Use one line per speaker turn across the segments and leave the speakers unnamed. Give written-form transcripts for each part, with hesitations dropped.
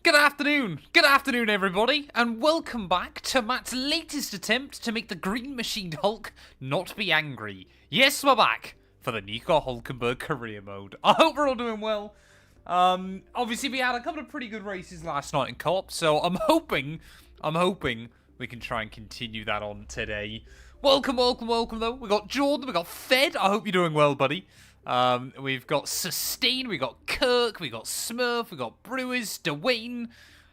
Good afternoon, everybody, and welcome back to Matt's latest attempt to make the Green Machined Hulk not be angry. Yes, we're back for the Nico Hulkenberg career mode. I hope we're all doing well. Obviously, we had a couple of pretty good races last night in co-op, so I'm hoping we can try and continue that on today. Welcome, though. We got Jordan, we got Fed. I hope you're doing well, buddy. We've got Sustain, we got Kirk, we got Smurf, we got Brewers, Dwayne,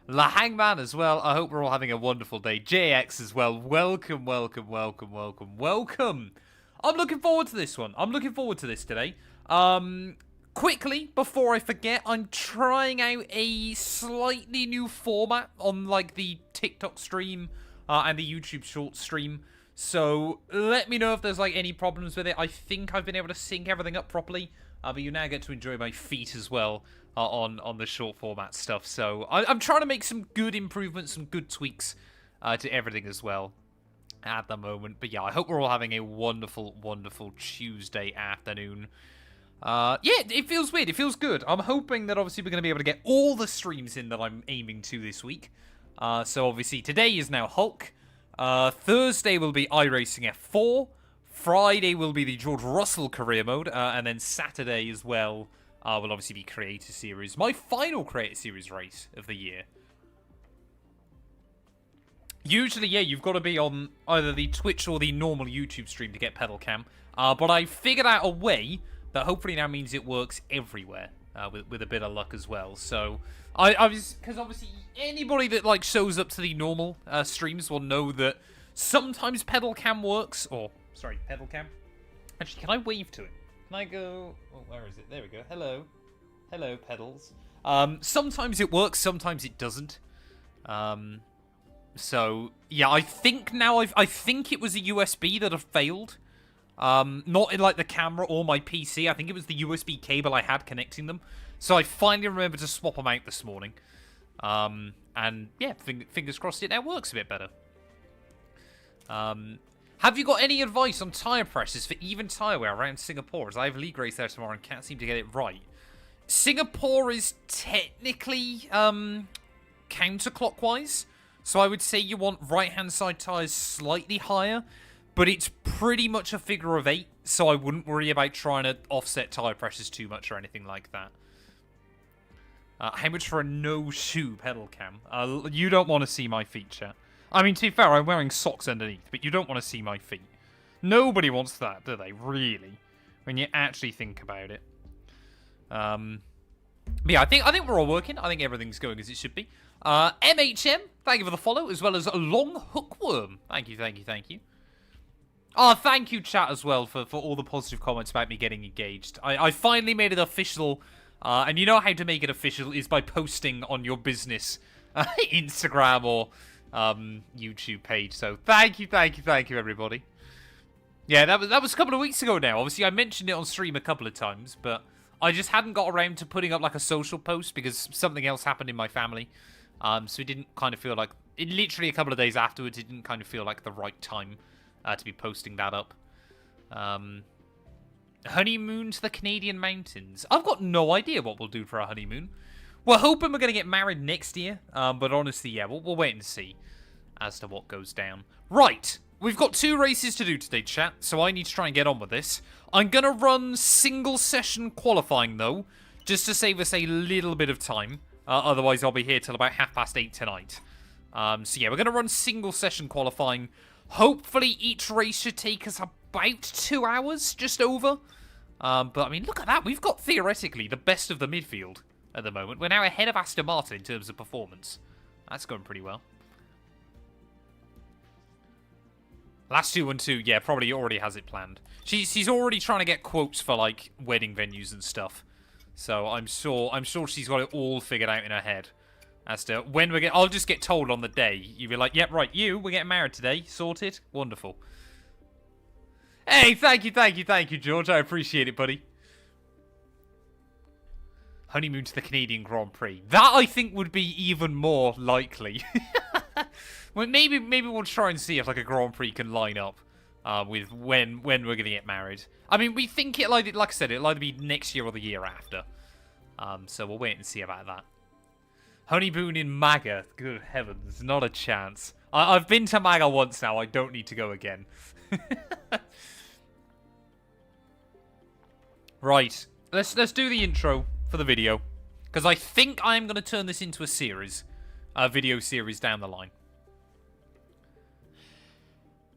La Hangman as well. I hope we're all having a wonderful day. JX as well. Welcome. I'm looking forward to this one. I'm looking forward to this today. Quickly, before I forget, I'm trying out a slightly new format on, like, the TikTok stream and the YouTube short stream. So, let me know if there's, like, any problems with it. I think I've been able to sync everything up properly. But you now get to enjoy my feet as well on the short format stuff. So, I'm trying to make some good improvements, some good tweaks to everything as well at the moment. But yeah, I hope we're all having a wonderful Tuesday afternoon. Yeah, it feels weird. It feels good. I'm hoping that obviously we're going to be able to get all the streams in that I'm aiming to this week. So, obviously, today is now Hulk. Thursday will be iRacing F4. Friday will be the George Russell career mode. And then Saturday as well will obviously be Creator Series. My final Creator Series race of the year. Usually, yeah, you've got to be on either the Twitch or the normal YouTube stream to get pedal cam. But I figured out a way that hopefully now means it works everywhere. With a bit of luck as well. So, I was... Because obviously, anybody that, like, shows up to the normal streams will know that sometimes pedal cam works. Or, sorry, pedal cam. Actually, can I wave to it? Can I go... Oh, where is it? There we go. Hello. Hello, pedals. Sometimes it works, sometimes it doesn't. So, yeah, I think now I think it was a USB that have failed. Not in, like, the camera or my PC. I think it was the USB cable I had connecting them. So I finally remembered to swap them out this morning. And, yeah, fingers crossed it now works a bit better. Have you got any advice on tyre presses for even tyre wear around Singapore? As I have a league race there tomorrow and can't seem to get it right. Singapore is technically counterclockwise. So I would say you want right-hand side tyres slightly higher. But it's pretty much a figure of 8, so I wouldn't worry about trying to offset tyre pressures too much or anything like that. How much for a no-shoe pedal cam? You don't want to see my feet, chat. I mean, to be fair, I'm wearing socks underneath, but you don't want to see my feet. Nobody wants that, do they? Really? When you actually think about it. But yeah, I think we're all working. I think everything's going as it should be. MHM, thank you for the follow, as well as Long Hookworm. Thank you. Oh, thank you, chat, as well, for all the positive comments about me getting engaged. I finally made it official, and you know how to make it official is by posting on your business Instagram or YouTube page. So thank you, everybody. Yeah, that was a couple of weeks ago now. Obviously, I mentioned it on stream a couple of times, but I just hadn't got around to putting up, like, a social post because something else happened in my family. So it didn't kind of feel like... literally a couple of days afterwards, it didn't kind of feel like the right time to be posting that up. Honeymoon to the Canadian mountains. I've got no idea what we'll do for our honeymoon. We're hoping we're going to get married next year. But honestly, yeah, we'll wait and see as to what goes down. Right. We've got 2 races to do today, chat. So I need to try and get on with this. I'm going to run single session qualifying, though. Just to save us a little bit of time. Otherwise, I'll be here till about 8:30 tonight. So yeah, we're going to run single session qualifying. Hopefully, each race should take us about 2 hours, just over. But, I mean, look at that. We've got, theoretically, the best of the midfield at the moment. We're now ahead of Aston Martin in terms of performance. That's going pretty well. Last 212, yeah, probably already has it planned. She's already trying to get quotes for, like, wedding venues and stuff. So, I'm sure she's got it all figured out in her head. As to when we're I'll just get told on the day. You'll be like, yep, right, we're getting married today. Sorted? Wonderful. Hey, thank you, George. I appreciate it, buddy. Honeymoon to the Canadian Grand Prix. That, I think, would be even more likely. Well, maybe we'll try and see if, like, a Grand Prix can line up with when we're going to get married. I mean, we think like I said, it'll either be next year or the year after. So we'll wait and see about that. Honeymoon in MAGA. Good heavens, not a chance. I've been to MAGA once now. I don't need to go again. Right, let's do the intro for the video, because I think I am going to turn this into a series, a video series down the line.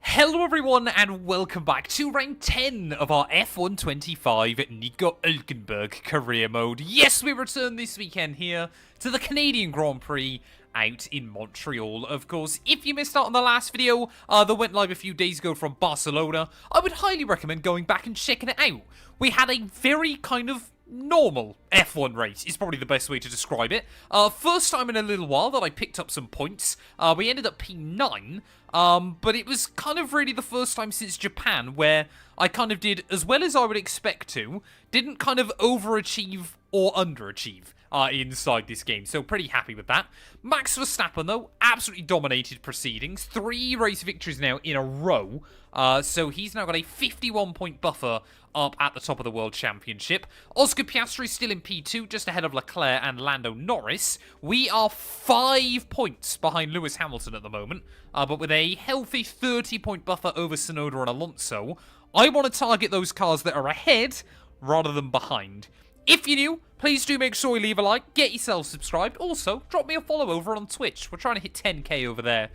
Hello everyone, and welcome back to round 10 of our F125 Nico Hülkenberg career mode. Yes, we return this weekend here to the Canadian Grand Prix out in Montreal, of course. If you missed out on the last video that went live a few days ago from Barcelona, I would highly recommend going back and checking it out. We had a very kind of normal F1 race, is probably the best way to describe it. First time in a little while that I picked up some points. We ended up P9, but it was kind of really the first time since Japan where I kind of did as well as I would expect to, didn't kind of overachieve or underachieve inside this game, so pretty happy with that. Max Verstappen, though, absolutely dominated proceedings. 3 race victories now in a row, so he's now got a 51-point buffer up at the top of the World Championship. Oscar Piastri still in P2, just ahead of Leclerc and Lando Norris. We are 5 points behind Lewis Hamilton at the moment, but with a healthy 30-point buffer over Tsunoda and Alonso. I want to target those cars that are ahead rather than behind. If you're new, please do make sure you leave a like, get yourself subscribed. Also, drop me a follow over on Twitch. We're trying to hit 10k over there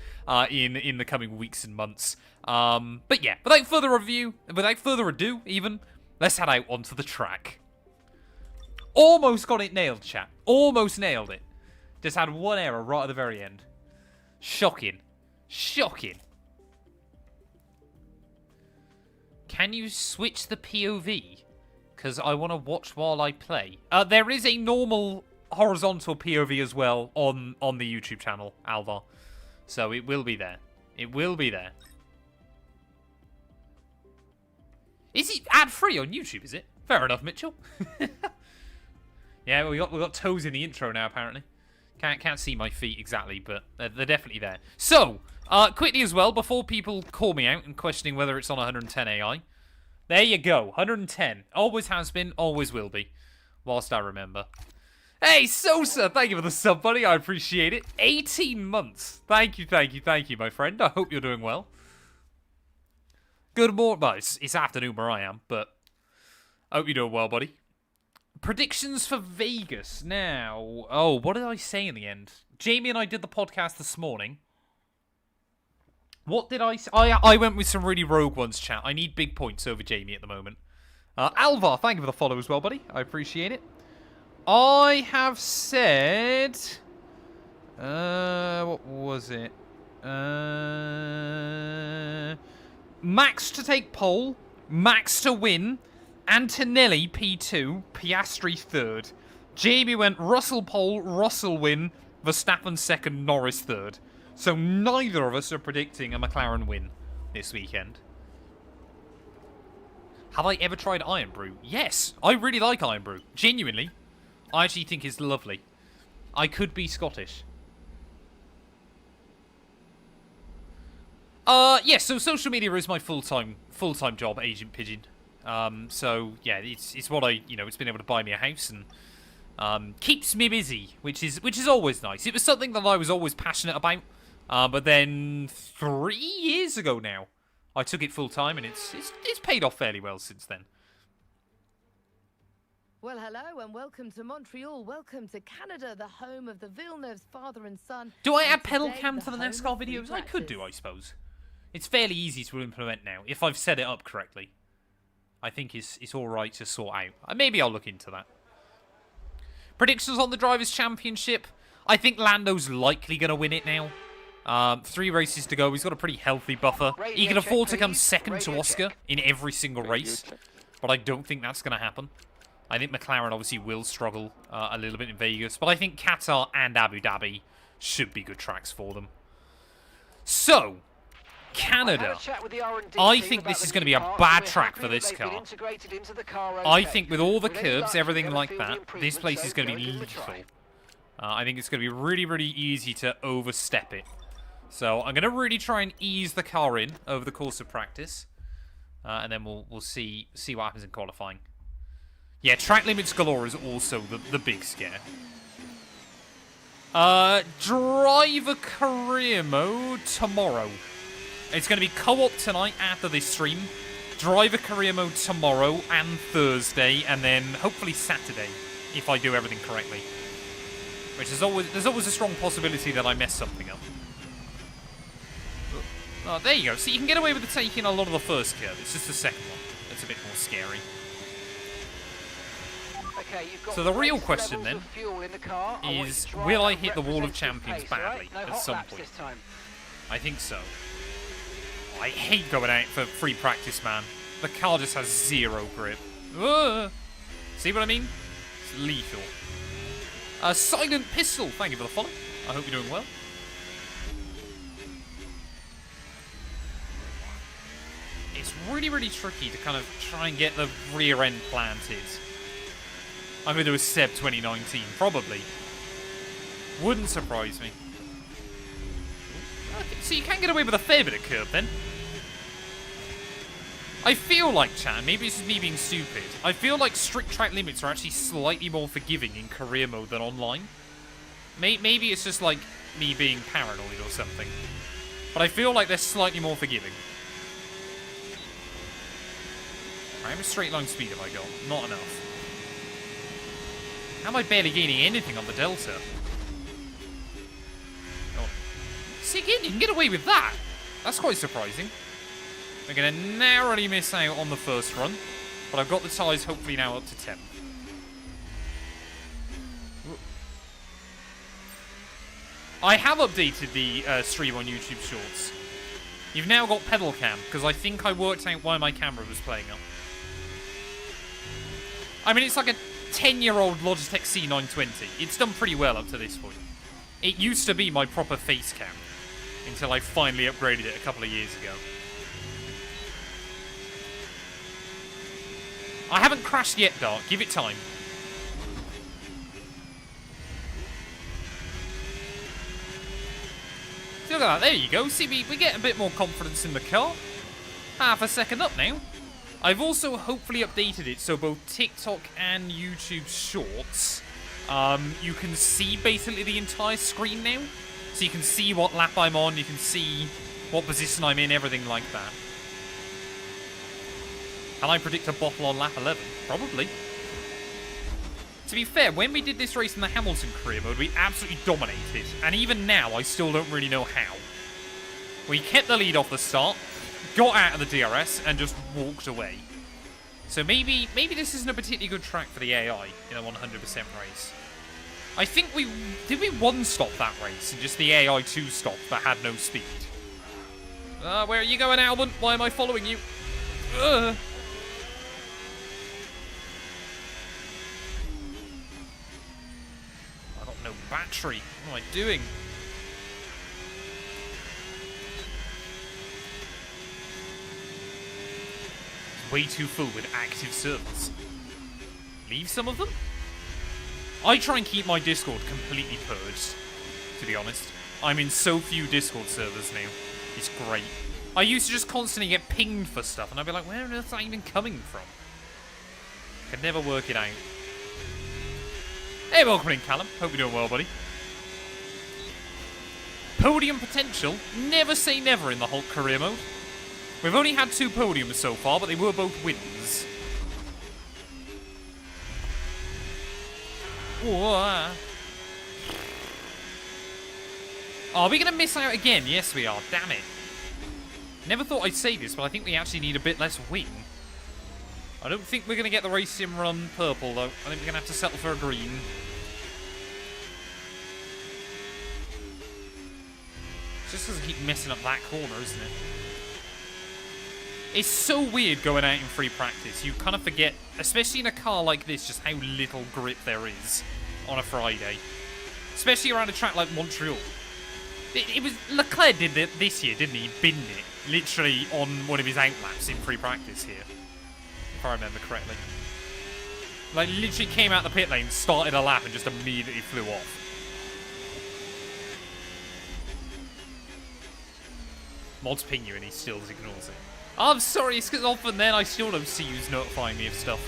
in the coming weeks and months. But yeah, without further ado, even, let's head out onto the track. Almost got it nailed, chat. Almost nailed it. Just had one error right at the very end. Shocking. Shocking. Can you switch the POV? Because I want to watch while I play. There is a normal horizontal POV as well on the YouTube channel, Alvar. So it will be there. It will be there. Is it ad-free on YouTube, is it? Fair enough, Mitchell. Yeah, we got toes in the intro now, apparently. Can't see my feet exactly, but they're definitely there. So, quickly as well, before people call me out and questioning whether it's on 110 AI... There you go, 110. Always has been, always will be. Whilst I remember. Hey, Sosa, thank you for the sub, buddy. I appreciate it. 18 months. Thank you, my friend. I hope you're doing well. Good morning. Well, it's afternoon where I am, but I hope you're doing well, buddy. Predictions for Vegas now. Oh, what did I say in the end? Jamie and I did the podcast this morning. What did I say? I went with some really rogue ones, chat. I need big points over Jamie at the moment. Alvar, thank you for the follow as well, buddy. I appreciate it. I have said... what was it? Max to take pole. Max to win. Antonelli P2. Piastri third. Jamie went Russell pole, Russell win. Verstappen second, Norris third. So neither of us are predicting a McLaren win this weekend. Have I ever tried Iron Brew? Yes, I really like Iron Brew. Genuinely. I actually think it's lovely. I could be Scottish. Yeah, so social media is my full-time job, Agent Pigeon. So yeah, it's what it's been able to buy me a house and keeps me busy, which is always nice. It was something that I was always passionate about. But then 3 years ago now, I took it full time, and it's paid off fairly well since then.
Well, hello and welcome to Montreal. Welcome to Canada, the home of the Villeneuve's father and son.
Do I add pedal cam to the NASCAR videos? I could do, I suppose. It's fairly easy to implement now if I've set it up correctly. I think it's all right to sort out. Maybe I'll look into that. Predictions on the Drivers' Championship. I think Lando's likely going to win it now. 3 races to go. He's got a pretty healthy buffer. He can afford to come second to Oscar in every single race, but I don't think that's going to happen. I think McLaren obviously will struggle a little bit in Vegas, but I think Qatar and Abu Dhabi should be good tracks for them. So, Canada. I think this is going to be a bad track for this car. I think with all the curbs, everything like that, this place is going to be lethal. I think it's going to be really, really easy to overstep it. So I'm going to really try and ease the car in over the course of practice. And then we'll see what happens in qualifying. Yeah, track limits galore is also the big scare. Driver career mode tomorrow. It's going to be co-op tonight after this stream. Driver career mode tomorrow and Thursday, and then hopefully Saturday, if I do everything correctly. Which is always, there's always a strong possibility that I mess something up. Oh, there you go. So you can get away with taking a lot of the first curve. It's just the second one that's a bit more scary.
Okay, you've got
so the real question then
the
is, will I hit the wall of champions badly at some point? I think so. I hate going out for free practice, man. The car just has zero grip. See what I mean? It's lethal. Silent Pistol, thank you for the follow. I hope you're doing well. It's really, really tricky to kind of try and get the rear end planted. I'm going to do a Seb 2019, probably. Wouldn't surprise me. Okay, so you can get away with a fair bit of curb then. I feel like, chat, maybe this is me being stupid, I feel like strict track limits are actually slightly more forgiving in career mode than online. Maybe it's just like me being paranoid or something. But I feel like they're slightly more forgiving. How much straight line speed have I got? Not enough. How am I barely gaining anything on the Delta? Oh. See, again, you can get away with that. That's quite surprising. We're going to narrowly miss out on the first run, but I've got the tyres hopefully now up to 10. I have updated the stream on YouTube Shorts. You've now got pedal cam, because I think I worked out why my camera was playing up. I mean, it's like a 10-year-old Logitech C920. It's done pretty well up to this point. It used to be my proper face cam, until I finally upgraded it a couple of years ago. I haven't crashed yet, Dark. Give it time. Look at that. There you go. See, we get a bit more confidence in the car. Half a second up now. I've also hopefully updated it so both TikTok and YouTube Shorts, you can see basically the entire screen now. So you can see what lap I'm on, you can see what position I'm in, everything like that. Can I predict a bottle on lap 11? Probably. To be fair, when we did this race in the Hamilton career mode, we absolutely dominated. And even now, I still don't really know how. We kept the lead off the start, got out of the DRS, and just walked away. So maybe this isn't a particularly good track for the AI in a 100% race. I think did we one-stop that race and just the AI two-stop that had no speed? Where are you going, Albon? Why am I following you? I got no battery. What am I doing? Way too full with active servers. Leave some of them? I try and keep my Discord completely purged, to be honest. I'm in so few Discord servers now. It's great. I used to just constantly get pinged for stuff, and I'd be like, where on earth is that even coming from? Could never work it out. Hey, welcome in, Callum. Hope you're doing well, buddy. Podium potential? Never say never in the Hulk career mode. We've only had 2 podiums so far, but they were both wins. Whoa. Are we going to miss out again? Yes, we are. Damn it. Never thought I'd say this, but I think we actually need a bit less wing. I don't think we're going to get the race sim run purple, though. I think we're going to have to settle for a green. It's just because I keep messing up that corner, isn't it? It's so weird going out in free practice. You kind of forget, especially in a car like this, just how little grip there is on a Friday. Especially around a track like Montreal. It was Leclerc did it this year, didn't he? He binned it, literally on one of his outlaps in free practice here. If I remember correctly. Like, literally came out the pit lane, started a lap, and just immediately flew off. Mods ping you and he still ignores it. Oh, I'm sorry, it's because often then I still don't see who's notifying me of stuff.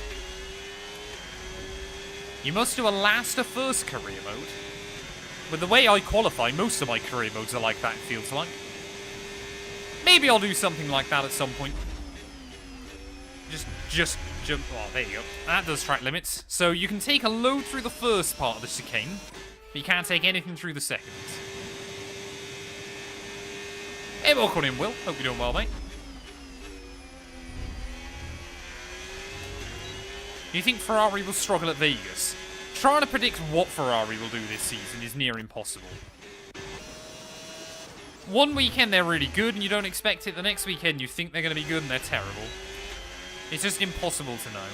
You must do a last or first career mode. With the way I qualify, most of my career modes are like that, it feels like. Maybe I'll do something like that at some point. Just jump. Oh, there you go. That does track limits. So you can take a load through the first part of the chicane, but you can't take anything through the second. Hey, welcome in, Will. Hope you're doing well, mate. Do you think Ferrari will struggle at Vegas? Trying to predict what Ferrari will do this season is near impossible. One weekend they're really good and you don't expect it. The next weekend you think they're going to be good and they're terrible. It's just impossible to know.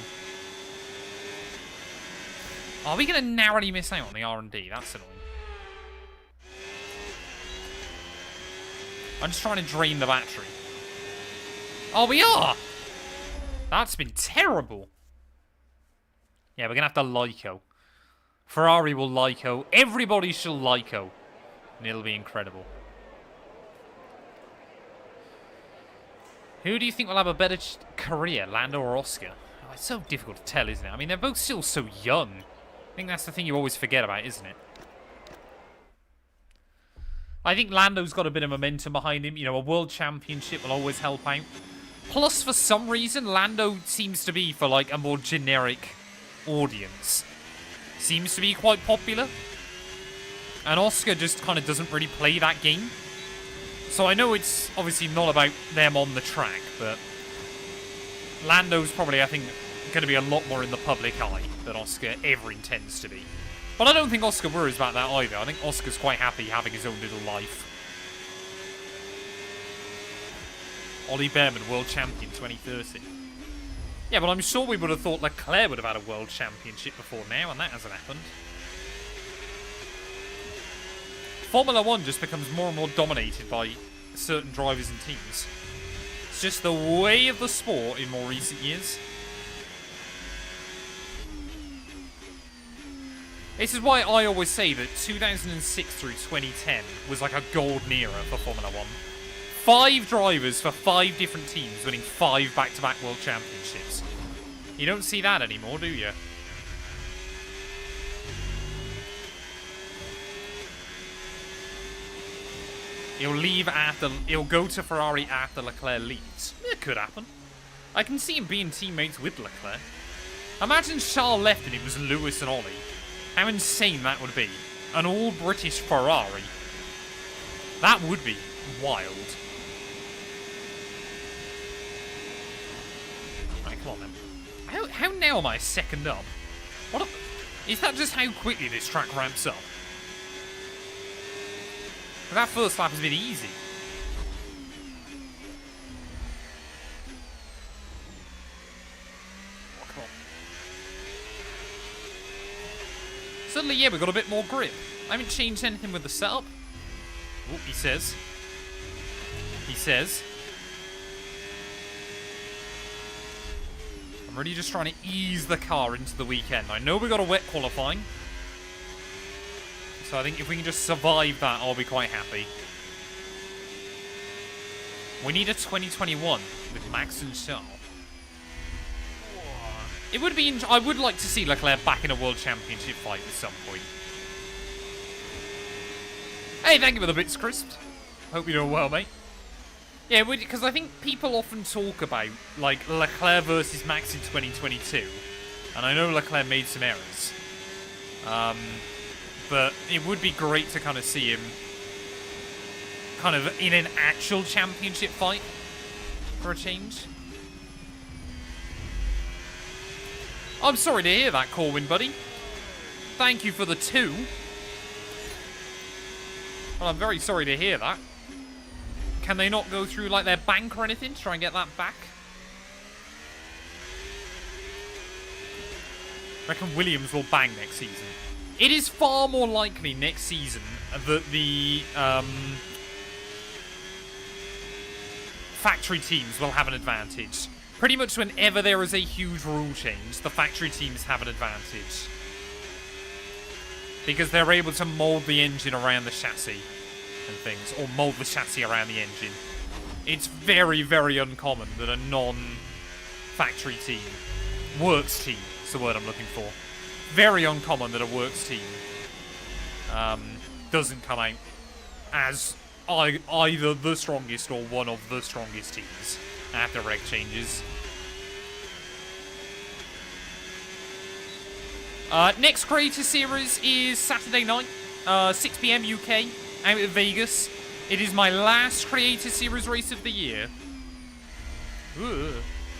Are we going to narrowly miss out on the R&D? That's annoying. I'm just trying to drain the battery. Oh, we are! That's been terrible. Yeah, we're going to have to Lyco. Ferrari will Lyco. Everybody shall Lyco. And it'll be incredible. Who do you think will have a better career, Lando or Oscar? Oh, it's so difficult to tell, isn't it? I mean, they're both still so young. I think that's the thing you always forget about, isn't it? I think Lando's got a bit of momentum behind him. You know, a world championship will always help out. Plus, for some reason, Lando seems to be for, like, a more generic audience. Seems to be quite popular. And Oscar just kind of doesn't really play that game. So I know it's obviously not about them on the track, but Lando's probably, I think, going to be a lot more in the public eye than Oscar ever intends to be. But I don't think Oscar worries about that either. I think Oscar's quite happy having his own little life. Ollie Behrman, World Champion 2030. Yeah, but I'm sure we would have thought Leclerc would have had a World Championship before now, and that hasn't happened. Formula 1 just becomes more and more dominated by certain drivers and teams. It's just the way of the sport in more recent years. This is why I always say that 2006 through 2010 was like a golden era for Formula 1. 5 drivers for 5 different teams winning 5 back-to-back World Championships. You don't see that anymore, do you? He'll go to Ferrari after Leclerc leaves. It could happen. I can see him being teammates with Leclerc. Imagine Charles left and it was Lewis and Ollie. How insane that would be. An all-British Ferrari. That would be wild. Right, come on then. How now am I second up? Is that just how quickly this track ramps up? That first lap has been easy. Oh, come on. Suddenly, yeah, we've got a bit more grip. I haven't changed anything with the setup. Oh, he says. He says. I'm really just trying to ease the car into the weekend. I know we got a wet qualifying. So I think if we can just survive that, I'll be quite happy. We need a 2021 with Max and Charles. It would be. I would like to see Leclerc back in a World Championship fight at some point. Hey, thank you for the bits, Crisp. Hope you're doing well, mate. Yeah, because I think people often talk about like Leclerc versus Max in 2022, and I know Leclerc made some errors. But it would be great to kind of see him kind of in an actual championship fight for a change. I'm sorry to hear that, Corwin, buddy. Thank you for the 2. Well, I'm very sorry to hear that. Can they not go through like their bank or anything to try and get that back? I reckon Williams will bang next season. It is far more likely next season that the factory teams will have an advantage. Pretty much whenever there is a huge rule change, the factory teams have an advantage. Because they're able to mold the engine around the chassis and things, or mold the chassis around the engine. It's very, very uncommon that a non-factory team, works team is the word I'm looking for, very uncommon that a works team doesn't come out as either the strongest or one of the strongest teams after reg changes. Next Creator Series is Saturday night, 6 PM UK, out at Vegas. It is my last Creator Series race of the year.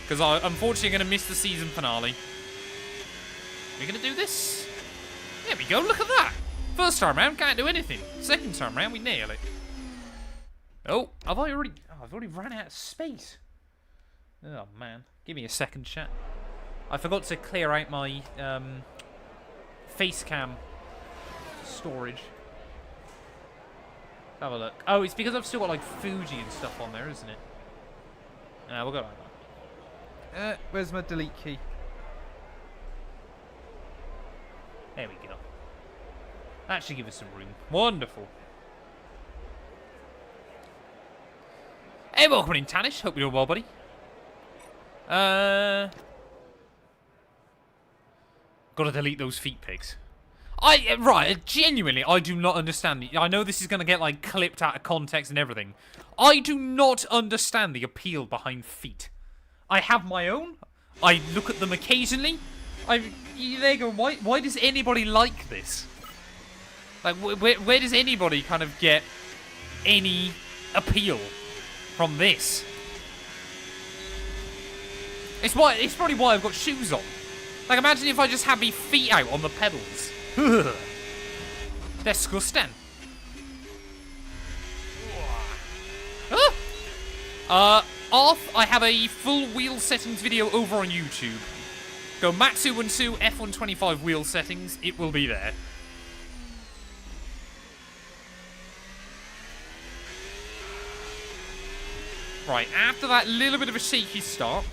Because I'm unfortunately going to miss the season finale. We're going to do this? There we go, look at that. First time round, can't do anything. Second time round, we nail it. Oh, I've already ran out of space. Oh, man. Give me a second, chat. I forgot to clear out my face cam storage. Have a look. Oh, it's because I've still got, like, Fuji and stuff on there, isn't it? We'll go like that. Where's my delete key? There we go. That should give us some room. Wonderful. Hey, welcome in, Tanish. Hope you're doing well, buddy. Gotta delete those feet pics. Right, genuinely, I do not understand. I know this is gonna get, like, clipped out of context and everything. I do not understand the appeal behind feet. I have my own. I look at them occasionally. There you go. Why does anybody like this? Like, where does anybody kind of get any appeal from this? It's probably why I've got shoes on. Like, imagine if I just had my feet out on the pedals. Disgusting. Off, I have a full wheel settings video over on YouTube. Go Matt212 F1 25 wheel settings, it will be there. Right, after that little bit of a shaky start,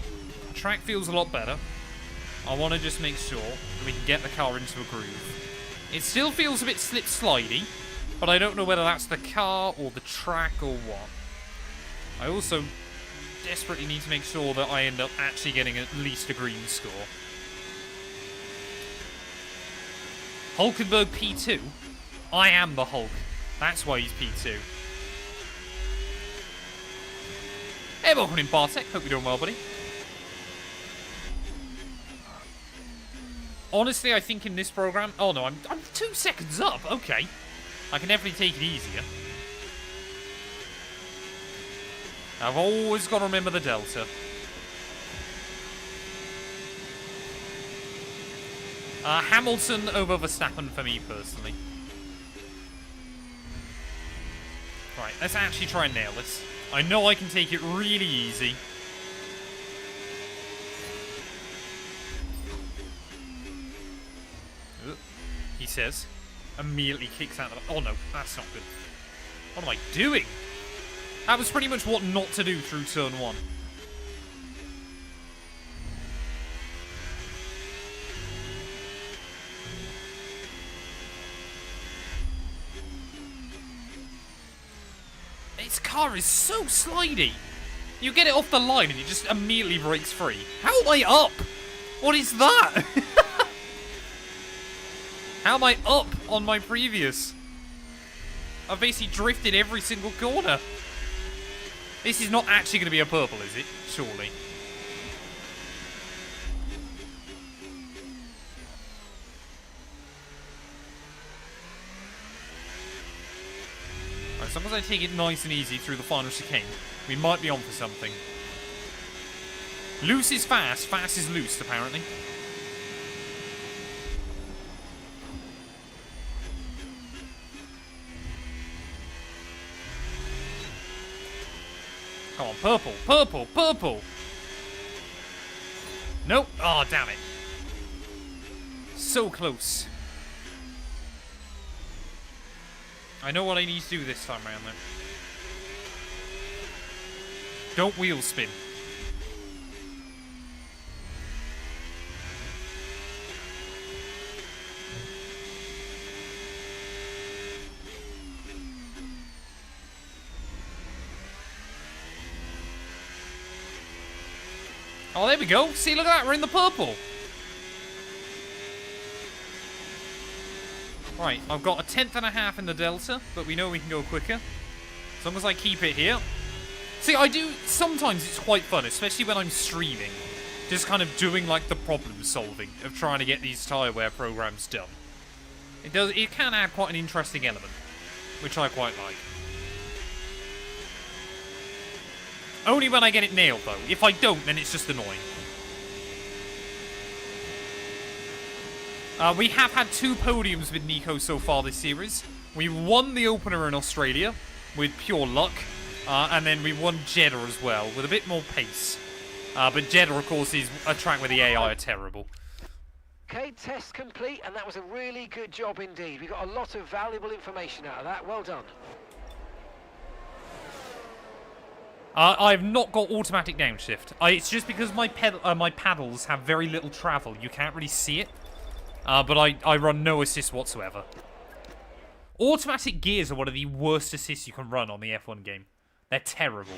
the track feels a lot better. I want to just make sure that we can get the car into a groove. It still feels a bit slip-slidey, but I don't know whether that's the car or the track or what. I also desperately need to make sure that I end up actually getting at least a green score. Hulkenberg P2? I am the Hulk. That's why he's P2. Hey, welcome in, Bartek. Hope you're doing well, buddy. Honestly, I think in this program... Oh, no, I'm 2 seconds up. Okay. I can definitely take it easier. I've always got to remember the delta. Hamilton over Verstappen for me, personally. Right, let's actually try and nail this. I know I can take it really easy. He says. Immediately kicks out of the... Oh no, that's not good. What am I doing? That was pretty much what not to do through turn 1. This car is so slidey. You get it off the line and it just immediately breaks free. How am I up? What is that? How am I up on my previous? I've basically drifted every single corner. This is not actually going to be a purple, is it? Surely. Right, as long as I take it nice and easy through the final chicane, we might be on for something. Loose is fast, fast is loose, apparently. Come on, purple, purple, purple. Nope. Oh, damn it. So close. I know what I need to do this time around, though. Don't wheel spin. Oh, there we go. See, look at that. We're in the purple. Right, I've got a 10th in the Delta, but we know we can go quicker. As long as I keep it here. See, I do... Sometimes it's quite fun, especially when I'm streaming. Just kind of doing, like, the problem solving of trying to get these tyre wear programs done. It can add quite an interesting element, which I quite like. Only when I get it nailed, though. If I don't, then it's just annoying. We have had 2 podiums with Nico so far this series. We won the opener in Australia with pure luck. And then we won Jeddah as well, with a bit more pace. But Jeddah, of course, is a track where the AI are terrible.
Okay, test complete, and that was a really good job indeed. We got a lot of valuable information out of that. Well done.
I've not got automatic downshift. It's just because my paddles have very little travel. You can't really see it. But I run no assist whatsoever. Automatic gears are one of the worst assists you can run on the F1 game. They're terrible.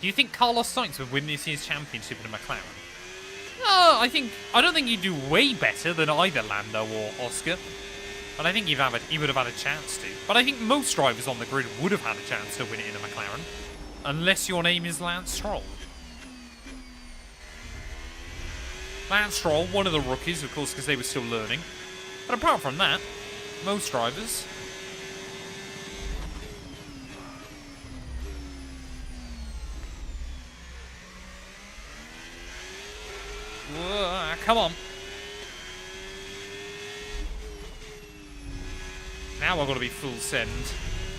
Do you think Carlos Sainz would win this year's championship in a McLaren? I don't think he'd do way better than either Lando or Oscar. But I think he would have had a chance to. But I think most drivers on the grid would have had a chance to win it in a McLaren. Unless your name is Lance Stroll. Lance Stroll, one of the rookies, of course, because they were still learning. But apart from that, most drivers. Whoa, come on. Now I've got to be full send.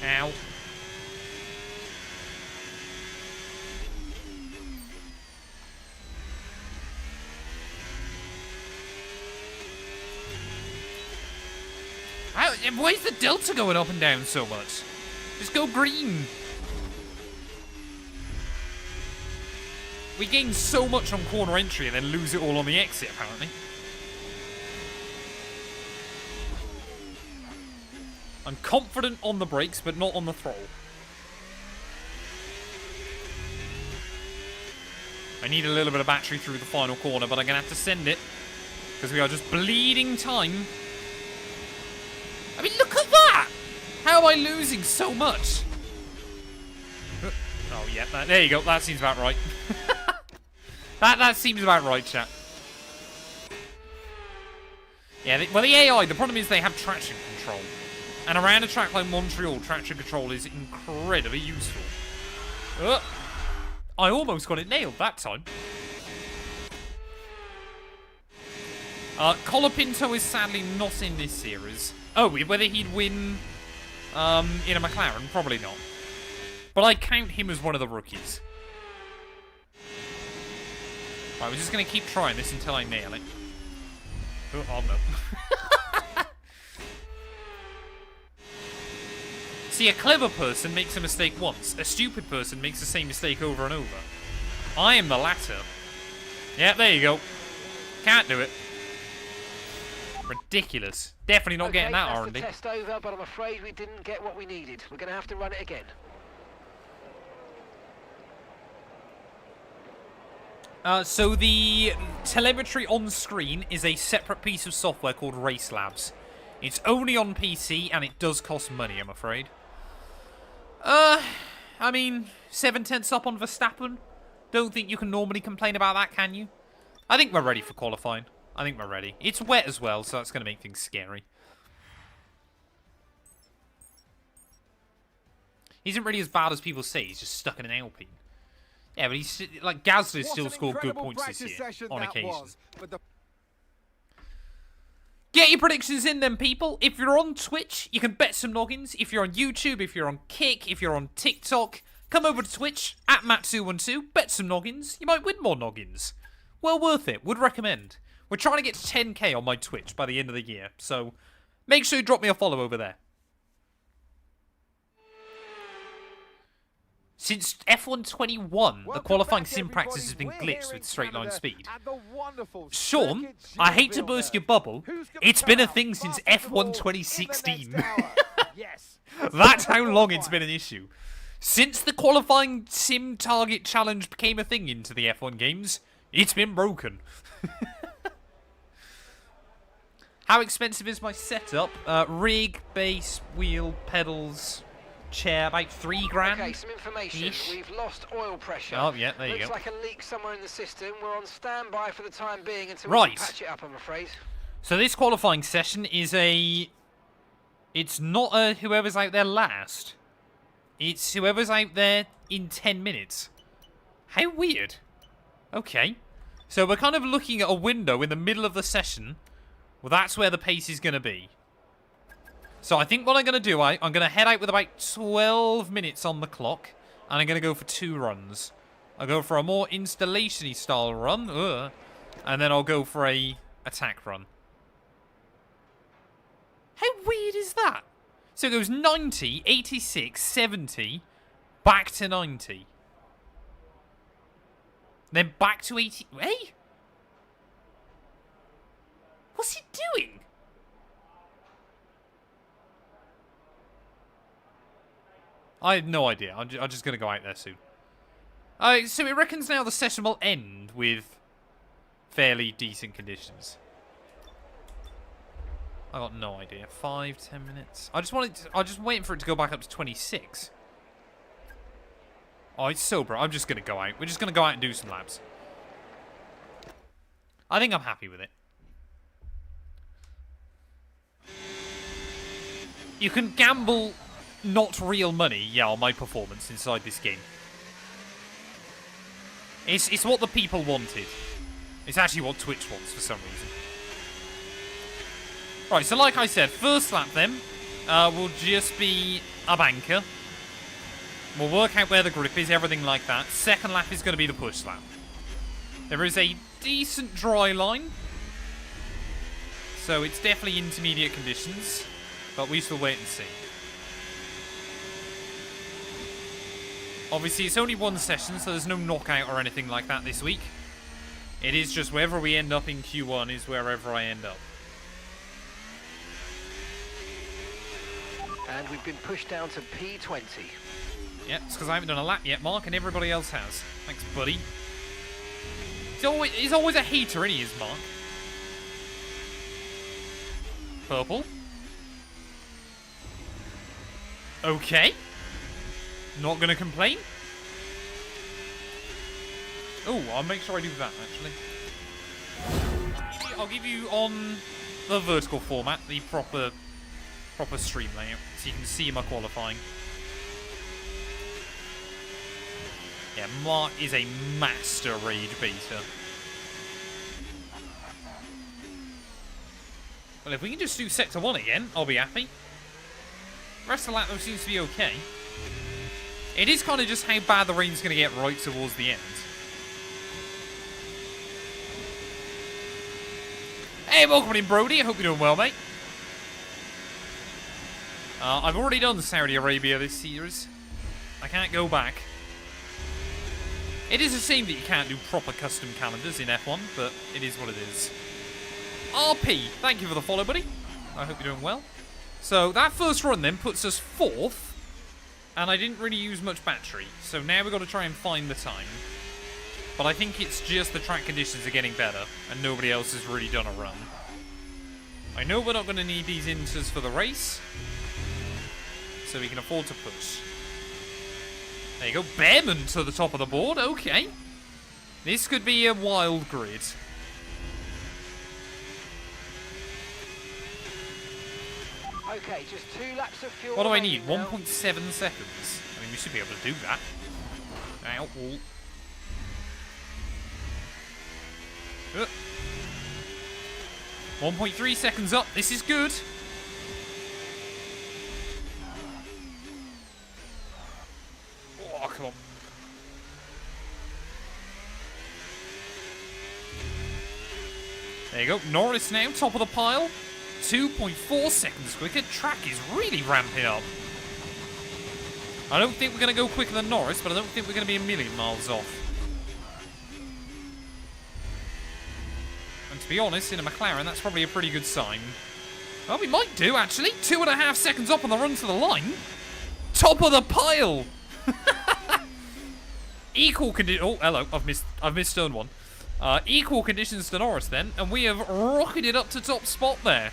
Ow. Why is the Delta going up and down so much? Just go green. We gain so much on corner entry and then lose it all on the exit, apparently. I'm confident on the brakes, but not on the throttle. I need a little bit of battery through the final corner, but I'm going to have to send it. Because we are just bleeding time. I mean, look at that! How am I losing so much? Oh, yeah, there you go. That seems about right. that seems about right, chat. Yeah, well, the AI, the problem is they have traction control. And around a track like Montreal, traction control is incredibly useful. I almost got it nailed that time. Colapinto is sadly not in this series. Oh, whether he'd win in a McLaren? Probably not. But I count him as one of the rookies. Right, we're just going to keep trying this until I nail it. Oh no. See, a clever person makes a mistake once. A stupid person makes the same mistake over and over. I am the latter. Yeah, there you go. Can't do it. Ridiculous. Definitely not getting that,
that's
R&D.
the test over, but I'm afraid we didn't get what we needed. We're going to have to run it again.
So the telemetry on screen is a separate piece of software called Race Labs. It's only on PC, and it does cost money, I'm afraid. I mean, 7/10 up on Verstappen. Don't think you can normally complain about that, can you? I think we're ready for qualifying. I think we're ready. It's wet as well, so that's going to make things scary. He isn't really as bad as people say. He's just stuck in an Alpine. Yeah, but he's like Gasly's still scored good points this year on occasion. Get your predictions in then, people. If you're on Twitch, you can bet some noggins. If you're on YouTube, if you're on Kick, if you're on TikTok, come over to Twitch at Matt212. Bet some noggins. You might win more noggins. Well worth it. Would recommend. We're trying to get to 10k on my Twitch by the end of the year, so make sure you drop me a follow over there. Since F1 21, the qualifying sim practice has been glitched with straight line speed. Sean, I hate to burst your bubble, it's been a thing since F1 2016. That's how long it's been an issue. Since the qualifying sim target challenge became a thing into the F1 games, it's been broken. How expensive is my setup? Rig, base, wheel, pedals, chair, about $3,000.
Okay, some information.
Ish.
We've lost oil pressure.
Oh, yeah, there you
Looks
go.
like a leak somewhere in the system. We're on standby for the time being until we
Right.
can patch it up, I'm afraid.
So this qualifying session is it's not whoever's out there last. It's whoever's out there in 10 minutes. How weird. Okay. So we're kind of looking at a window in the middle of the session. Well, that's where the pace is going to be. So I think what I'm going to do, I'm going to head out with about 12 minutes on the clock. And I'm going to go for 2 runs. I'll go for a more installation-y style run. And then I'll go for a attack run. How weird is that? So it goes 90, 86, 70, back to 90. Then back to 80... Hey? What's he doing? I have no idea. I'm just going to go out there soon. So it reckons now the session will end with fairly decent conditions. I got no idea. 5, 10 minutes. I'm just waiting for it to go back up to 26. Oh, it's sober. I'm just going to go out. We're just going to go out and do some laps. I think I'm happy with it. You can gamble not real money, yeah, on my performance inside this game. It's what the people wanted. It's actually what Twitch wants for some reason. Right, so like I said, first lap then will just be a banker. We'll work out where the grip is, everything like that. Second lap is going to be the push lap. There is a decent dry line. So it's definitely intermediate conditions. But we shall wait and see. Obviously, it's only one session, so there's no knockout or anything like that this week. It is just wherever we end up in Q1 is wherever I end up.
And we've been pushed down to P20.
Yep, it's because I haven't done a lap yet, Mark, and everybody else has. Thanks, buddy. He's always a hater, isn't he, is Mark? Purple. Okay. Not going to complain. Oh, I'll make sure I do that, actually. I'll give you on the vertical format, the proper stream layout, so you can see my qualifying. Yeah, Mark is a master rage baiter. Well, if we can just do Sector 1 again, I'll be happy. The rest of the lap, though, seems to be okay. It is kind of just how bad the rain's going to get right towards the end. Hey, welcome in, Brody. I hope you're doing well, mate. I've already done Saudi Arabia this series. I can't go back. It is a shame that you can't do proper custom calendars in F1, but it is what it is. RP, thank you for the follow, buddy. I hope you're doing well. So that first run then puts us 4th, and I didn't really use much battery. So now we've got to try and find the time. But I think it's just the track conditions are getting better, and nobody else has really done a run. I know we're not going to need these inters for the race, so we can afford to push. There you go, Bearman to the top of the board, okay. This could be a wild grid.
Okay, just 2 laps of fuel.
What do I need?
remaining now.
1.7 seconds. I mean, we should be able to do that. Ow. 1.3 seconds up. This is good. Oh, come on. There you go. Norris now, top of the pile. 2.4 seconds quicker. Track is really ramping up. I don't think we're going to go quicker than Norris, but I don't think we're going to be a million miles off. And to be honest, in a McLaren, that's probably a pretty good sign. Well, we might do, actually. 2.5 seconds up on the run to the line. Top of the pile. Equal condition. Oh, hello. I've missed turn 1. Equal conditions to Norris then, and we have rocketed up to top spot there.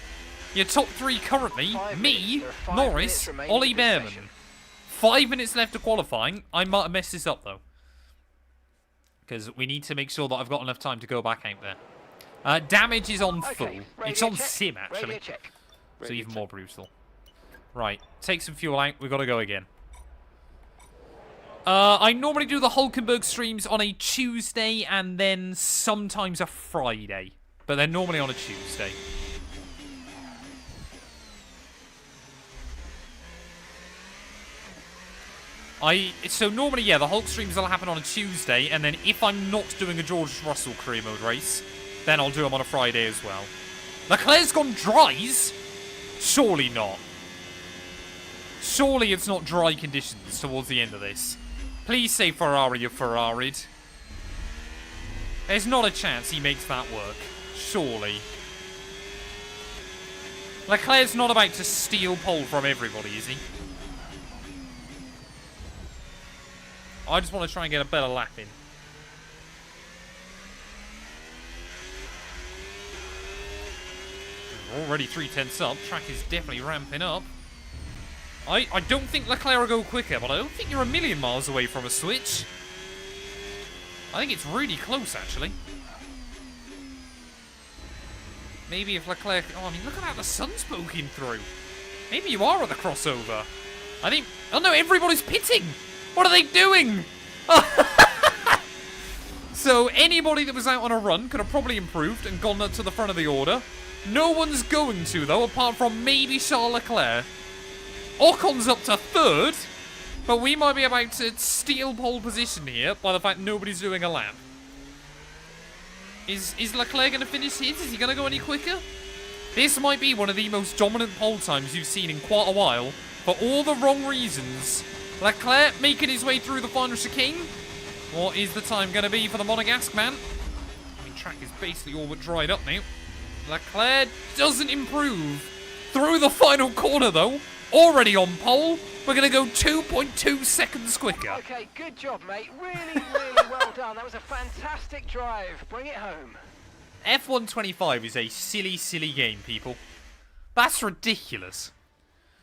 Your top 3 currently, me, Norris, Ollie Behrman. 5 minutes left to qualifying. I might have messed this up though, because we need to make sure that I've got enough time to go back out there. Damage is on full. It's on sim actually, so even more brutal. Right, take some fuel out. We've got to go again. I normally do the Hulkenberg streams on a Tuesday and then sometimes a Friday, but they're normally on a Tuesday. So normally, yeah, the Hulk streams will happen on a Tuesday, and then if I'm not doing a George Russell career mode race, then I'll do them on a Friday as well. Leclerc's gone dries? Surely not. Surely it's not dry conditions towards the end of this. Please say Ferrari you've Ferrari'd. There's not a chance he makes that work. Surely. Leclerc's not about to steal pole from everybody, is he? I just want to try and get a better lap in. We're already 3/10 up. Track is definitely ramping up. I don't think Leclerc will go quicker, but I don't think you're a million miles away from a switch. I think it's really close, actually. Maybe if Leclerc... Oh, I mean, look at how the sun's poking through. Maybe you are at the crossover. I think... Oh, no, everybody's pitting. What are they doing? So, anybody that was out on a run could have probably improved and gone up to the front of the order. No one's going to, though, apart from maybe Charles Leclerc. Ocon's up to 3rd, but we might be about to steal pole position here by the fact nobody's doing a lap. Is Leclerc going to finish his? Is he going to go any quicker? This might be one of the most dominant pole times you've seen in quite a while, for all the wrong reasons. Leclerc making his way through the final chicane. What is the time going to be for the Monegasque man? I mean, track is basically all but dried up now. Leclerc doesn't improve through the final corner, though. Already on pole. We're going to go 2.2 seconds quicker.
Okay, good job, mate. Really, really well done. That was a fantastic drive. Bring it home.
F125 is a silly, silly game, people. That's ridiculous.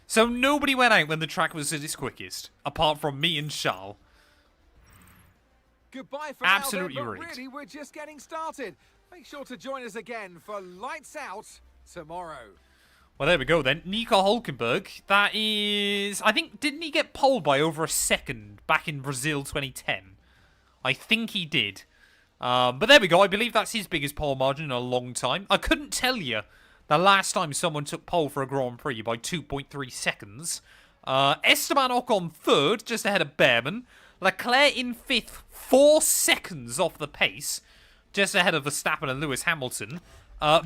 So nobody went out when the track was at its quickest, apart from me and Charles.
Goodbye for
Absolutely
now, then,
rigged.
but really, we're just getting started. Make sure to join us again for Lights Out tomorrow.
Well, there we go then. Nico Hulkenberg, that is... I think, didn't he get pole by over a second back in Brazil 2010? I think he did. But there we go. I believe that's his biggest pole margin in a long time. I couldn't tell you the last time someone took pole for a Grand Prix by 2.3 seconds. Esteban Ocon 3rd, just ahead of Behrman. Leclerc in 5th, 4 seconds off the pace, just ahead of Verstappen and Lewis Hamilton.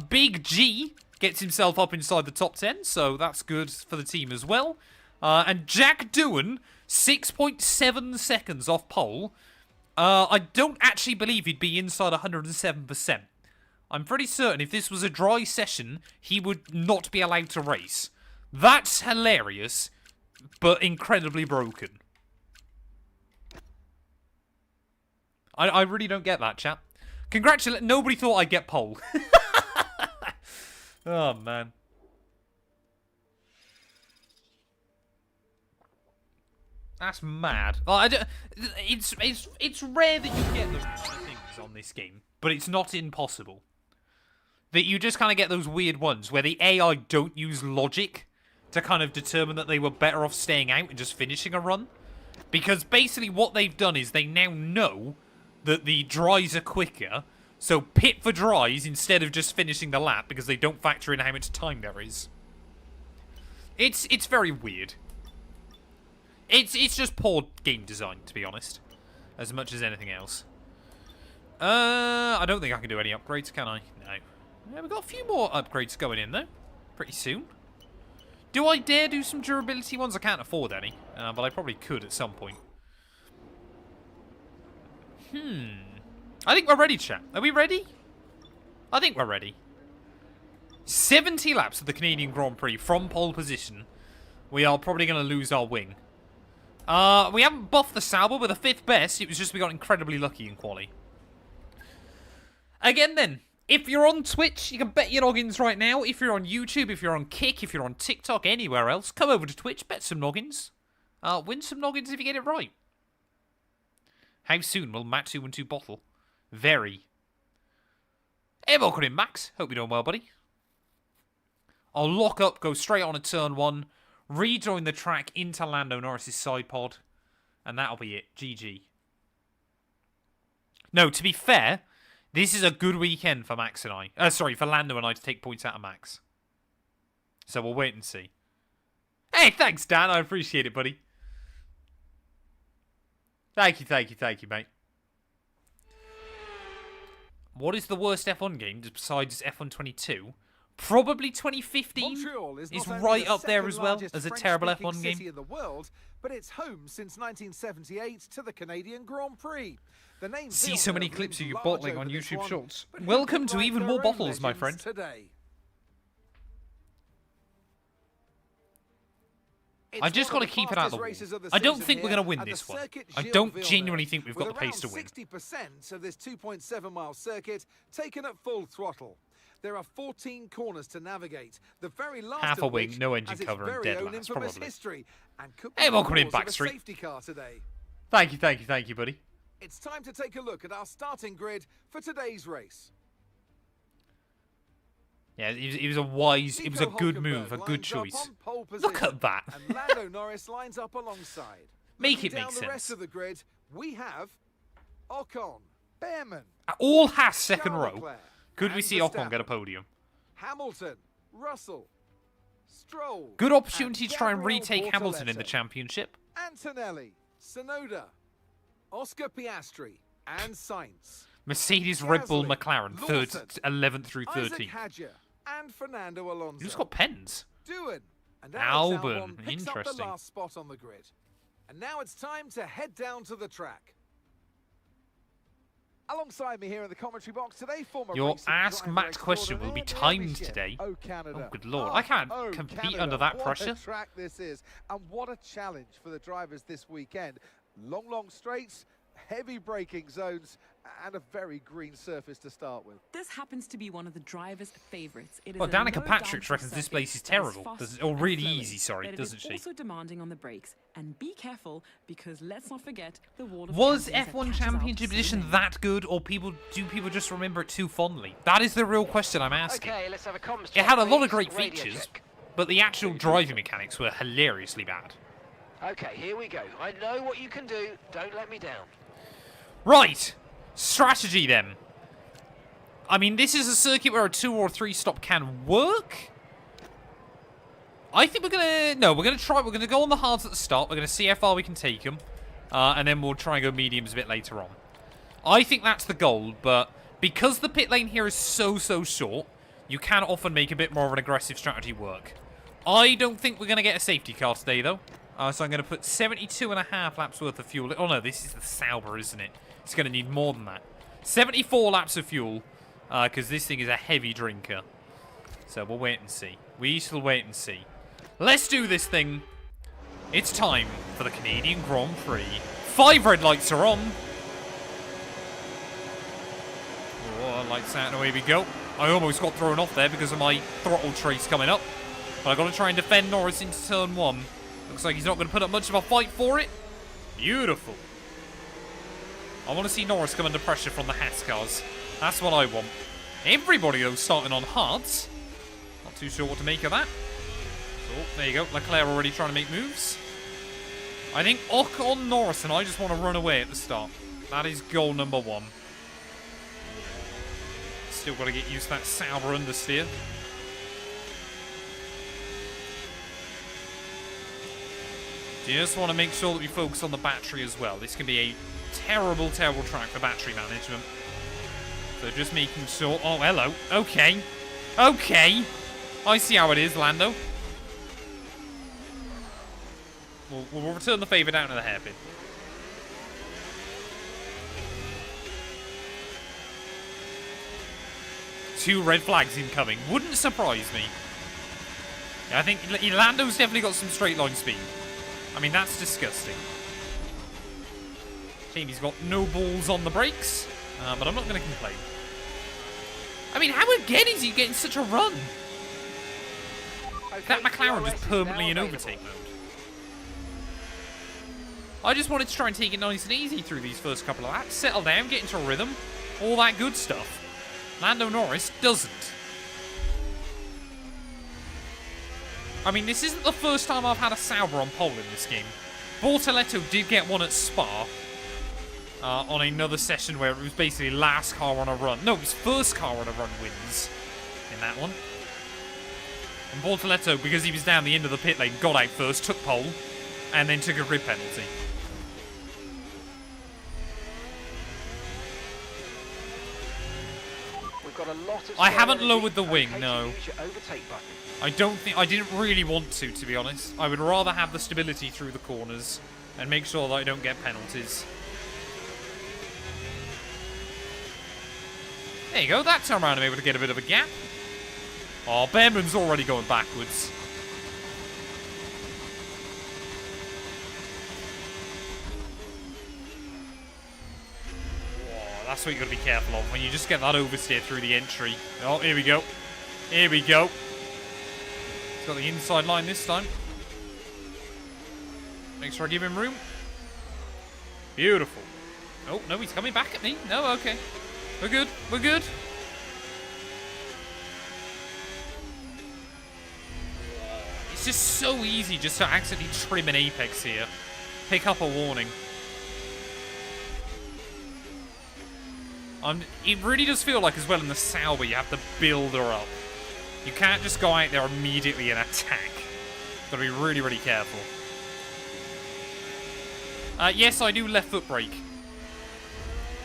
Big G gets himself up inside the top 10, so that's good for the team as well. And Jack Doohan, 6.7 seconds off pole. I don't actually believe he'd be inside 107%. I'm pretty certain if this was a dry session, he would not be allowed to race. That's hilarious, but incredibly broken. I really don't get that, chat. Nobody thought I'd get pole. Oh, man. That's mad. It's rare that you get those things on this game, but it's not impossible. That you just kind of get those weird ones where the AI don't use logic to kind of determine that they were better off staying out and just finishing a run. Because basically what they've done is they now know that the dries are quicker, so pit for dries instead of just finishing the lap because they don't factor in how much time there is. It's very weird. It's just poor game design, to be honest, as much as anything else. I don't think I can do any upgrades, can I? No. Yeah, we've got a few more upgrades going in, though, pretty soon. Do I dare do some durability ones? I can't afford any, but I probably could at some point. I think we're ready, chat. Are we ready? I think we're ready. 70 laps of the Canadian Grand Prix from pole position. We are probably going to lose our wing. We haven't buffed the Sauber with a 5th best. It was just we got incredibly lucky in quali. Again then, if you're on Twitch, you can bet your noggins right now. If you're on YouTube, if you're on Kick, if you're on TikTok, anywhere else, come over to Twitch, bet some noggins. Win some noggins if you get it right. How soon will Matt212 bottle? Very. Hey, welcome in, Max. Hope you're doing well, buddy. I'll lock up, go straight on a turn 1, rejoin the track into Lando Norris's side pod, and that'll be it. GG. No, to be fair, this is a good weekend for Max and I. Sorry, for Lando and I to take points out of Max. So we'll wait and see. Hey, thanks, Dan. I appreciate it, buddy. Thank you, mate. What is the worst F1 game besides F1 22? Probably 2015 is right up there as well as a terrible F1 game.
City in the world, but it's home since 1978 to the Canadian Grand Prix. The name
See so many clips of you bottling on YouTube Shorts. Welcome to even more bottles, my friend.
Today.
I just got to keep it out of the wall. I don't think we're going to win this one. I don't genuinely think we've got the pace to win.
60% of this 2.7-mile circuit taken at full throttle. There are 14 corners to navigate. The very last
half a
of
wing,
which
no engine
has
cover,
its
and
very
dead
own
last,
infamous
probably.
history and could
Hey,
be
welcome in,
the cause of a
Backstreet.
safety car today.
Thank you, buddy.
It's time to take a look at our starting grid for today's race.
Yeah, it was a wise, it was a good move, a good choice. Look at that.
And Lando Norris lines up alongside.
Make it
Looking
make
down the rest
sense.
of the grid, we have Ocon, Behrman,
All Haas second row.
Leclerc,
Could we
and
see Ocon
Verstappen.
get a podium?
Hamilton, Russell, Stroll.
Good opportunity to try and
Gabriel
retake Hamilton in the
Bortoleto,
championship.
Antonelli, Sonoda, Oscar Piastri, and Sainz.
Mercedes, Red Bull,
Gasly,
McLaren,
Lawson,
11th through
Isaac
13th.
Hadjar, and Fernando Alonso.
Who's got pens?
Doohan and
Albon,
Alex Albon picks up the
interesting.
last spot on the grid. And now it's time to head down to the track. Alongside me here in the commentary box today, former
Your
racing
Ask
driver
Matt question will be
extraordinaire,
timed
Michel.
today.
Oh, Canada.
Oh, good lord. I can't compete
Canada.
under that
What
pressure.
a track this is, and what a challenge for the drivers this weekend. Long straights, heavy braking zones, and a very green surface to start with.
This happens to be one of the driver's favourites. It is
Well,
a
Danica
low
Patrick
downforce
reckons this
circuit
place is
that
terrible.
fast
Or
and
really
flowing,
easy, sorry,
but it
doesn't
is
she?
also demanding on the brakes. And be careful, because let's not forget the wall of
Was
champions that
F1
catches up
Championship
so
Edition
many.
that good, or do people just remember it too fondly? That is the real question I'm asking.
Okay, let's have a comms
It
check,
had a lot of
please.
great
Radio
features,
check.
but the actual driving mechanics were hilariously bad.
Okay, here we go. I know what you can do. Don't let me down.
Right, strategy then. I mean, this is a circuit where a 2 or 3 stop can work. I think we're gonna go on the hards at the start. We're gonna see how far we can take them, and then we'll try and go mediums a bit later on. I think that's the goal, but because the pit lane here is so short, you can often make a bit more of an aggressive strategy work. I don't think we're gonna get a safety car today though, so I'm gonna put 72.5 laps worth of fuel. Oh no, this is the Sauber, isn't it? It's gonna need more than that. 74 laps of fuel, because this thing is a heavy drinker. So we'll wait and see. We shall wait and see. Let's do this thing. It's time for the Canadian Grand Prix. 5 red lights are on. Oh, lights out and away we go. I almost got thrown off there because of my throttle trace coming up. But I've got to try and defend Norris into turn 1. Looks like he's not going to put up much of a fight for it. Beautiful. I want to see Norris come under pressure from the Haas cars. That's what I want. Everybody, though, starting on hards. Not too sure what to make of that. Oh, there you go. Leclerc already trying to make moves. I think Ocon, Norris, and I just want to run away at the start. That is goal number 1. Still got to get used to that Sauber understeer. Just want to make sure that we focus on the battery as well. This can be a terrible track for battery management. So just making sure... Oh, hello. Okay. Okay. I see how it is, Lando. We'll return the favour down to the hairpin. Two red flags incoming. Wouldn't surprise me. I think Lando's definitely got some straight line speed. I mean, that's disgusting. Shame he's got no balls on the brakes, but I'm not going to complain. I mean, how again is he getting such a run?
Okay,
That McLaren
DRS
just
is
permanently
now
in
available.
overtake mode. I just wanted to try and take it nice and easy through these first couple of laps. Settle down, get into a rhythm. All that good stuff. Lando Norris doesn't. I mean, this isn't the first time I've had a Sauber on pole in this game. Bortoletto did get one at Spa. On another session where it was basically last car on a run. No, it was first car on a run wins in that one. And Bortoletto, because he was down the end of the pit lane, got out first, took pole, and then took a grid penalty.
We've got a lot of
I haven't
energy.
lowered the wing,
Okay to
no.
use your overtake button.
I didn't really want to be honest. I would rather have the stability through the corners and make sure that I don't get penalties. There you go, that time around I'm able to get a bit of a gap. Oh, Behrman's already going backwards. Whoa, that's what you got to be careful of when you just get that oversteer through the entry. Oh, here we go. Here we go. He's got the inside line this time. Make sure I give him room. Beautiful. Oh, no, he's coming back at me. No, okay. We're good. We're good. It's just so easy just to accidentally trim an apex here. Pick up a warning. It really does feel like as well in the Sauber you have to build her up. You can't just go out there immediately and attack. Gotta be really, really careful. Yes, I do left foot brake.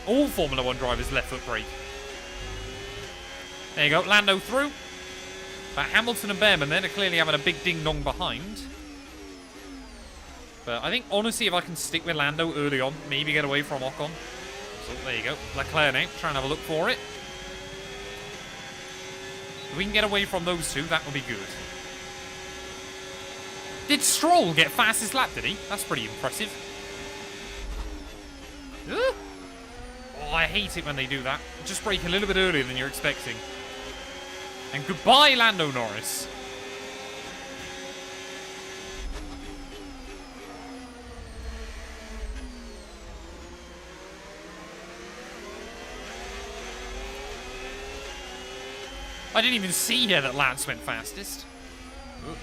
All Formula 1 drivers left foot brake. There you go, Lando through. But Hamilton and Behrman then are clearly having a big ding-dong behind. But I think, honestly, if I can stick with Lando early on, maybe get away from Ocon. So, there you go. Leclerc now, try and have a look for it. If we can get away from those two, that will be good. Did Stroll get fastest lap, did he? That's pretty impressive. Oh, I hate it when they do that. Just brake a little bit earlier than you're expecting. And goodbye, Lando Norris. I didn't even see here that Lance went fastest. Ooh.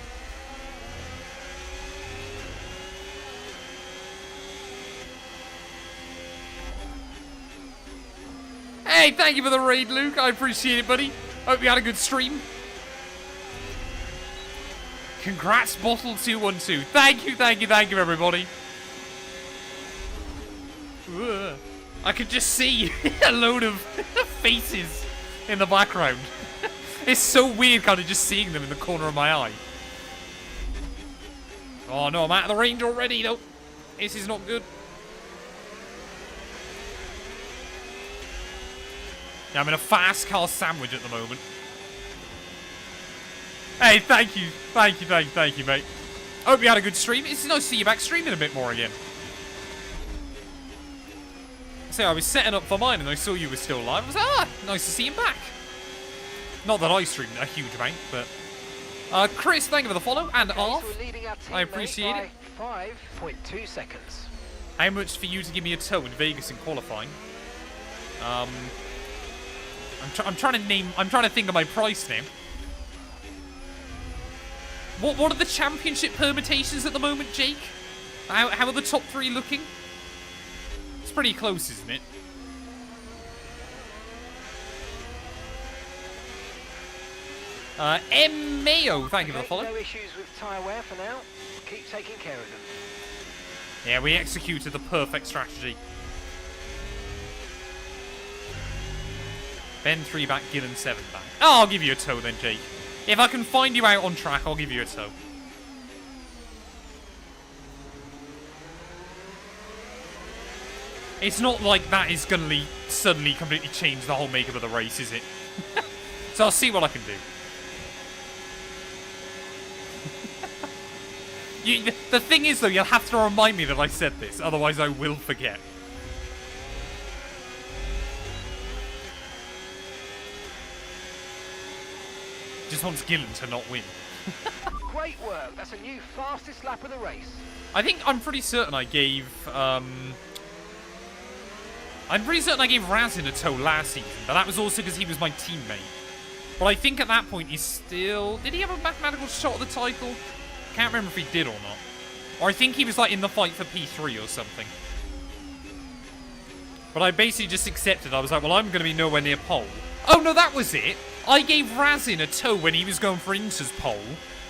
Hey, thank you for the raid, Luke. I appreciate it, buddy. Hope you had a good stream. Congrats, Bottle212. Thank you, thank you, thank you, everybody. Ugh. I could just see a load of faces in the background. It's so weird kind of just seeing them in the corner of my eye. Oh no, I'm out of the range already, though. This is not good. Yeah, I'm in a fast car sandwich at the moment. Hey, thank you. Thank you, thank you, thank you, mate. Hope you had a good stream. It's nice to see you back streaming a bit more again. So I was setting up for mine and I saw you were still live. I was like, nice to see you back. Not that I streamed a huge amount, but... Chris, thank you for the follow, and off. I appreciate it.
5.2 seconds.
How much for you to give me a tow in Vegas in qualifying? I'm trying to think of my price now. What are the championship permutations at the moment, Jake? How are the top three looking? It's pretty close, isn't it? M. Mayo, thank you for the follow.
No issues with tyre wear for now. Keep taking care of them.
Yeah, we executed the perfect strategy. Ben 3 back, Gillen 7 back. Oh, I'll give you a tow then, Jake. If I can find you out on track, I'll give you a tow. It's not like that is going to suddenly completely change the whole makeup of the race, is it? So I'll see what I can do. The thing is, though, you'll have to remind me that I said this, otherwise I will forget. just wants Gillen to not win.
Great work. That's a new fastest lap of the race.
I'm pretty certain I gave Razin a tow last season, but that was also because he was my teammate. But I think at that point he's still... Did he have a mathematical shot at the title? Can't remember if he did or not. Or I think he was like in the fight for P3 or something. But I basically just accepted. I was like, well, I'm going to be nowhere near pole. Oh, no, that was it. I gave Razin a tow when he was going for Inter's pole.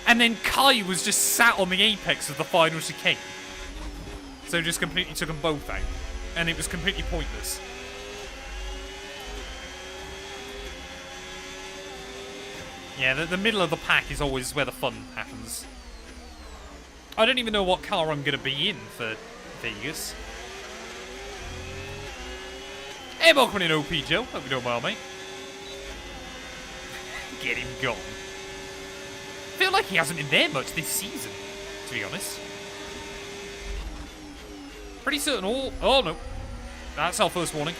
And then Kai was just sat on the apex of the final chicane. So just completely took them both out. And it was completely pointless. Yeah, the middle of the pack is always where the fun happens. I don't even know what car I'm going to be in for Vegas. Hey, welcome in, OP Joe. Hope you're doing well, mate. Get him gone. I feel like he hasn't been there much this season, to be honest. Pretty certain all... Oh, no. That's our first warning.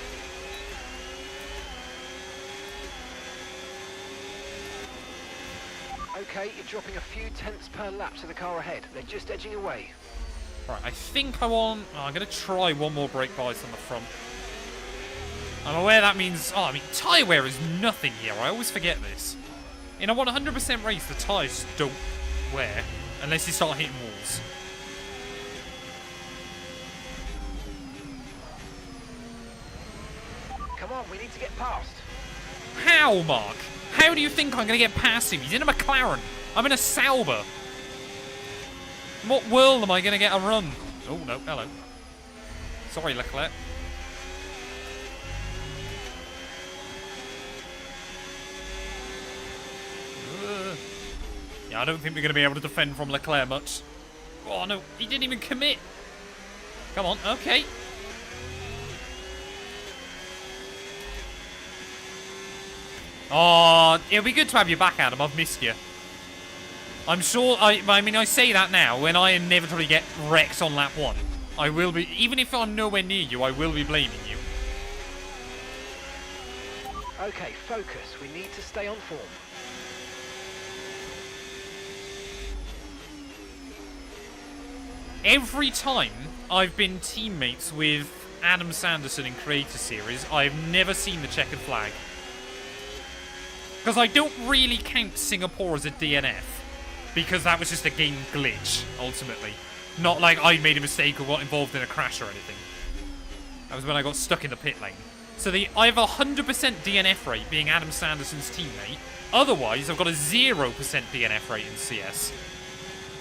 Okay, you're dropping a few tenths per lap to the car ahead. They're just edging away.
Right, I think I want... Oh, I'm going to try one more brake bias on the front. I'm aware that means... Oh, I mean, tyre wear is nothing here. I always forget this. In a 100% race, the tyres don't wear unless you start hitting walls.
Come on, we need to get past.
How, Mark? How do you think I'm going to get past him? He's in a McLaren. I'm in a Sauber. In what world am I going to get a run? Oh, no. Hello. Sorry, Leclerc. Yeah, I don't think we're going to be able to defend from Leclerc much. Oh, no. He didn't even commit. Come on. Okay. Oh, it'll be good to have you back, Adam. I've missed you. I'm sure... I mean, I say that now. When I inevitably get wrecked on lap 1, I will be... Even if I'm nowhere near you, I will be blaming you.
Okay, focus. We need to stay on form.
Every time I've been teammates with Adam Sanderson in Creator Series, I've never seen the checkered flag. Because I don't really count Singapore as a DNF. Because that was just a game glitch, ultimately. Not like I made a mistake or got involved in a crash or anything. That was when I got stuck in the pit lane. So I have a 100% DNF rate being Adam Sanderson's teammate. Otherwise, I've got a 0% DNF rate in CS.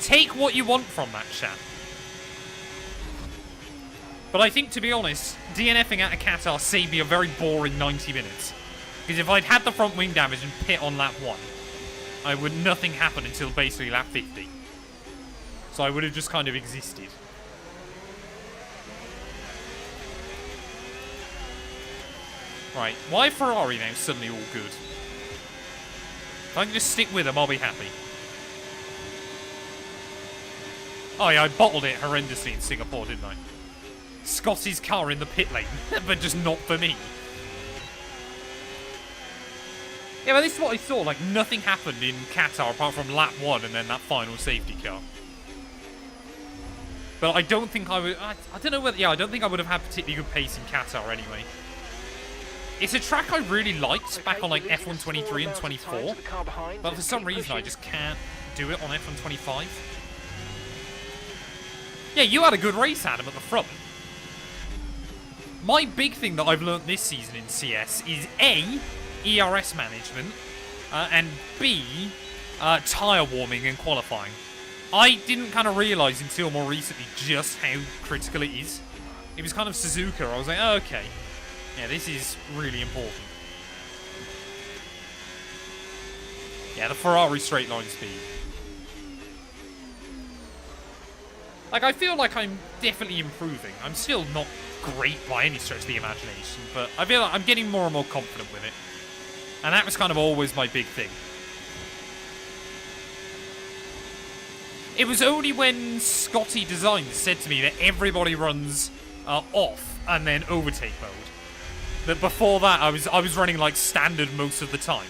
Take what you want from that, chat. But I think, to be honest, DNFing out of Qatar saved me a very boring 90 minutes. Because if I'd had the front wing damage and pit on lap 1, nothing happen until basically lap 50. So I would have just kind of existed. Right, why Ferrari now suddenly all good? If I can just stick with them, I'll be happy. Oh yeah, I bottled it horrendously in Singapore, didn't I? Scotty's car in the pit lane, but just not for me. Yeah, but this is what I thought. Like, nothing happened in Qatar apart from lap 1 and then that final safety car. But I don't think I would... I don't know whether... Yeah, I don't think I would have had particularly good pace in Qatar anyway. It's a track I really liked back on, like, F1 23 and 24. But for some reason, I just can't do it on F1 25. Yeah, you had a good race, Adam, at the front. My big thing that I've learnt this season in CS is A, ERS management, and B, tyre warming and qualifying. I didn't kind of realise until more recently just how critical it is. It was kind of Suzuka. I was like, oh, okay. Yeah, this is really important. Yeah, the Ferrari straight line speed. Like, I feel like I'm definitely improving. I'm still not great by any stretch of the imagination, but I feel like I'm getting more and more confident with it. And that was kind of always my big thing. It was only when Scotty Designs said to me that everybody runs off and then overtake mode. That before that, I was running like standard most of the time.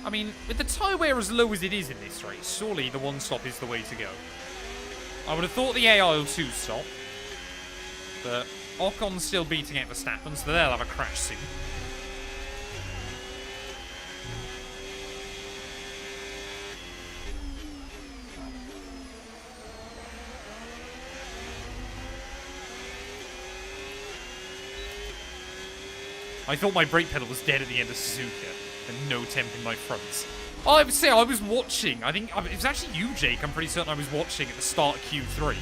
I mean, with the tyre wear as low as it is in this race, surely the one stop is the way to go. I would have thought the AI will two stop. But Ocon's still beating out Verstappen, so they'll have a crash soon. I thought my brake pedal was dead at the end of Suzuka, and no temp in my fronts. I would say I was watching, I think, it was actually you, Jake, I'm pretty certain I was watching at the start of Q3.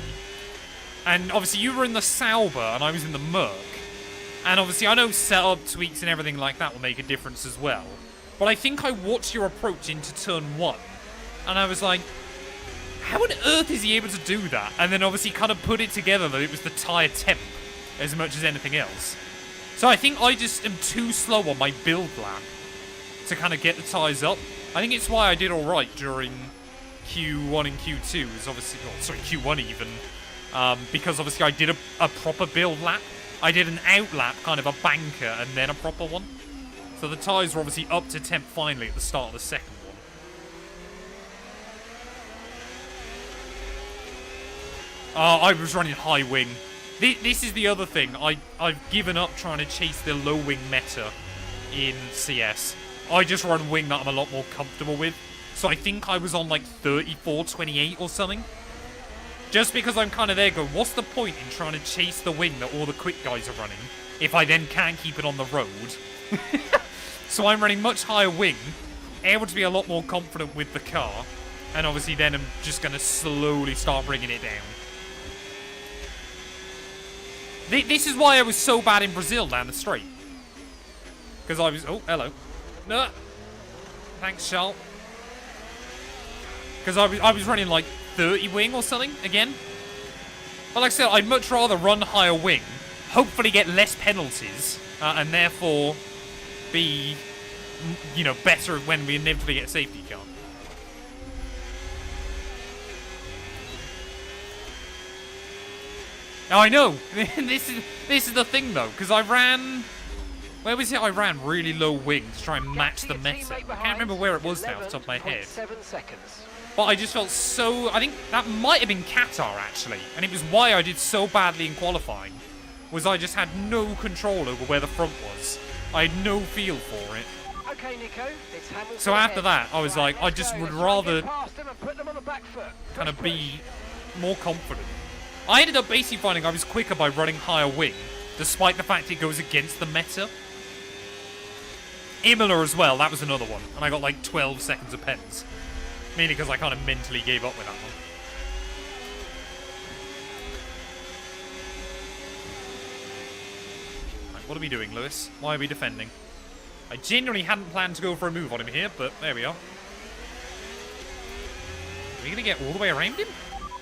And obviously you were in the Sauber, and I was in the Merc. And obviously I know setup tweaks and everything like that will make a difference as well. But I think I watched your approach into turn 1, and I was like, how on earth is he able to do that? And then obviously kind of put it together that it was the tyre temp as much as anything else. So I think I just am too slow on my build lap to kind of get the tyres up. I think it's why I did alright during Q1 and Q2, is obviously, oh, sorry, Q1 even, because obviously I did a proper build lap. I did an out lap, kind of a banker, and then a proper one. So the tyres were obviously up to temp finally at the start of the second one. I was running high wing. This is the other thing. I've given up trying to chase the low wing meta in CS. I just run wing that I'm a lot more comfortable with. So I think I was on like 34-28 or something. Just because I'm kind of there going, what's the point in trying to chase the wing that all the quick guys are running if I then can't keep it on the road? So I'm running much higher wing, able to be a lot more confident with the car, and obviously then I'm just going to slowly start bringing it down. This is why I was so bad in Brazil down the straight. Because I was... Oh, hello. No. Thanks, Charles. Because I was running like 30 wing or something, again. But like I said, I'd much rather run higher wing, hopefully get less penalties, and therefore be, you know, better when we inevitably get a safety car. Oh, I know. This is the thing though, because I ran. Where was it? I ran really low wing to try and match the meta. I can't remember where it was now off the top of my head.
7 seconds.
But I just felt so. I think that might have been Qatar actually, and it was why I did so badly in qualifying. Was I just had no control over where the front was. I had no feel for it.
Okay, Nico, it's Hamilton
So after
ahead.
that, I was like, I just would rather
Put them on the back foot.
kind of be more confident. I ended up basically finding I was quicker by running higher wing, despite the fact it goes against the meta. Imola as well, that was another one, and I got like 12 seconds of pens. Mainly because I kind of mentally gave up with that one. Right, what are we doing, Lewis? Why are we defending? I genuinely hadn't planned to go for a move on him here, but there we are. Are we going to get all the way around him?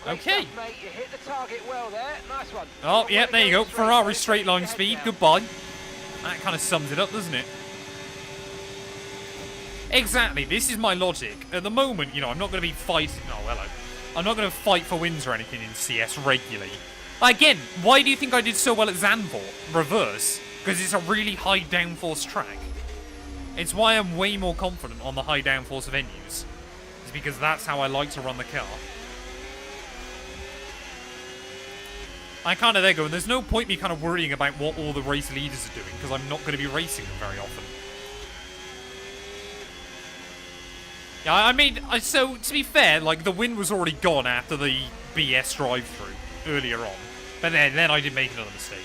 Okay.
Stuff, mate. You hit the target well there. Nice one.
Oh, yeah, there you go. Ferrari straight line speed. Goodbye. That kind of sums it up, doesn't it? Exactly. This is my logic. At the moment, you know, I'm not going to be fighting... Oh, hello. I'm not going to fight for wins or anything in CS regularly. Again, why do you think I did so well at Zandvoort? Reverse. Because it's a really high downforce track. It's why I'm way more confident on the high downforce venues. It's because that's how I like to run the car. I kind of there go, and there's no point me kind of worrying about what all the race leaders are doing, because I'm not going to be racing them very often. Yeah, I mean, so to be fair, like the win was already gone after the BS drive-through earlier on, but then I did make another mistake,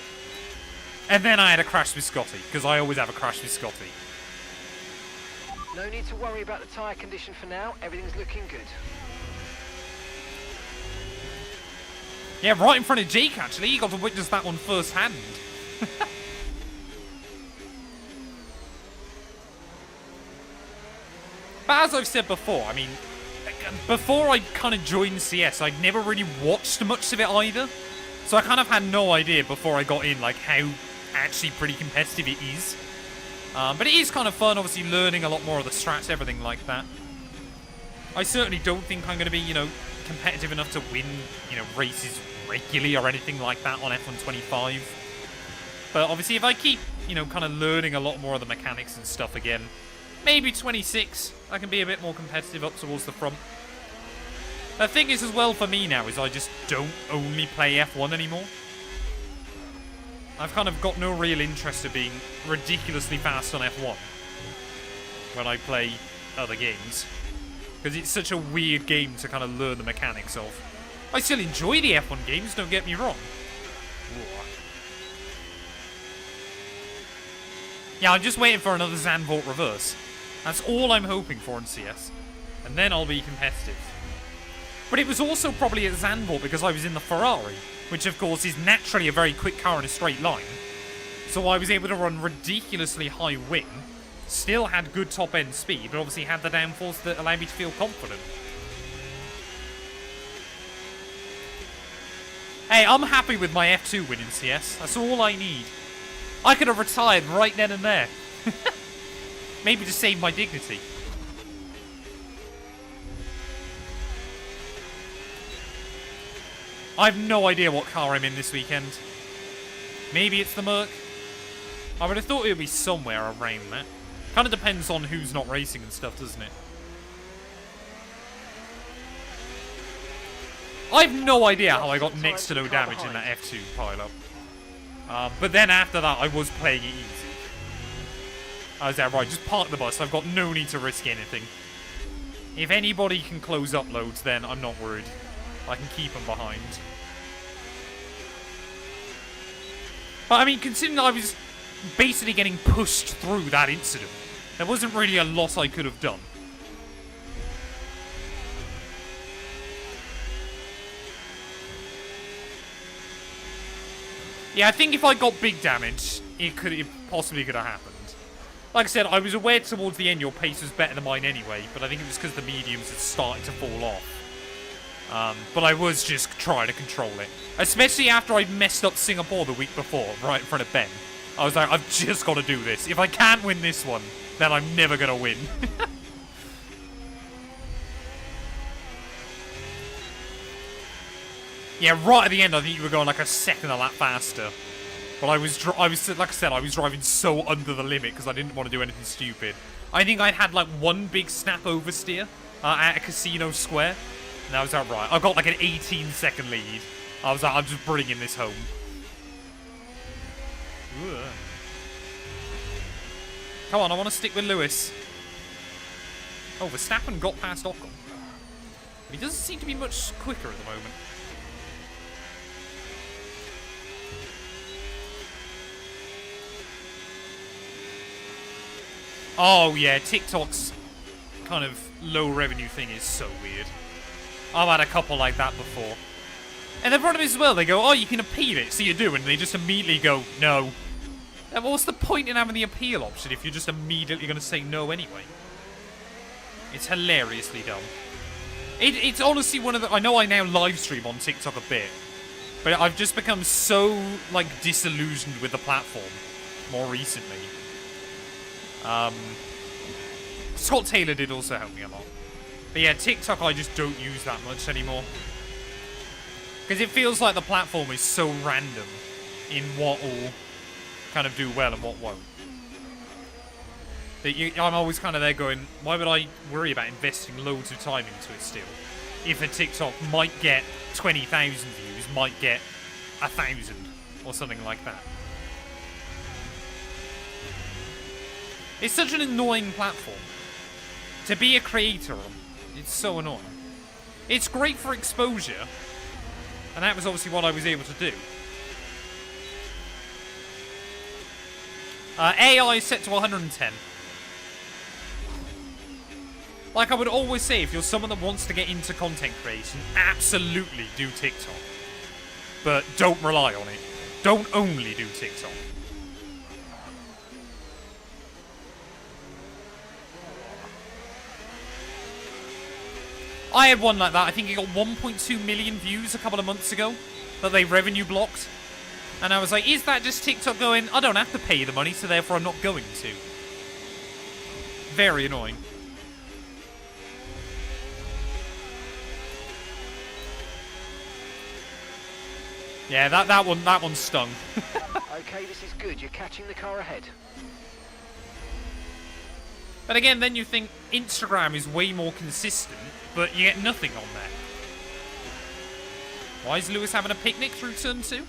and then I had a crash with Scotty, because I always have a crash with Scotty.
No need to worry about the tyre condition for now. Everything's looking good.
Yeah, right in front of Jake, actually. He got to witness that one firsthand. But as I've said before, I mean, before I kind of joined CS, I'd never really watched much of it either. So I kind of had no idea before I got in, like, how actually pretty competitive it is. But it is kind of fun, obviously, learning a lot more of the strats, everything like that. I certainly don't think I'm going to be, you know, competitive enough to win, you know, races regularly or anything like that on F1 25. But obviously if I keep, you know, kind of learning a lot more of the mechanics and stuff again, Maybe 26. I can be a bit more competitive up towards the front. The thing is as well for me now is I just don't only play F1 anymore. I've kind of got no real interest in being ridiculously fast on F1 when I play other games. Because it's such a weird game to kind of learn the mechanics of. I still enjoy the F1 games, don't get me wrong. Yeah, I'm just waiting for another Zandvoort reverse. That's all I'm hoping for in CS. And then I'll be competitive. But it was also probably at Zandvoort because I was in the Ferrari, which of course is naturally a very quick car in a straight line. So I was able to run ridiculously high wing, still had good top end speed, but obviously had the downforce that allowed me to feel confident. Hey, I'm happy with my F2 win in CS. That's all I need. I could have retired right then and there. Maybe to save my dignity. I have no idea what car I'm in this weekend. Maybe it's the Merc. I would have thought it would be somewhere around that. Kind of depends on who's not racing and stuff, doesn't it? I have no idea how I got next to no damage in that F2 pile-up. But then after that, I was playing it easy. I was there, right, just park the bus. I've got no need to risk anything. If anybody can close up loads, then I'm not worried. I can keep them behind. But I mean, considering I was basically getting pushed through that incident, there wasn't really a lot I could have done. Yeah, I think if I got big damage, it possibly could have happened. Like I said, I was aware towards the end your pace was better than mine anyway, but I think it was because the mediums had started to fall off. But I was just trying to control it. Especially after I messed up Singapore the week before, right in front of Ben. I was like, I've just got to do this. If I can't win this one, then I'm never going to win. Yeah, right at the end, I think you were going like a second a lap faster. But I was like I said, I was driving so under the limit because I didn't want to do anything stupid. I think I'd had like one big snap oversteer at a casino square. And I was like, right, I've got like an 18-second lead. I was like, I'm just bringing this home. Ooh. Come on, I want to stick with Lewis. Oh, Verstappen got past Ocon. He doesn't seem to be much quicker at the moment. Oh, yeah, TikTok's kind of low revenue thing is so weird. I've had a couple like that before. And the problem is as well, they go, oh, you can appeal it, so you do, and they just immediately go, no. And what's the point in having the appeal option if you're just immediately going to say no anyway? It's hilariously dumb. It's honestly one of the... I know I now live stream on TikTok a bit, but I've just become so, like, disillusioned with the platform more recently. Scott Taylor did also help me a lot. But yeah, TikTok I just don't use that much anymore. Because it feels like the platform is so random in what will kind of do well and what won't. That I'm always kind of there going, why would I worry about investing loads of time into it still? If a TikTok might get 20,000 views, might get 1,000 or something like that. It's such an annoying platform. To be a creator on, it's so annoying. It's great for exposure, and that was obviously what I was able to do. AI is set to 110. Like I would always say, if you're someone that wants to get into content creation, absolutely do TikTok. But don't rely on it. Don't only do TikTok. I had one like that. I think it got 1.2 million views a couple of months ago that they revenue blocked. And I was like, is that just TikTok going, I don't have to pay the money, so therefore I'm not going to. Very annoying. Yeah, that one stung.
Okay, this is good. You're catching the car ahead.
But again, then you think Instagram is way more consistent, but you get nothing on there. Why is Lewis having a picnic through turn 2?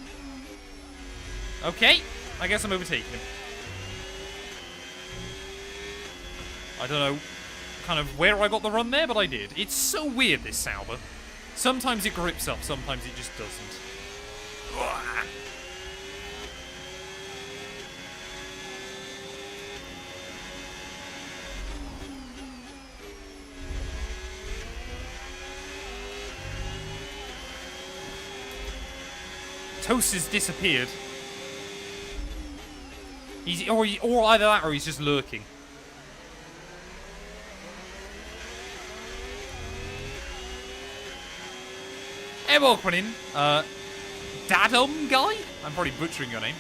Okay, I guess I'm overtaking him. I don't know kind of where I got the run there, but I did. It's so weird, this Sauber. Sometimes it grips up, sometimes it just doesn't. Uah. Toast has disappeared. Or either that or he's just lurking. Hey, welcome in. Dadum guy? I'm probably butchering your name.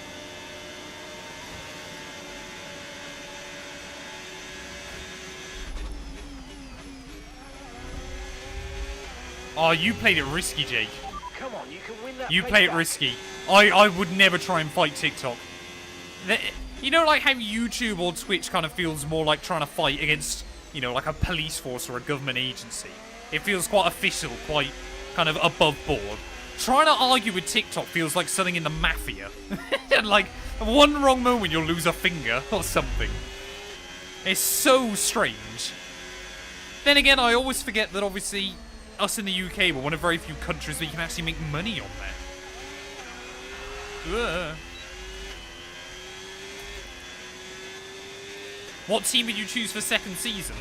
Oh, you played it risky, Jake.
Come on, you can win that.
You play it
back.
risky. I would never try and fight TikTok. You know, like how YouTube or Twitch kind of feels more like trying to fight against, you know, like a police force or a government agency. It feels quite official, quite kind of above board. Trying to argue with TikTok feels like something in the mafia. And like, one wrong moment you'll lose a finger or something. It's so strange. Then again, I always forget that obviously us in the UK were one of very few countries where you can actually make money on there. Ugh. What team would you choose for second season?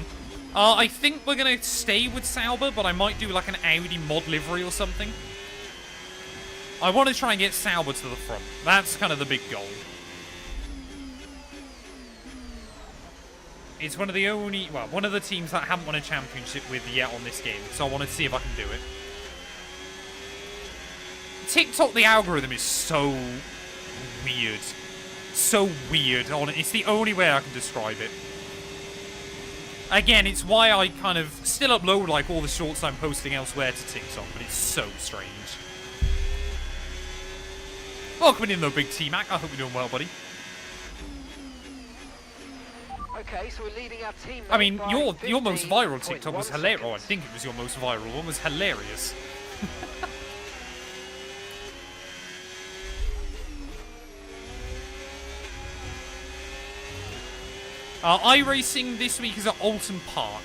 I think we're going to stay with Sauber, but I might do like an Audi mod livery or something. I want to try and get Sauber to the front. That's kind of the big goal. It's one of the only, well, one of the teams that I haven't won a championship with yet on this game, so I want to see if I can do it. TikTok, the algorithm is so weird. So weird. It's the only way I can describe it. Again, it's why I kind of still upload like all the shorts I'm posting elsewhere to TikTok, but it's so strange. Welcome in though, Big T-Mac. I hope you're doing well, buddy.
Okay, so we're leading our team.
I mean,
by
your most viral
15.1
TikTok was hilarious. Oh, I
seconds.
think it was your most viral one. Was hilarious. iRacing this week is at Alton Park.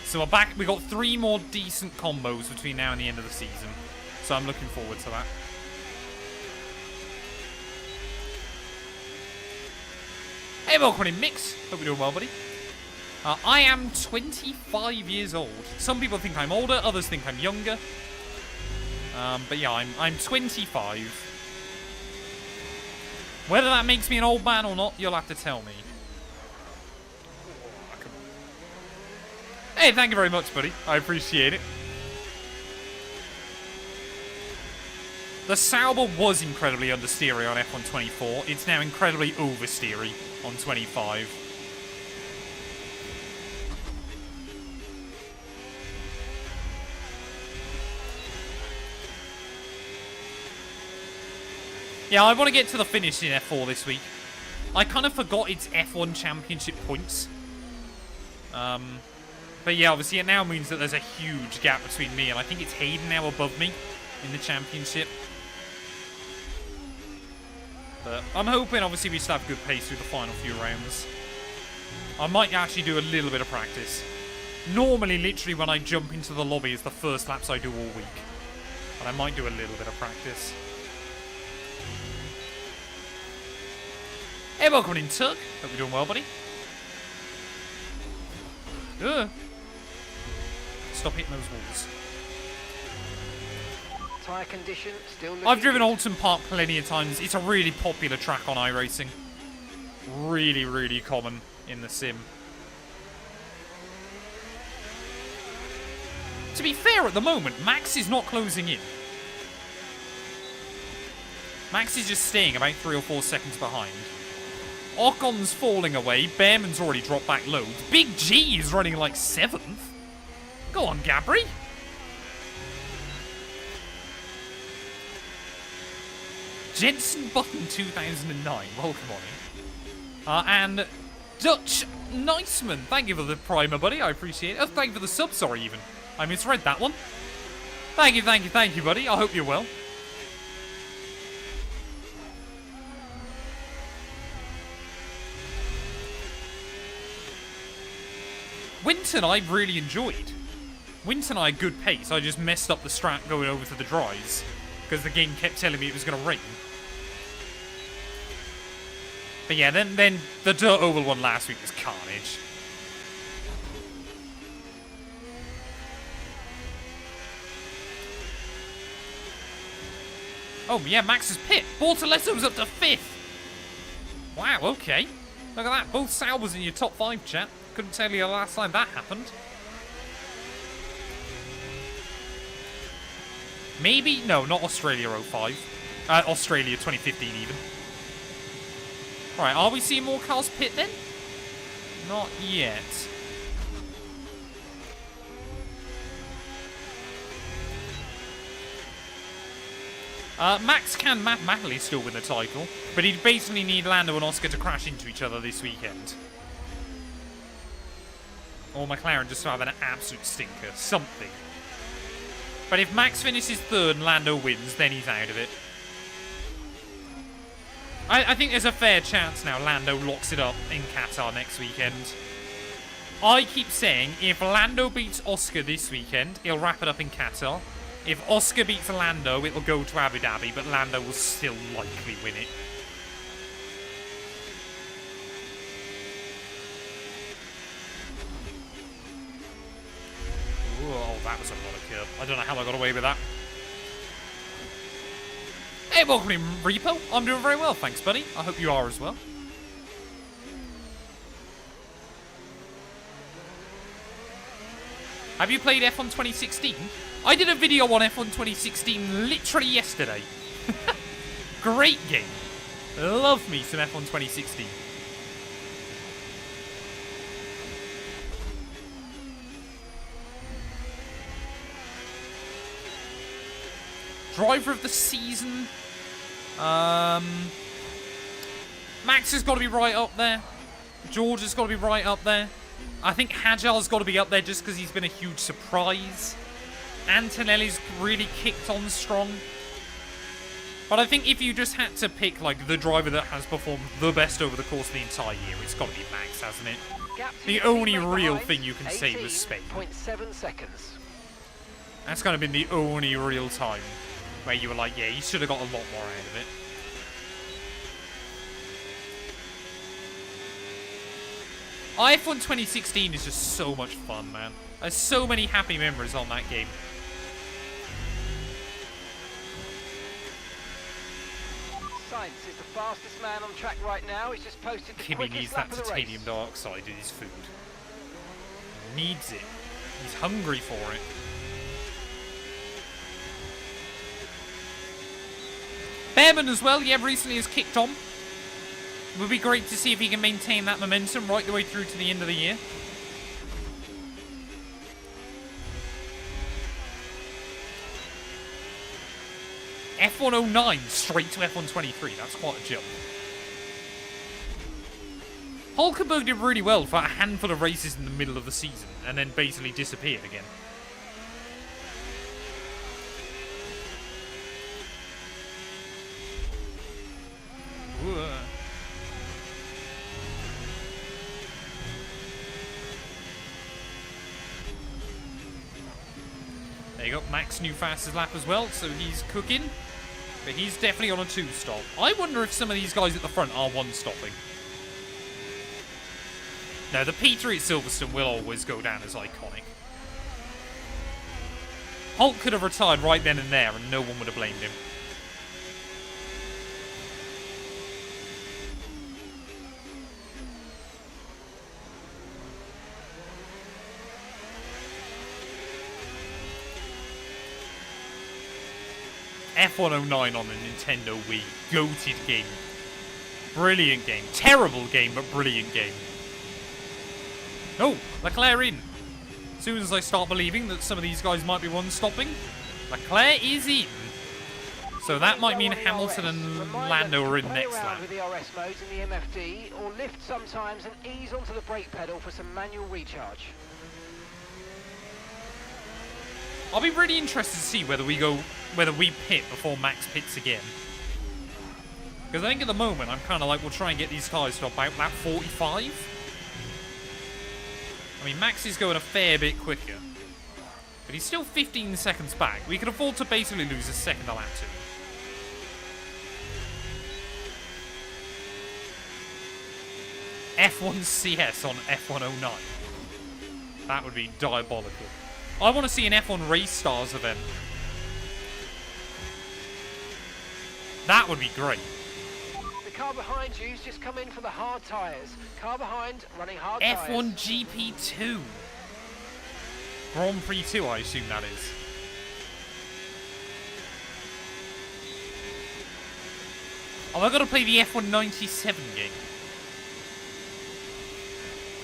So we're back. We got 3 more decent combos between now and the end of the season. So I'm looking forward to that. Hey, welcome in, Mix. Hope you're doing well, buddy. I am 25 years old. Some people think I'm older, others think I'm younger. But yeah, I'm 25. Whether that makes me an old man or not, you'll have to tell me. Hey, thank you very much, buddy. I appreciate it. The Sauber was incredibly understeery on F1 24. It's now incredibly oversteery on 25. Yeah, I want to get to the finish in F4 this week. I kind of forgot it's F1 Championship points. But yeah, obviously it now means that there's a huge gap between me and I think it's Hayden now above me in the championship. But I'm hoping, obviously, we still have good pace through the final few rounds. I might actually do a little bit of practice. Normally, literally, when I jump into the lobby, is the first laps I do all week. But I might do a little bit of practice. Hey, welcome in, Turk. Hope you're doing well, buddy. Ugh. Stop hitting those walls.
Tyre condition still looking
I've driven
good.
Alton Park plenty of times. It's a really popular track on iRacing. Really, really common in the sim. To be fair, at the moment, Max is not closing in. Max is just staying about 3 or 4 seconds behind. Ocon's falling away. Behrman's already dropped back loads. Big G is running like 7th. Go on, Gabri. Jensen Button 2009. Welcome on in. And Dutch Nice man. Thank you for the primer, buddy. I appreciate it. Oh, thank you for the sub, sorry, even. I misread that one. Thank you, buddy. I hope you're well. Winton I really enjoyed. Winton I had good pace. I just messed up the strat going over to the dries because the game kept telling me it was going to rain. But yeah, then the dirt oval one last week was carnage. Oh yeah, Max's pit. Bortoletto's up to 5th. Wow, okay. Look at that. Both Saubers in your top 5, chat. Couldn't tell you the last time that happened. Maybe? No, not Australia 05. Australia 2015 even. Right, are we seeing more cars pit then? Not yet. Max can mathematically still win the title, but he'd basically need Lando and Oscar to crash into each other this weekend. Or McLaren just to have an absolute stinker. Something. But if Max finishes 3rd and Lando wins, then he's out of it. I think there's a fair chance now Lando locks it up in Qatar next weekend. I keep saying, if Lando beats Oscar this weekend, he'll wrap it up in Qatar. If Oscar beats Lando, it'll go to Abu Dhabi, but Lando will still likely win it. Oh, that was a lot of curb. I don't know how I got away with that. Hey, welcome in, Repo. I'm doing very well, thanks, buddy. I hope you are as well. Have you played F1 2016? I did a video on F1 2016 literally yesterday. Great game. Love me some F1 2016. Driver of the season. Max has got to be right up there. George has got to be right up there. I think Hajar's got to be up there just because he's been a huge surprise. Antonelli's really kicked on strong. But I think if you just had to pick like the driver that has performed the best over the course of the entire year, it's got to be Max, hasn't it? The only real thing you can say was Spain.
0.7 seconds.
That's kind of been the only real time where you were like, yeah, you should have got a lot more out of it. F1 2016 is just so much fun, man. There's so many happy memories on that game.
Sainz is the fastest man on track right now. He's just posted the
Kimi needs
quickest
that
lap of the race.
titanium dioxide in his food. Needs it. He's hungry for it. Behrman as well, yeah, recently has kicked on. It would be great to see if he can maintain that momentum right the way through to the end of the year. F109 straight to F123. That's quite a jump. Hulkenberg did really well for a handful of races in the middle of the season and then basically disappeared again. Ooh. There you go, Max new fastest lap as well, so he's cooking. But he's definitely on a 2-stop. I wonder if some of these guys at the front are 1-stopping. No, the P3 at Silverstone will always go down as iconic. Hulk could have retired right then and there and no one would have blamed him. F109 on the Nintendo Wii. Goated game. Brilliant game. Terrible game, but brilliant game. Oh, Leclerc in. As soon as I start believing that some of these guys might be 1-stopping, Leclerc is in. So that might mean
Low on
Hamilton
ERS.
and
Reminder
Lando
to
are in
play
next
around
lap.
with the RS modes in the MFD, or lift sometimes and ease onto the brake pedal for some manual recharge.
I'll be really interested to see whether we pit before Max pits again. Because I think at the moment I'm kind of like, we'll try and get these tyres to about lap 45. I mean, Max is going a fair bit quicker. But he's still 15 seconds back. We can afford to basically lose a second a lap to him. F1 CS on F109. That would be diabolical. I want to see an F1 Race Stars event. That would be great.
The car behind you's just come in for the hard tyres. Car behind, running hard tyres.
F1 GP2. Grand Prix 2, I assume that is. Oh, I've got to play the F1 97 game.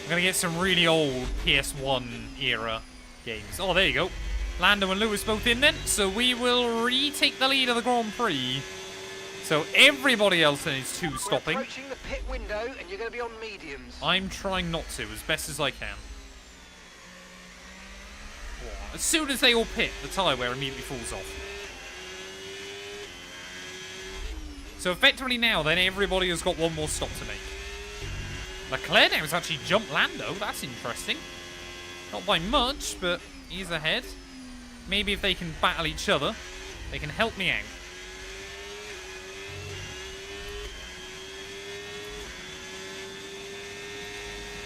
I'm going to get some really old PS1 era games. Oh, there you go. Lando and Lewis both in then. So we will retake the lead of the Grand Prix. So everybody else then is two stopping.
We're approaching the pit window and you're going to be on mediums.
I'm trying not to as best as I can. As soon as they all pit, the tyre wear immediately falls off. So effectively now, then everybody has got one more stop to make. Leclerc now has actually jumped Lando. That's interesting. Not by much, but he's ahead. Maybe if they can battle each other, they can help me out.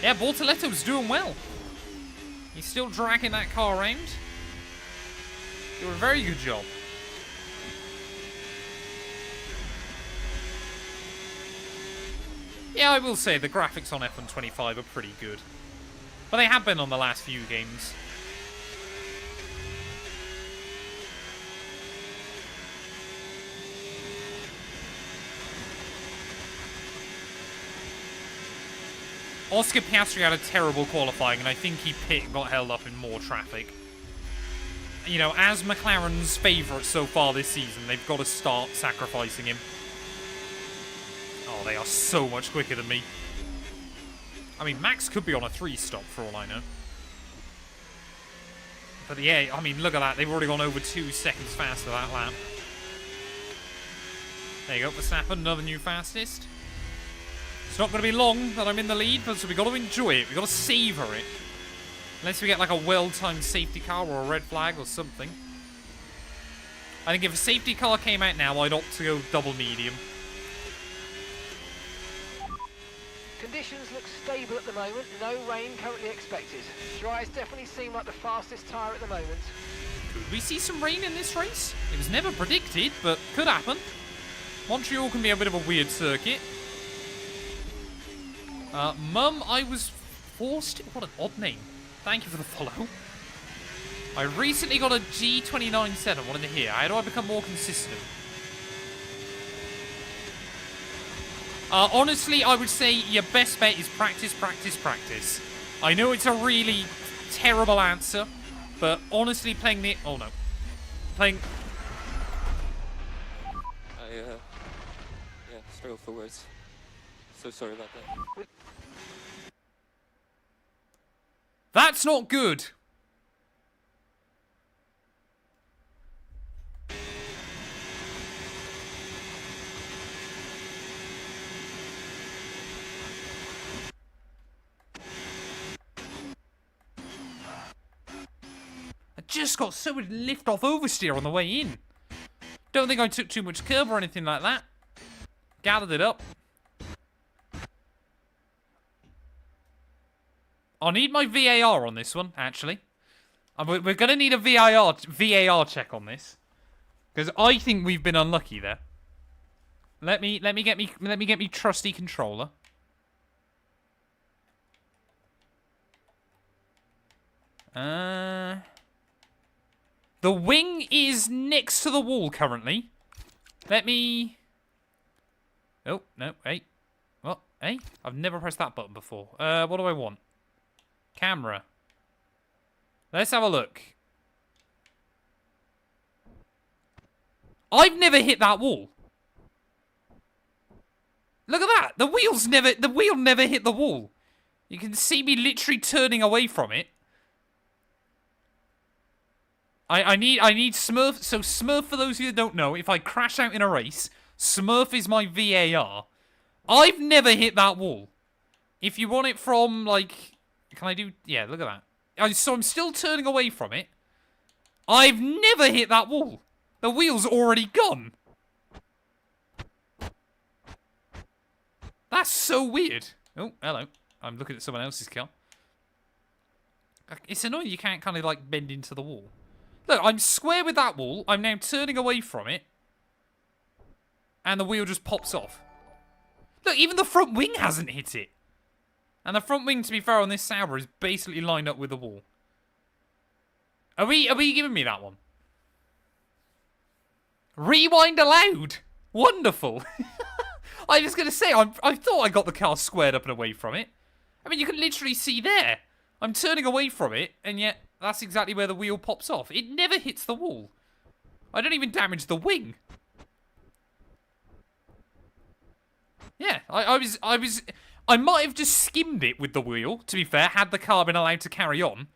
Yeah, Bortoletto's doing well. He's still dragging that car around. Doing a very good job. Yeah, I will say the graphics on F125 are pretty good. But they have been on the last few games. Oscar Piastri had a terrible qualifying, and I think he pit and got held up in more traffic. You know, as McLaren's favourite so far this season, they've got to start sacrificing him. Oh, they are so much quicker than me. I mean, Max could be on a 3-stop for all I know. But yeah, I mean, look at that. They've already gone over 2 seconds faster that lap. There you go, Verstappen, another new fastest. It's not going to be long that I'm in the lead, but so we've got to enjoy it. We've got to savour it. Unless we get like a well-timed safety car or a red flag or something. I think if a safety car came out now, I'd opt to go double medium.
Conditions look stable at the moment. No rain currently expected. Dries definitely seem like the fastest tyre at the moment.
Could we see some rain in this race? It was never predicted, but could happen. Montreal can be a bit of a weird circuit. Mum, I was forced to... What an odd name. Thank you for the follow. I recently got a G29 set. I wanted to hear. How do I become more consistent? Honestly, I would say your best bet is practice, practice, practice. I know it's a really terrible answer, but honestly, playing the... Oh, no. Playing...
Yeah, struggle for words. So sorry about that.
That's not good. I just got so much lift off oversteer on the way in. Don't think I took too much curb or anything like that. Gathered it up. I need my VAR on this one, actually. We're going to need a VAR check on this. Because I think we've been unlucky there. Let me get me trusty controller. The wing is next to the wall currently. Let me... Oh, no, hey. What? Hey? I've never pressed that button before. What do I want? Camera. Let's have a look. I've never hit that wall. Look at that. The wheel never hit the wall. You can see me literally turning away from it. I need Smurf. So Smurf, for those of you that don't know, if I crash out in a race, Smurf is my VAR. I've never hit that wall. If you want it from, like... Can I do... Yeah, look at that. So I'm still turning away from it. I've never hit that wall. The wheel's already gone. That's so weird. Oh, hello. I'm looking at someone else's car. It's annoying you can't kind of, like, bend into the wall. Look, I'm square with that wall. I'm now turning away from it. And the wheel just pops off. Look, even the front wing hasn't hit it. And the front wing, to be fair, on this Sauber is basically lined up with the wall. Are we giving me that one? Rewind allowed. Wonderful. I was going to say, I thought I got the car squared up and away from it. I mean, you can literally see there. I'm turning away from it, and yet that's exactly where the wheel pops off. It never hits the wall. I don't even damage the wing. Yeah, I might have just skimmed it with the wheel, to be fair, had the car been allowed to carry on.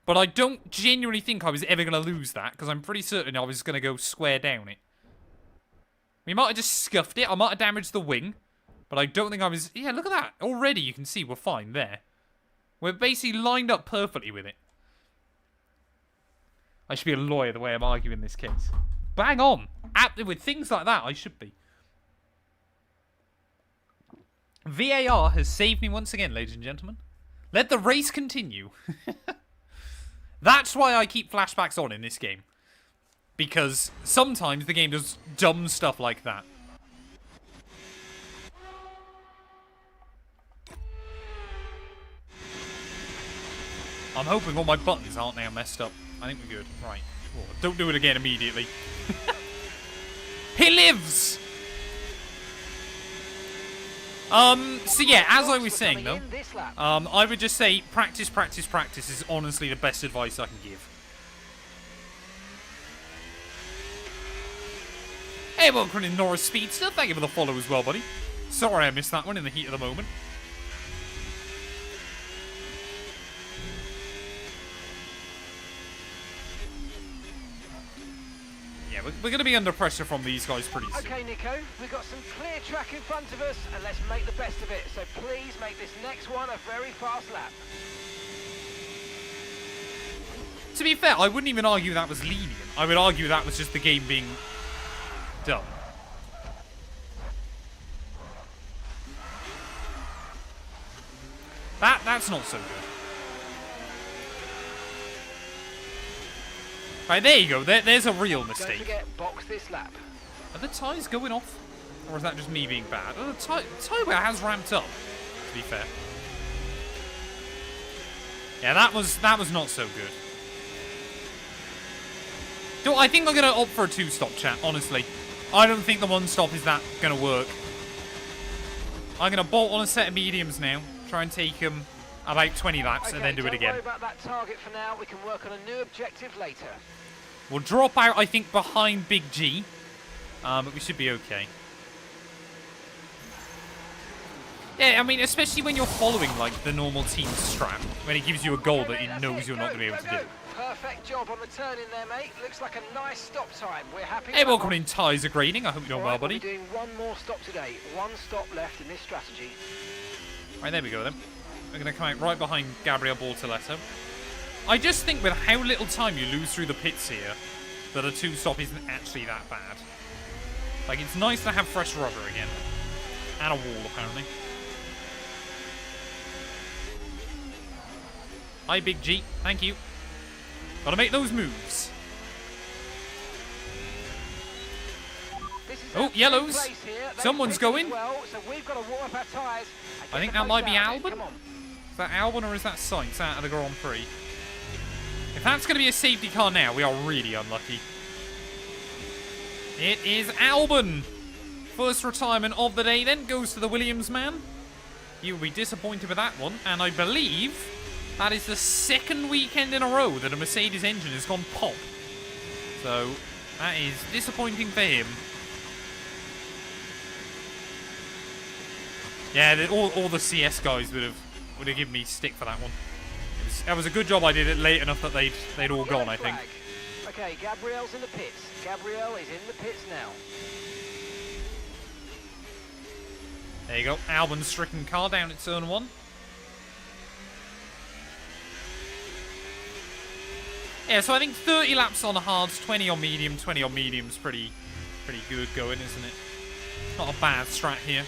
But I don't genuinely think I was ever going to lose that, because I'm pretty certain I was going to go square down it. We might have just scuffed it, I might have damaged the wing, but I don't think I was... Yeah, look at that. Already you can see we're fine there. We're basically lined up perfectly with it. I should be a lawyer the way I'm arguing this case. Bang on. With things like that, I should be. VAR has saved me once again, ladies and gentlemen. Let the race continue. That's why I keep flashbacks on in this game. Because sometimes the game does dumb stuff like that. I'm hoping all my buttons aren't now messed up. I think we're good. Right. Oh, don't do it again immediately. He lives! So yeah, as I was saying though, I would just say practice, practice, practice is honestly the best advice I can give. Hey, welcome to Norris Speedster. Thank you for the follow as well, buddy. Sorry I missed that one in the heat of the moment. Yeah, we're going to be under pressure from these guys pretty soon.
Okay, Nico, we've got some clear track in front of us, and let's make the best of it. So please make this next one a very fast lap.
To be fair, I wouldn't even argue that was lenient. I would argue that was just the game being done. That's not so good. Right, there you go. There's a real mistake.
Don't forget, box this lap.
Are the tyres going off? Or is that just me being bad? Oh, the tyre wear has ramped up, to be fair. Yeah, that was not so good. I think I'm going to opt for a two-stop, chat, honestly. I don't think the one-stop is that going to work. I'm going to bolt on a set of mediums now. Try and take them about 20 laps and then do it again.
Don't worry about that target for now. We can work on a new objective later.
We'll drop out, I think, behind Big G. But we should be okay. Yeah, I mean, especially when you're following, like, the normal team strat. When it gives you a goal that it knows you're not going to be able to do.
Perfect job on the turn in there, mate. Looks like a nice stop time. We're happy.
Hey, welcome in. Tyres are grading. I hope you're doing well, buddy.
We're doing one more stop today. One stop left in this strategy.
Right, there we go then. We're going to come out right behind Gabriel Bortoletto. I just think with how little time you lose through the pits here, that a two-stop isn't actually that bad. Like, it's nice to have fresh rubber again. And a wall, apparently. Hi, Big G. Thank you. Gotta make those moves. Oh, yellows. Someone's going.
Well, so we've got to warm up our tyres.
I think that might be Albon. Is that Albon or is that Sainz out of the Grand Prix? If that's going to be a safety car now, we are really unlucky. It is Albon. First retirement of the day then goes to the Williams man. You will be disappointed with that one. And I believe that is the second weekend in a row that a Mercedes engine has gone pop. So, That is disappointing for him. Yeah, all the CS guys would have given me stick for that one. That was a good job I did it late enough that they'd all gone, I think.
Okay, Gabriel's in the pits. Gabriel is in the pits now.
There you go. Albon's stricken car down at turn 1. Yeah, so I think 30 laps on hards, 20 on medium, 20 on medium's pretty good going, isn't it? Not a bad strat here.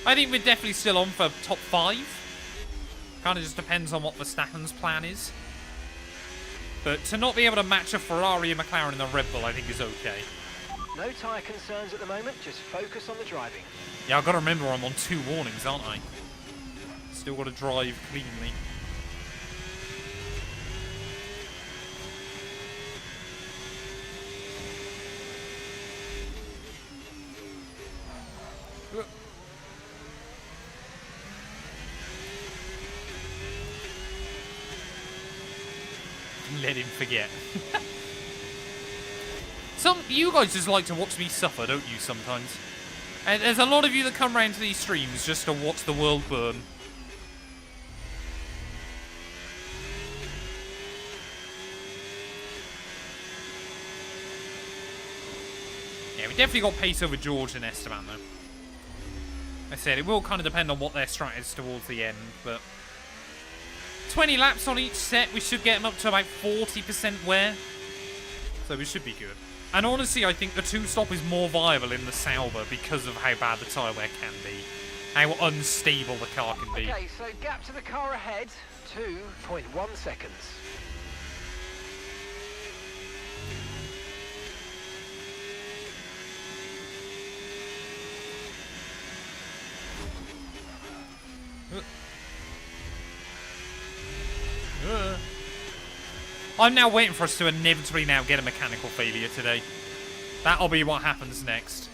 I think we're definitely still on for top 5. Kind of just depends on what Verstappen's plan is. But to not be able to match a Ferrari, a McLaren, and a Red Bull, I think is okay.
No tyre concerns at the moment, just focus on the driving.
Yeah, I've got to remember I'm on 2 warnings, aren't I? Still got to drive cleanly. Let him forget. You guys just like to watch me suffer, don't you, sometimes? And there's a lot of you that come round to these streams just to watch the world burn. Yeah, we definitely got pace over George and Esteban, though. I said, it will kind of depend on what their strat is towards the end, but 20 laps on each set, we should get them up to about 40% wear. So we should be good. And honestly, I think the 2-stop is more viable in the Sauber because of how bad the tyre wear can be. How unstable the car can be.
Okay, so gap to the car ahead, 2.1 seconds.
I'm now waiting for us to inevitably now get a mechanical failure today. That'll be what happens next.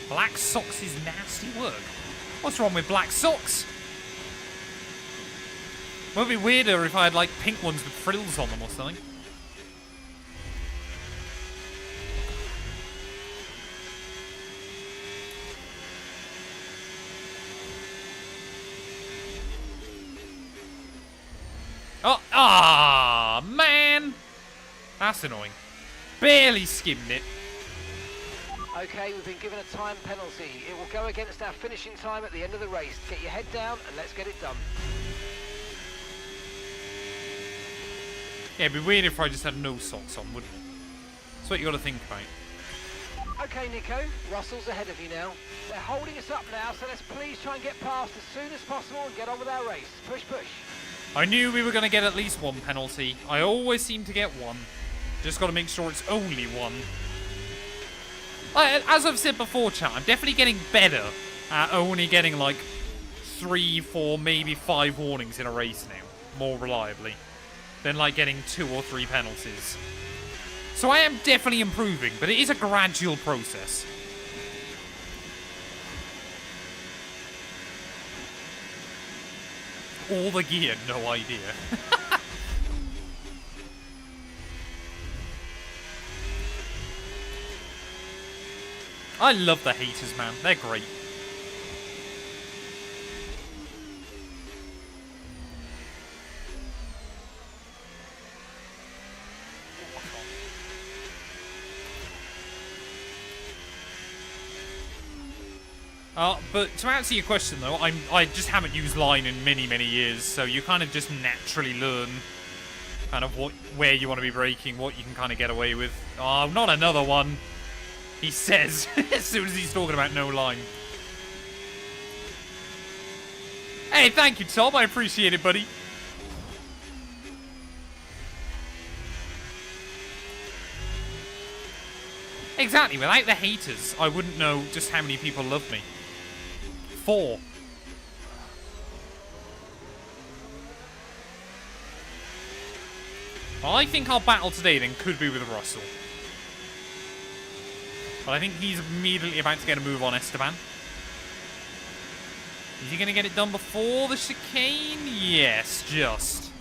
Black socks is nasty work. What's wrong with black socks? Would be weirder if I had like pink ones with frills on them or something. Oh, man! That's annoying. Barely skimmed it.
Okay, we've been given a time penalty. It will go against our finishing time at the end of the race. Get your head down and let's get it done.
Yeah, it'd be weird if I just had no socks on, wouldn't it? That's what you got to think about.
Okay, Nico, Russell's ahead of you now. They're holding us up now, so let's please try and get past as soon as possible and get on with our race. Push, push.
I knew we were going to get at least one penalty. I always seem to get one. Just got to make sure it's only one. As I've said before, chat, I'm definitely getting better at only getting like 3, 4, maybe 5 warnings in a race now, more reliably, than like getting 2 or 3 penalties. So I am definitely improving, but it is a gradual process. All the gear, no idea. I love the haters, man. They're great. But to answer your question though, I just haven't used line in many years, so you kind of just naturally learn kind of where you want to be braking, what you can kind of get away with. Oh, not another one. He says as soon as he's talking about no line. Hey, thank you, Tom. I appreciate it, buddy. Exactly. Without the haters, I wouldn't know just how many people love me. 4. Well, I think our battle today then could be with Russell. But I think he's immediately about to get a move on Esteban. Is he going to get it done before the chicane? Yes, just.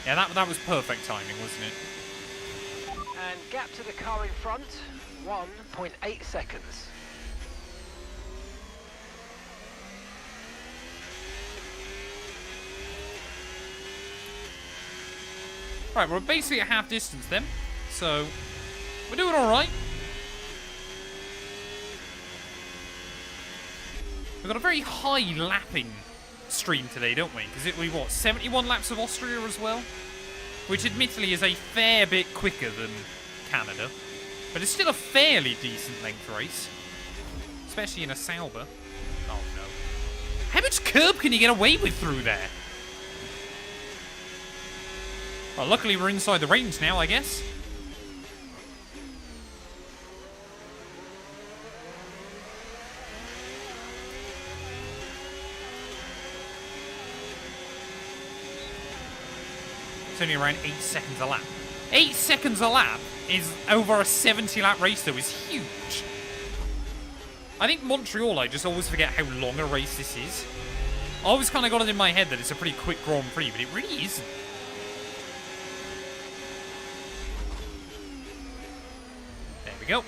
Yeah, that was perfect timing, wasn't it?
And gap to the car in front, 1.8 seconds.
Right, we're basically at half distance then. So, we're doing alright. We've got a very high lapping stream today, don't we? Because we, what, 71 laps of Austria as well? Which admittedly is a fair bit quicker than Canada. But it's still a fairly decent length race. Especially in a Sauber. Oh no. How much curb can you get away with through there? Well, luckily we're inside the range now, I guess. It's only around 8 seconds a lap. 8 seconds a lap is over a 70-lap race, though, is huge. I think Montreal, I just always forget how long a race this is. I always kind of got it in my head that it's a pretty quick Grand Prix, but it really isn't. There we go.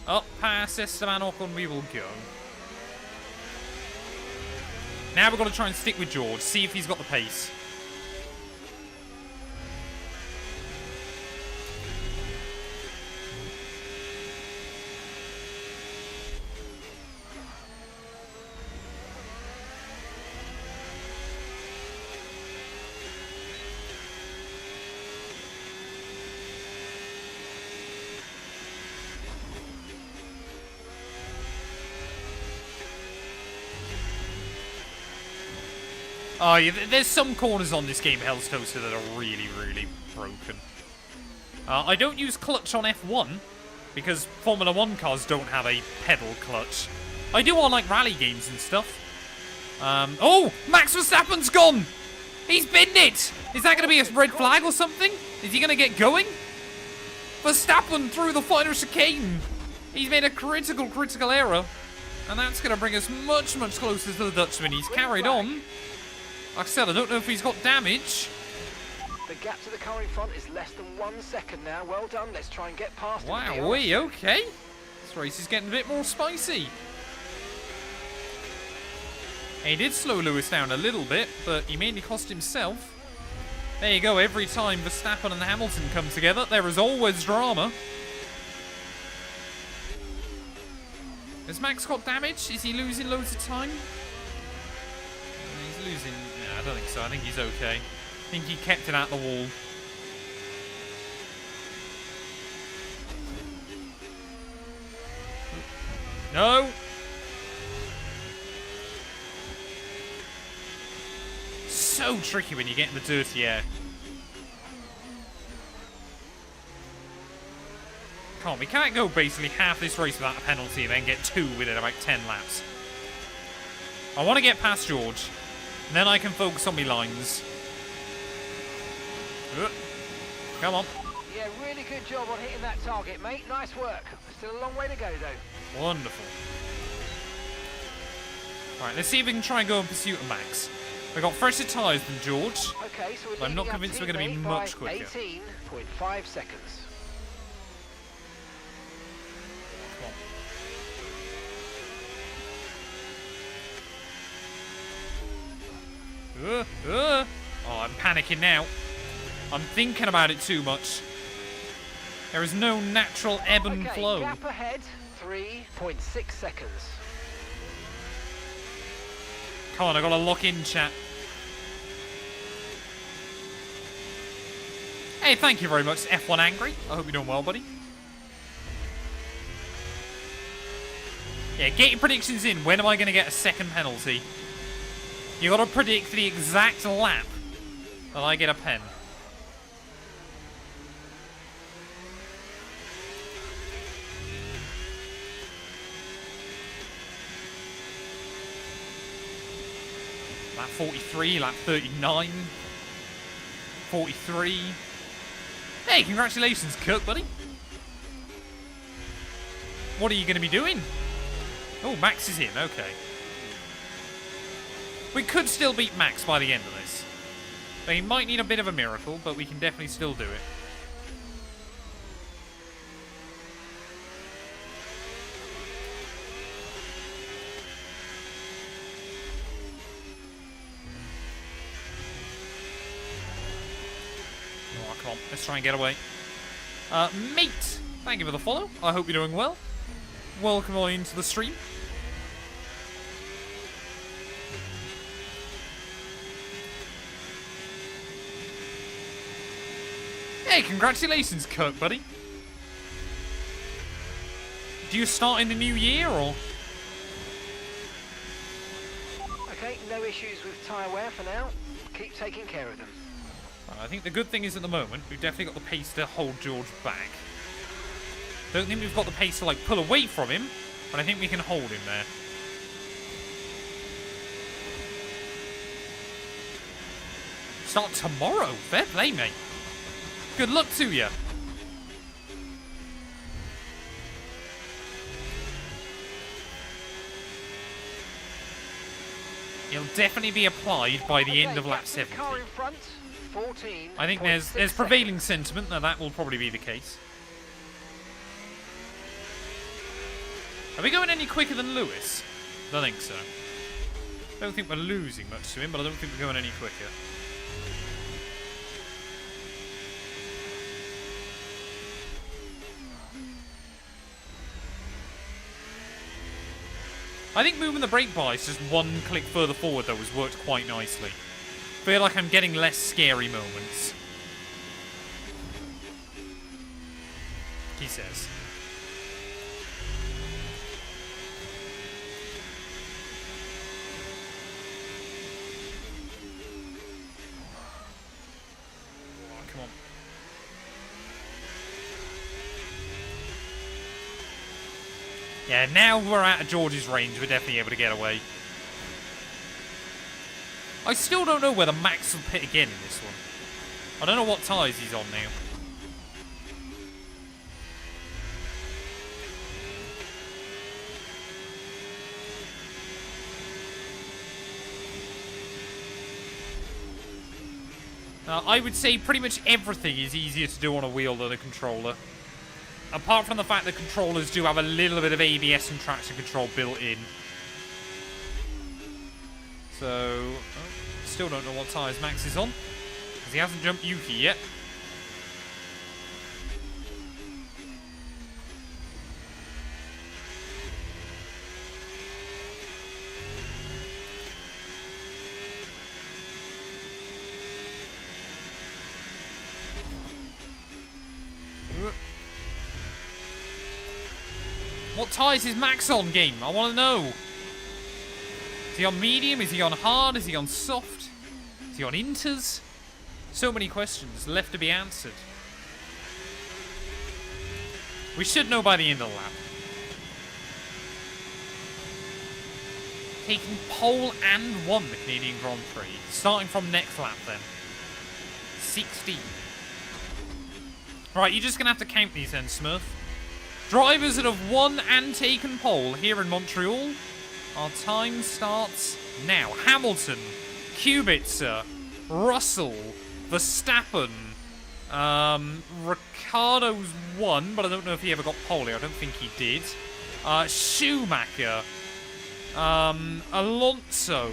Up past Esteban Ocon we will go. Now we've got to try and stick with George, see if he's got the pace. Oh, yeah, there's some corners on this game, Hell's Toaster, that are really, really broken. I don't use clutch on F1, because Formula 1 cars don't have a pedal clutch. I do on, like, rally games and stuff. Oh! Max Verstappen's gone! He's binned it! Is that going to be a red flag or something? Is he going to get going? Verstappen through the final chicane! He's made a critical error. And that's going to bring us much, much closer to the Dutchman. He's carried on. Like I said, I don't know if he's got damage.
The gap to the car in front is less than 1 second now. Well done. Let's try and get past him.
Wowee, okay. This race is getting a bit more spicy. He did slow Lewis down a little bit, but he mainly cost himself. There you go. Every time Verstappen and Hamilton come together, there is always drama. Has Max got damage? Is he losing loads of time? He's losing... No, I don't think so. I think he's okay. I think he kept it at the wall. No! So tricky when you get in the dirty air. Come on, we can't go basically half this race without a penalty and then get 2 within about 10 laps. I want to get past George, and then I can focus on my lines. Come on.
Yeah, really good job on hitting that target, mate. Nice work. Still a long way to go, though.
Wonderful. Alright, let's see if we can try and go in pursuit of Max. We've got fresher tyres than George.
Okay, so
I'm not convinced we're going to be much quicker.
18.5 seconds.
Oh, I'm panicking now. I'm thinking about it too much. There is no natural ebb and flow.
Gap ahead, 3.6 seconds.
Come on, I've got to lock in, chat. Hey, thank you very much, F1 Angry. I hope you're doing well, buddy. Yeah, get your predictions in. When am I going to get a second penalty? You got to predict the exact lap that I get a pen. Lap 43, lap 39, 43. Hey, congratulations, Kirk, buddy. What are you going to be doing? Oh, Max is in. Okay. We could still beat Max by the end of this. But he might need a bit of a miracle, but we can definitely still do it. Oh, come on. Let's try and get away. Mate, thank you for the follow. I hope you're doing well. Welcome on into the stream. Hey, congratulations, Kirk, buddy. Do you start in the new year, or?
Okay, no issues with tyre wear for now. Keep taking care of them.
I think the good thing is at the moment, we've definitely got the pace to hold George back. Don't think we've got the pace to, like, pull away from him, but I think we can hold him there. Start tomorrow. Fair play, mate. Good luck to you. It'll definitely be applied by the end of lap 70.
Car in front, 14.
I think there's prevailing sentiment that will probably be the case. Are we going any quicker than Lewis? I don't think so. I don't think we're losing much to him, but I don't think we're going any quicker. I think moving the brake bias just one click further forward, though, has worked quite nicely. Feel like I'm getting less scary moments. He says. Oh, come on. Yeah, now we're out of George's range, we're definitely able to get away. I still don't know whether Max will pit again in this one. I don't know what tyres he's on now. I would say pretty much everything is easier to do on a wheel than a controller. Apart from the fact that controllers do have a little bit of ABS and traction control built in. So, still don't know what tyres Max is on, because he hasn't jumped Yuki yet. What tyres is Max on, game? I want to know. Is he on medium? Is he on hard? Is he on soft? Is he on inters? So many questions left to be answered. We should know by the end of the lap. Taking pole and won the Canadian Grand Prix. Starting from next lap then. 16. Right, you're just going to have to count these then, Smurf. Drivers that have won and taken pole here in Montreal. Our time starts now. Hamilton, Kubica, Russell, Verstappen, Ricciardo's won, but I don't know if he ever got pole here. I don't think he did. Schumacher, Alonso,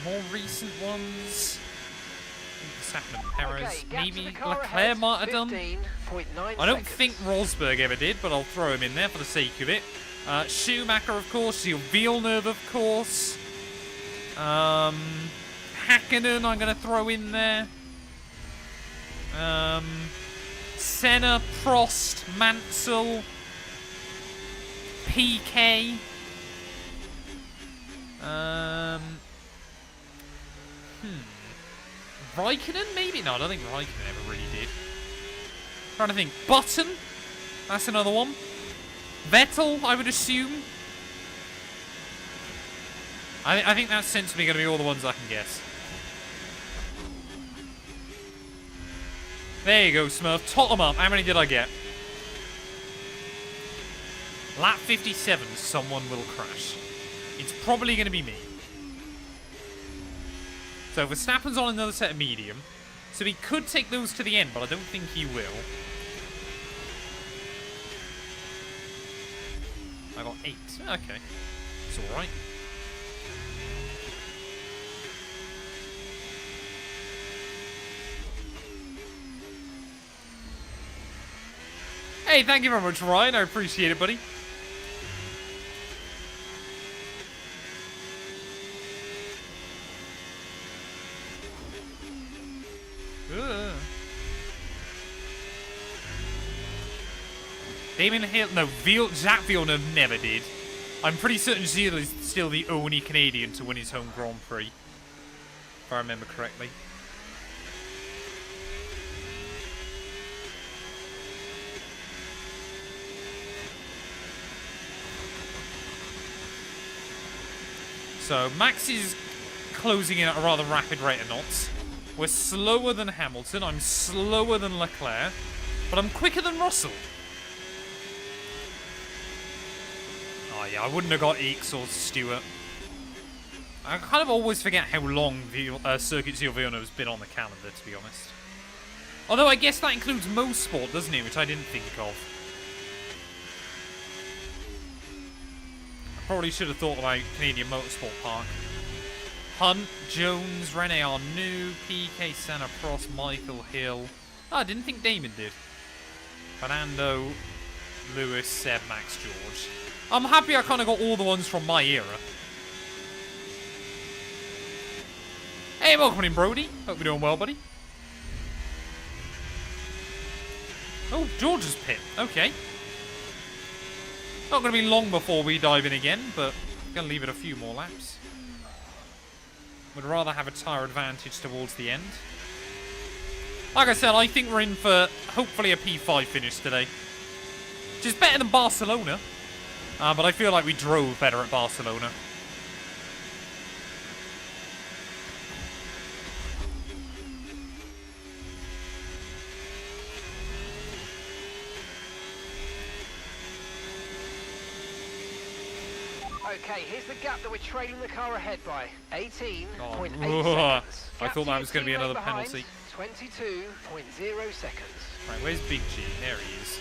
more recent ones. Verstappen and Perez.
Okay,
maybe
Leclerc
Leclerc might have done.
15.9
I don't
seconds.
think Rosberg ever did, but I'll throw him in there for the sake of it. Schumacher, of course. Villeneuve, of course. Hakkinen, I'm going to throw in there. Senna, Prost, Mansell, PK. Raikkonen, maybe? No, I don't think Raikkonen ever really did. Trying to think. Button? That's another one. Vettel, I would assume. I think that's sensibly going to be all the ones I can guess. There you go, Smurf. Tot them up. How many did I get? Lap 57, someone will crash. It's probably going to be me. So Verstappen's on another set of medium. So he could take those to the end, but I don't think he will. I got 8. Okay. It's alright. Hey, thank you very much, Ryan. I appreciate it, buddy. Damon Hill, no, Jacques Villeneuve never did. I'm pretty certain Gilles is still the only Canadian to win his home Grand Prix, if I remember correctly. So Max is closing in at a rather rapid rate of knots. We're slower than Hamilton. I'm slower than Leclerc, but I'm quicker than Russell. Oh yeah, I wouldn't have got Eakes or Stewart. I kind of always forget how long Circuit Gilles Villeneuve's been on the calendar, to be honest. Although I guess that includes Motorsport, doesn't it? Which I didn't think of. I probably should have thought about Canadian Motorsport Park. Hunt, Jones, Rene Arnoux, PK, Senna, Prost, Michael Hill. Oh, I didn't think Damon did. Fernando, Lewis, Seb, Max, George. I'm happy I kind of got all the ones from my era. Hey, welcome in, Brody. Hope you're doing well, buddy. Oh, George's pit. Okay. Not going to be long before we dive in again, but going to leave it a few more laps. Would rather have a tyre advantage towards the end. Like I said, I think we're in for hopefully a P5 finish today. Which is better than Barcelona. But I feel like we drove better at Barcelona.
Okay, here's the gap that we're trailing the car ahead by. 18.8 seconds.
I thought that was going to be another penalty.
22.0 seconds.
Right, where's Big G? There he is.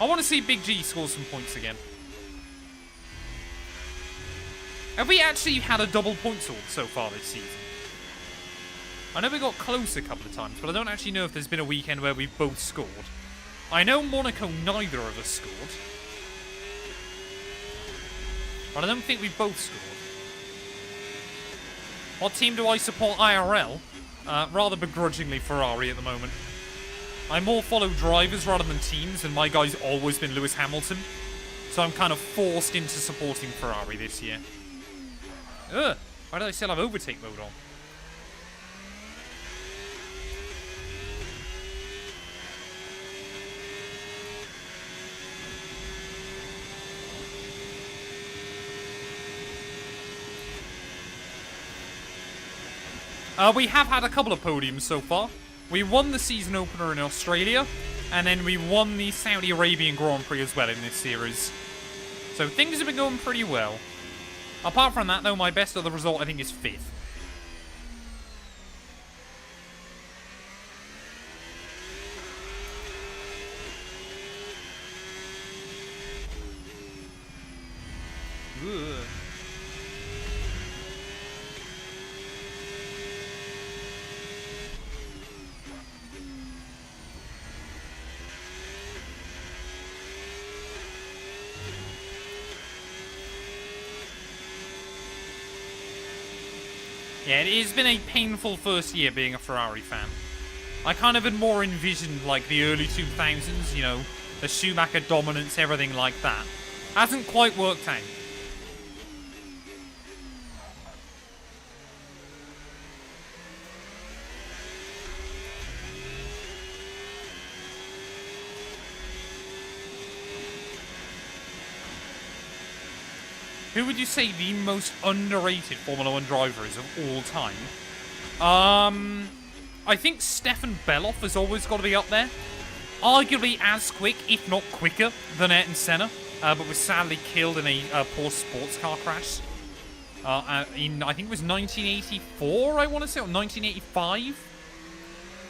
I want to see Big G score some points again. Have we actually had a double points haul so far this season? I know we got close a couple of times, but I don't actually know if there's been a weekend where we've both scored. I know Monaco neither of us scored. But I don't think we both scored. What team do I support IRL? Rather begrudgingly Ferrari at the moment. I more follow drivers rather than teams, and my guy's always been Lewis Hamilton. So I'm kind of forced into supporting Ferrari this year. Ugh, why do I still have overtake mode on? We have had a couple of podiums so far. We won the season opener in Australia, and then we won the Saudi Arabian Grand Prix as well in this series. So things have been going pretty well. Apart from that, though, my best other result, I think, is 5th. Ugh. Yeah, it has been a painful first year being a Ferrari fan. I kind of had more envisioned, like, the early 2000s, you know, the Schumacher dominance, everything like that. Hasn't quite worked out. Who would you say the most underrated Formula 1 driver is of all time? I think Stefan Beloff has always got to be up there. Arguably as quick, if not quicker, than Ayrton Senna. but was sadly killed in a poor sports car crash. In, I think it was 1984, I want to say, or 1985.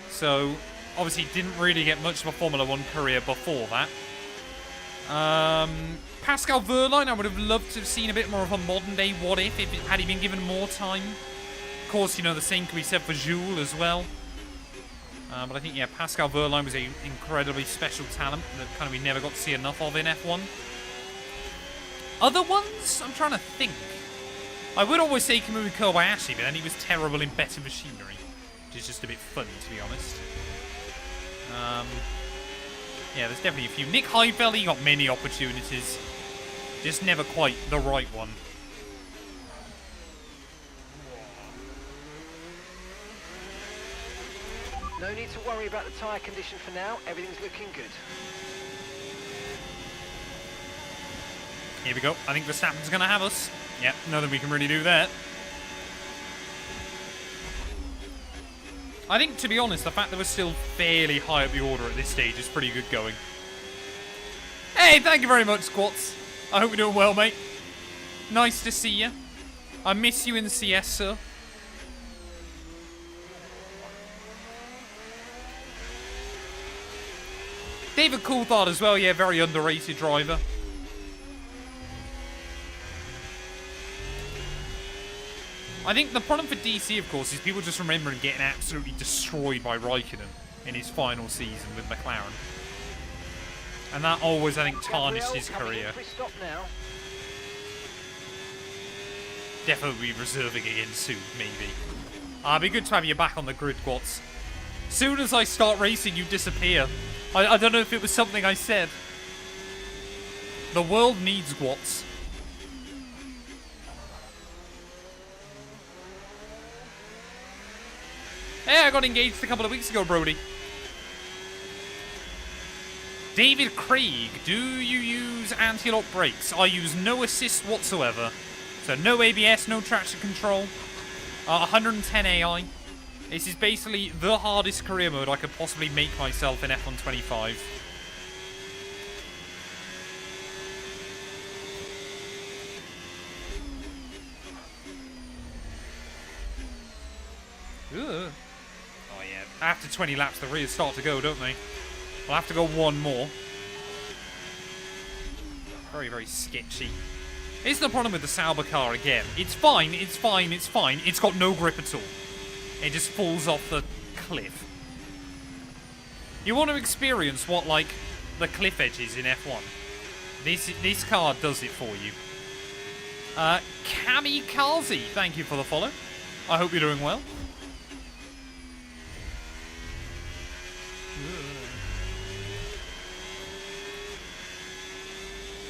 So, obviously didn't really get much of a Formula 1 career before that. Pascal Wehrlein, I would have loved to have seen a bit more of a modern-day what-if had he been given more time. Of course, you know, the same can be said for Jules as well. But I think, yeah, Pascal Wehrlein was an incredibly special talent that kind of we never got to see enough of in F1. Other ones? I'm trying to think. I would always say Kamui Kobayashi, but then he was terrible in better machinery. Which is just a bit funny, to be honest. Yeah, there's definitely a few. Nick Heidfeld, he got many opportunities. Just never quite the right one.
No need to worry about the tyre condition for now. Everything's looking good.
Here we go. I think Verstappen's going to have us. Yep, nothing we can really do there. I think, to be honest, the fact that we're still fairly high up the order at this stage is pretty good going. Hey, thank you very much, Squats. I hope you're doing well, mate. Nice to see you. I miss you in CS, sir. David Coulthard as well, yeah, very underrated driver. I think the problem for DC, of course, is people just remember him getting absolutely destroyed by Raikkonen in his final season with McLaren. And that always, I think, tarnished his career. Definitely reserving again soon, maybe. It'd be good to have you back on the grid, Gwatz. Soon as I start racing, you disappear. I don't know if it was something I said. The world needs Gwatz. Hey, I got engaged a couple of weeks ago, Brody. David Craig, do you use anti-lock brakes? I use no assist whatsoever. So no ABS, no traction control. 110 AI. This is basically the hardest career mode I could possibly make myself in F1 25. Ugh. Oh yeah, after 20 laps the rears start to go, don't they? We'll have to go one more. Very, very sketchy. Here's the problem with the Sauber car again. It's fine, it's fine, it's fine. It's got no grip at all. It just falls off the cliff. You want to experience what, like, the cliff edge is in F1. This car does it for you. Kamikaze, thank you for the follow. I hope you're doing well.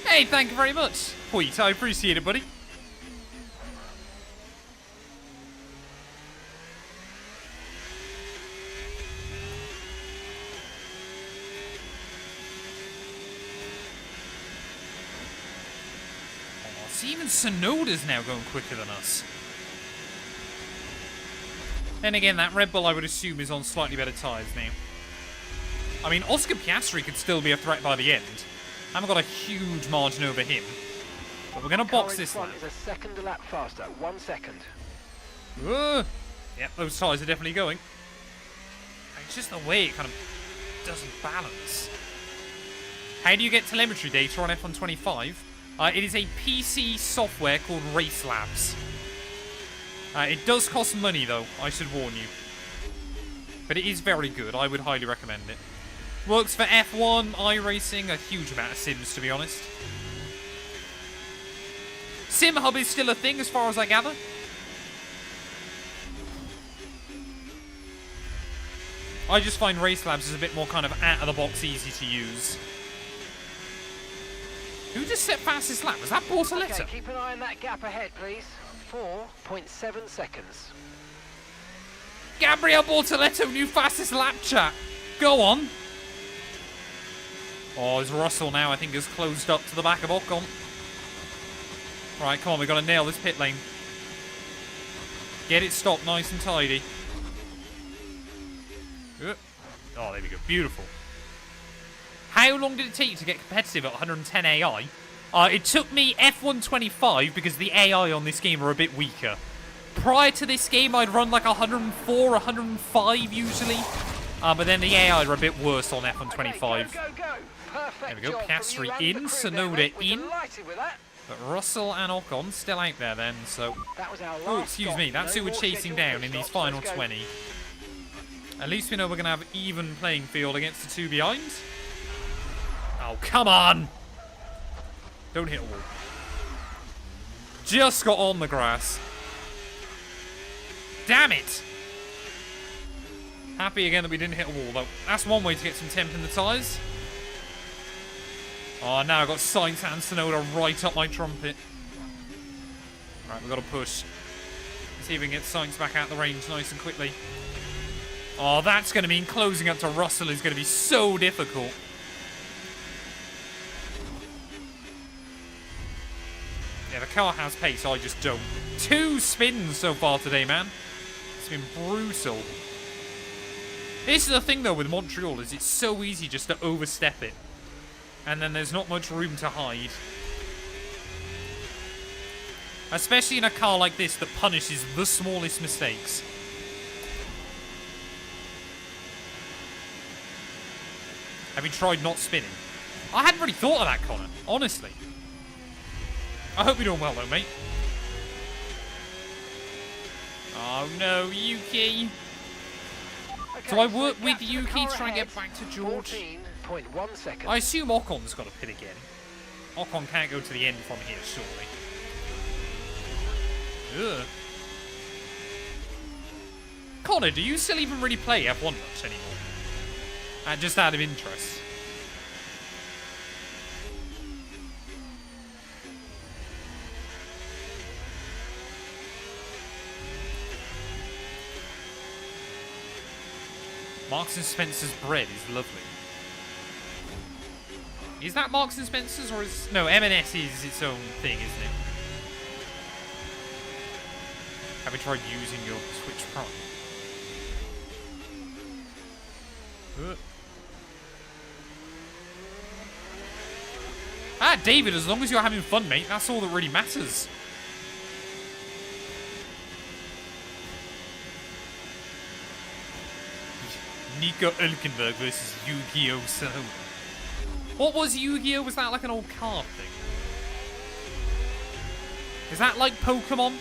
Hey, thank you very much. Wait, I appreciate it, buddy. Oh, see, even Tsunoda's now going quicker than us. Then again, that Red Bull, I would assume, is on slightly better tyres now. I mean, Oscar Piastri could still be a threat by the end. Haven't got a huge margin over him. But we're going to box this lap.
Is a second a lap faster. 1 second.
Yep, those tyres are definitely going. It's just the way it kind of doesn't balance. How do you get telemetry data on F1 25? It is a PC software called Race Labs. It does cost money, though, I should warn you. But it is very good. I would highly recommend it. Works for F1, iRacing, a huge amount of sims, to be honest. SimHub is still a thing, as far as I gather. I just find Race Labs is a bit more kind of out-of-the-box, easy to use. Who just set fastest lap? Was that Bortoleto?
Okay, keep an eye on that gap ahead, please. 4.7 seconds.
Gabriel Bortoleto, new fastest lap chat. Go on. Oh, is Russell now, I think, has closed up to the back of Ocon. Right, come on, we've got to nail this pit lane. Get it stopped nice and tidy. Oh, there we go. Beautiful. How long did it take you to get competitive at 110 AI? It took me F125 because the AI on this game are a bit weaker. Prior to this game, I'd run like 104, 105 usually. But then the AI are a bit worse on F125.
Okay, go. Perfect
There we go,
job from
Piastri
you and
in,
the crew there,
Tsunoda
mate. We're
in.
delighted with that.
But Russell and Ocon still out there then, so...
That was our
Oh,
last
excuse
stop.
me, that's
No
who we're
more
chasing
scheduled
down
pit
in these
stops.
final
Let's go.
20. At least we know we're going to have even playing field against the two behind. Oh, come on! Don't hit a wall. Just got on the grass. Damn it! Happy again that we didn't hit a wall, though. That's one way to get some temp in the tyres. Oh, now I've got Sainz and Tsunoda right up my trumpet. Right, we've got to push. See if we can get Sainz back out the range nice and quickly. Oh, that's going to mean closing up to Russell is going to be so difficult. Yeah, the car has pace, I just don't. 2 spins so far today, man. It's been brutal. This is the thing, though, with Montreal, is it's so easy just to overstep it. And then there's not much room to hide. Especially in a car like this that punishes the smallest mistakes. Have you tried not spinning? I hadn't really thought of that, Connor. Honestly. I hope you're doing well, though, mate. Oh, no, Yuki.
Okay,
So I work
so
with
gap to the
Yuki
car
to try and get
ahead,
back to George.
14.1 seconds.
I assume Ocon's got to pit again. Ocon can't go to the end from here, surely. Ugh. Connor, do you still even really play F1 much anymore? Just out of interest. Marks and Spencer's bread is lovely. Is that Marks and Spencer's or is... No, M&S is its own thing, isn't it? Have you tried using your Switch Prime? Ah, David, as long as you're having fun, mate, that's all that really matters. Nico Hülkenberg versus Yu-Gi-Oh! Saloon. What was Yu-Gi-Oh? Was that like an old card thing? Is that like Pokemon?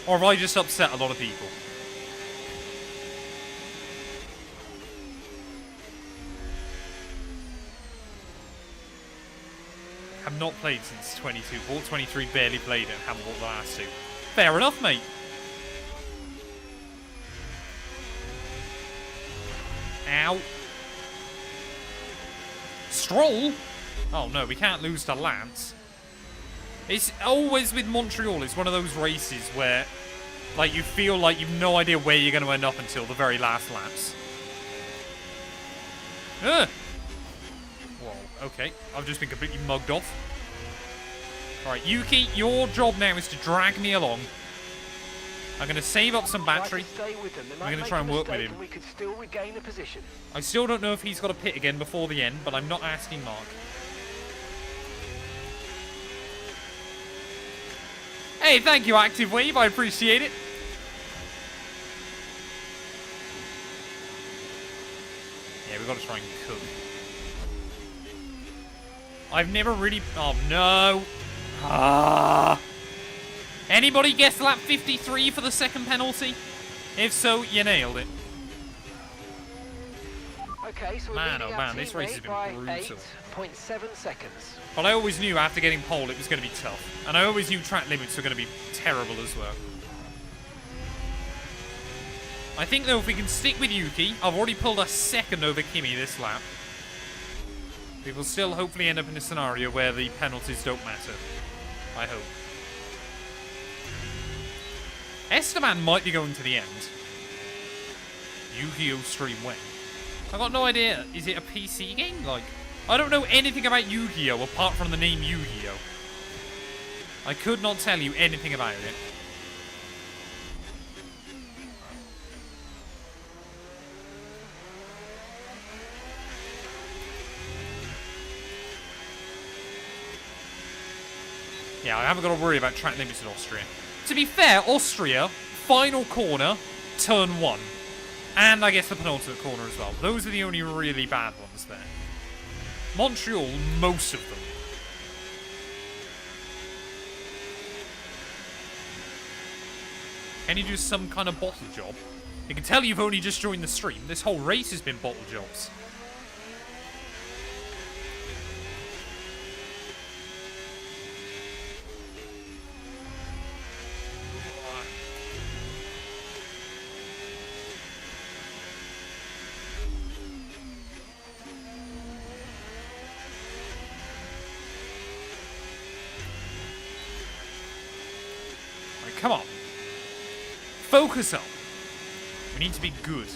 Or have I just upset a lot of people? Have not played since 22. Bought 23, barely played it, and haven't bought the last 2. Fair enough, mate. Ow. Stroll? Oh no, we can't lose to Lance. It's always with Montreal, it's one of those races where like you feel like you've no idea where you're going to end up until the very last laps. Ugh. Whoa, okay. I've just been completely mugged off. Alright, Yuki, your job now is to drag me along. I'm going to save up some battery. I'm going to try and work with him.
We could still regain the position.
I still don't know if he's got a pit again before the end, but I'm not asking Mark. Hey, thank you, Active Wave. I appreciate it. Yeah, we've got to try and cook. I've never really... Oh, no. Ah. Anybody guess lap 53 for the second penalty? If so, you nailed it.
Okay, so
Man,
we're
oh man, this race has been brutal.
8.7 seconds.
But I always knew after getting pole it was going to be tough. And I always knew track limits were going to be terrible as well. I think, though, if we can stick with Yuki, I've already pulled a second over Kimi this lap. We will still hopefully end up in a scenario where the penalties don't matter. I hope. Esteban might be going to the end. Yu-Gi-Oh! Stream when? I got no idea. Is it a PC game? Like, I don't know anything about Yu-Gi-Oh! Apart from the name Yu-Gi-Oh! I could not tell you anything about it. Yeah, I haven't got to worry about track limits in Austria. To be fair, Austria, final corner, turn 1. And I guess the penultimate corner as well. Those are the only really bad ones there. Montreal, most of them. Can you do some kind of bottle job? You can tell you've only just joined the stream. This whole race has been bottle jobs. Right, come on. Focus up. We need to be good.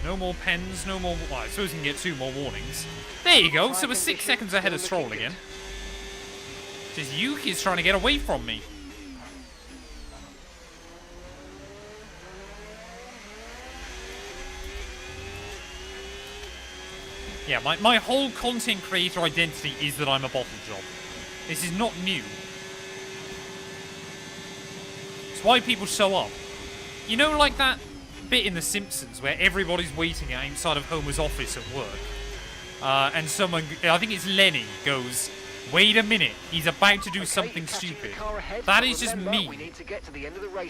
No more pens, no more... Well, I suppose we can get 2 more warnings. There you go, so we're 6 seconds ahead of Stroll again. Just Yuki's trying to get away from me. Yeah, my whole content creator identity is that I'm a bottle job. This is not new. It's why people show up. You know, like that bit in The Simpsons where everybody's waiting outside of Homer's office at work, and someone, I think it's Lenny, goes, "Wait a minute, he's about to do something stupid." That is just me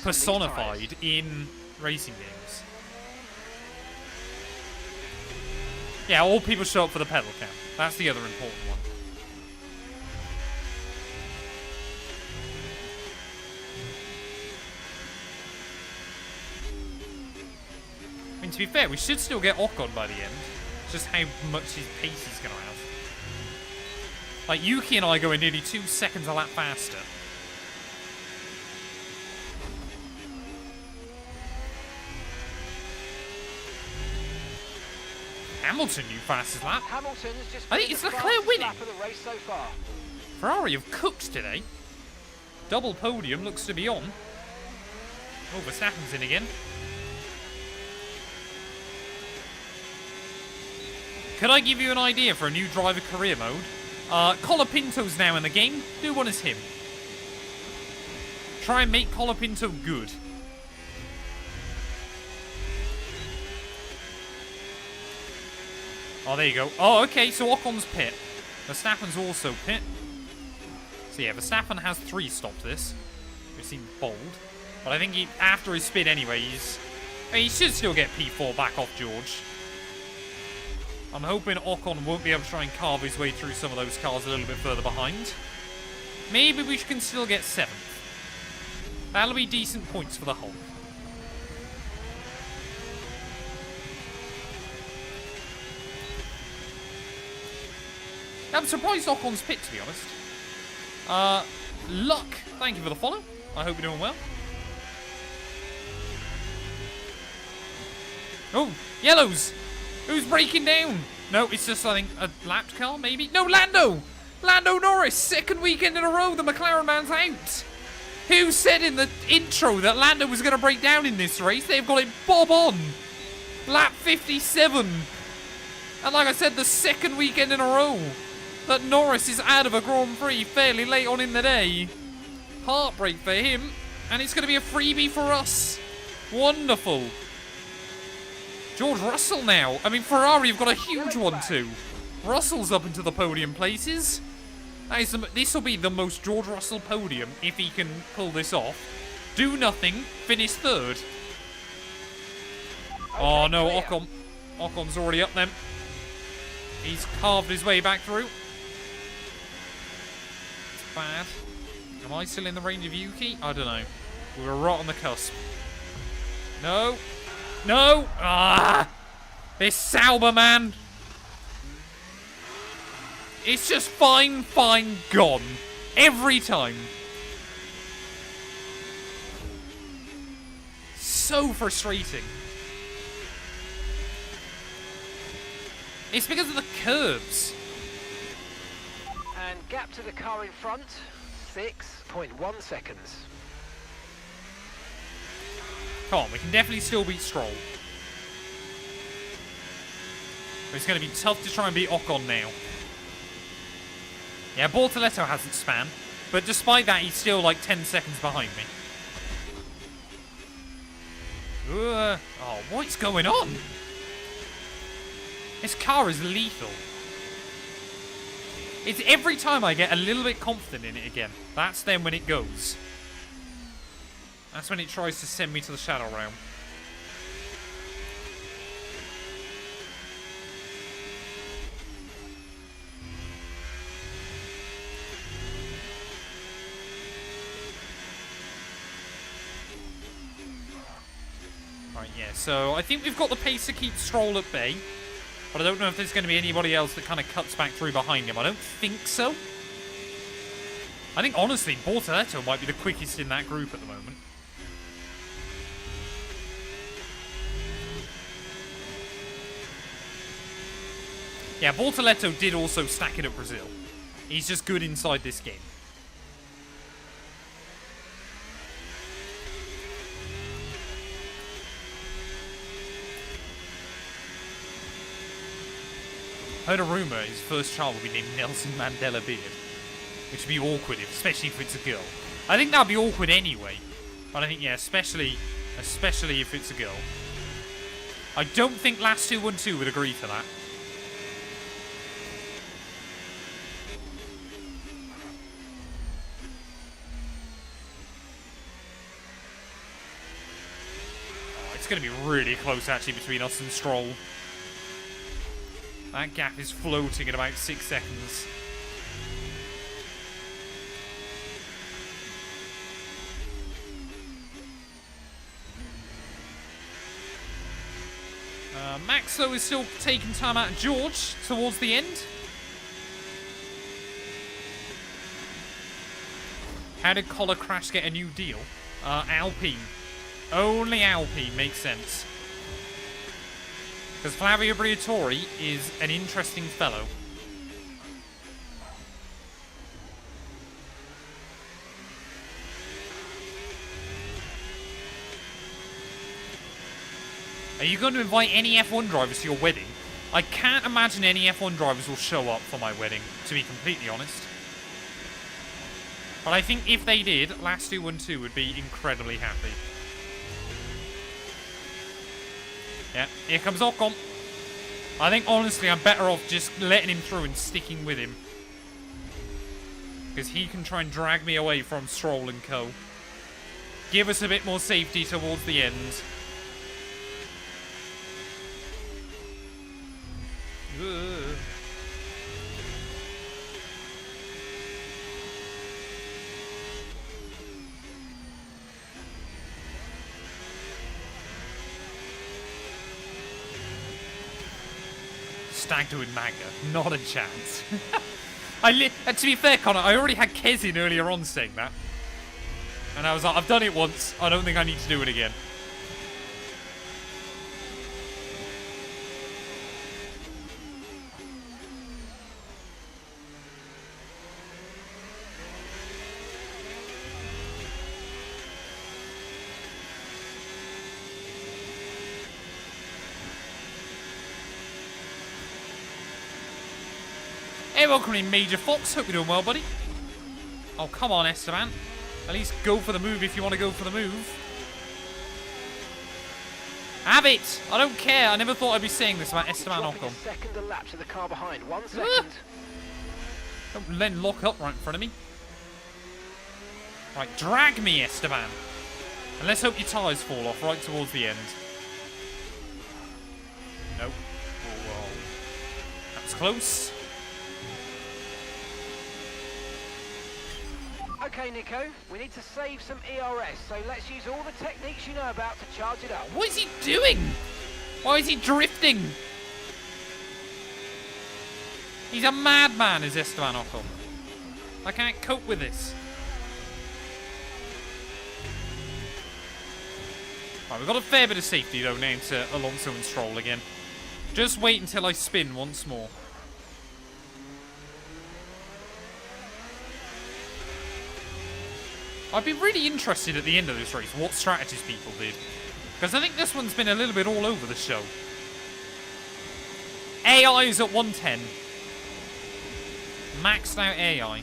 personified in racing games. Yeah, all people show up for the pedal cam. That's the other important one. I mean, to be fair, we should still get Ocon by the end. It's just how much his pace he's going to have. Like, Yuki and I going nearly 2 seconds a lap faster. Hamilton new fastest lap. I think it's Leclerc winning.
So far.
Ferrari have cooked today. Double podium looks to be on. Oh, Verstappen's in again. Could I give you an idea for a new driver career mode? Colapinto's now in the game. Do one as him. Try and make Colapinto good. Oh, there you go. Oh, okay, so Ocon's pit. Verstappen's also pit. So yeah, Verstappen has 3 stopped this. Which seems bold. But I think he, after his spin anyway, he should still get P4 back off George. I'm hoping Ocon won't be able to try and carve his way through some of those cars a little bit further behind. Maybe we can still get 7th. That'll be decent points for the Hulk. I'm surprised Ocon's pit, to be honest. Luck, thank you for the follow. I hope you're doing well. Oh, yellows! Who's breaking down? No, it's just, I think, a lapped car, maybe? No, Lando! Lando Norris, 2nd weekend in a row, the McLaren man's out. Who said in the intro that Lando was going to break down in this race? They've got it bob on. Lap 57. And like I said, the 2nd weekend in a row that Norris is out of a Grand Prix fairly late on in the day. Heartbreak for him. And it's going to be a freebie for us. Wonderful. George Russell now. I mean, Ferrari have got a huge one too. Russell's up into the podium places. This will be the most George Russell podium if he can pull this off. Do nothing, finish 3rd. Oh no, Ocon. Ocon's already up then. He's carved his way back through. It's bad. Am I still in the range of Yuki? I don't know. We were right on the cusp. No. No! Ah! This Sauber, man! It's just fine, gone. Every time. So frustrating. It's because of the curbs.
And gap to the car in front, 6.1 seconds.
Come on, we can definitely still beat Stroll. But it's going to be tough to try and beat Ocon now. Yeah, Bortoletto hasn't spam. But despite that, he's still like 10 seconds behind me. Oh, what's going on? This car is lethal. It's every time I get a little bit confident in it again. That's then when it goes. That's when it tries to send me to the Shadow Realm. Right, yeah, so I think we've got the pace to keep Stroll at bay. But I don't know if there's going to be anybody else that kind of cuts back through behind him. I don't think so. I think, honestly, Bortoletto might be the quickest in that group at the moment. Yeah, Bortoletto did also stack it at Brazil. He's just good inside this game. I heard a rumour his first child will be named Nelson Mandela Beard. Which would be awkward, especially if it's a girl. I think that would be awkward anyway. But I think, yeah, especially if it's a girl. I don't think Matt212 would agree to that. Oh, it's going to be really close, actually, between us and Stroll. That gap is floating at about 6 seconds. Max, though, is still taking time out of George towards the end. How did Collar Crash get a new deal? Alpine. Only Alpine makes sense. Because Flavio Briatore is an interesting fellow. Are you going to invite any F1 drivers to your wedding? I can't imagine any F1 drivers will show up for my wedding, to be completely honest. But I think if they did, Matt212 would be incredibly happy. Yeah, here comes Ocon. I think, honestly, I'm better off just letting him through and sticking with him. Because he can try and drag me away from Stroll and co. Give us a bit more safety towards the end. Ugh. Stag doing manga. Not a chance. To be fair, Connor, I already had Kez in earlier on saying that. And I was like, I've done it once. I don't think I need to do it again. Hey, welcome in, Major Fox. Hope you're doing well, buddy. Oh, come on, Esteban. At least go for the move if you want to go for the move. Have it! I don't care. I never thought I'd be saying this about Esteban Ocon.
Second elapsed to the car behind. 1 second.
Don't then lock up right in front of me. Right, drag me, Esteban. And let's hope your tyres fall off right towards the end. Nope. Whoa. That was close.
Okay, Nico, we need to save some ERS, so let's use all the techniques you know about to charge it up.
What is he doing? Why is he drifting? He's a madman, is Esteban Ocon. I can't cope with this. Right, we've got a fair bit of safety, though, now to Alonso and Stroll again. Just wait until I spin once more. I'd be really interested at the end of this race what strategies people did. Because I think this one's been a little bit all over the show. AI is at 110. Maxed out AI.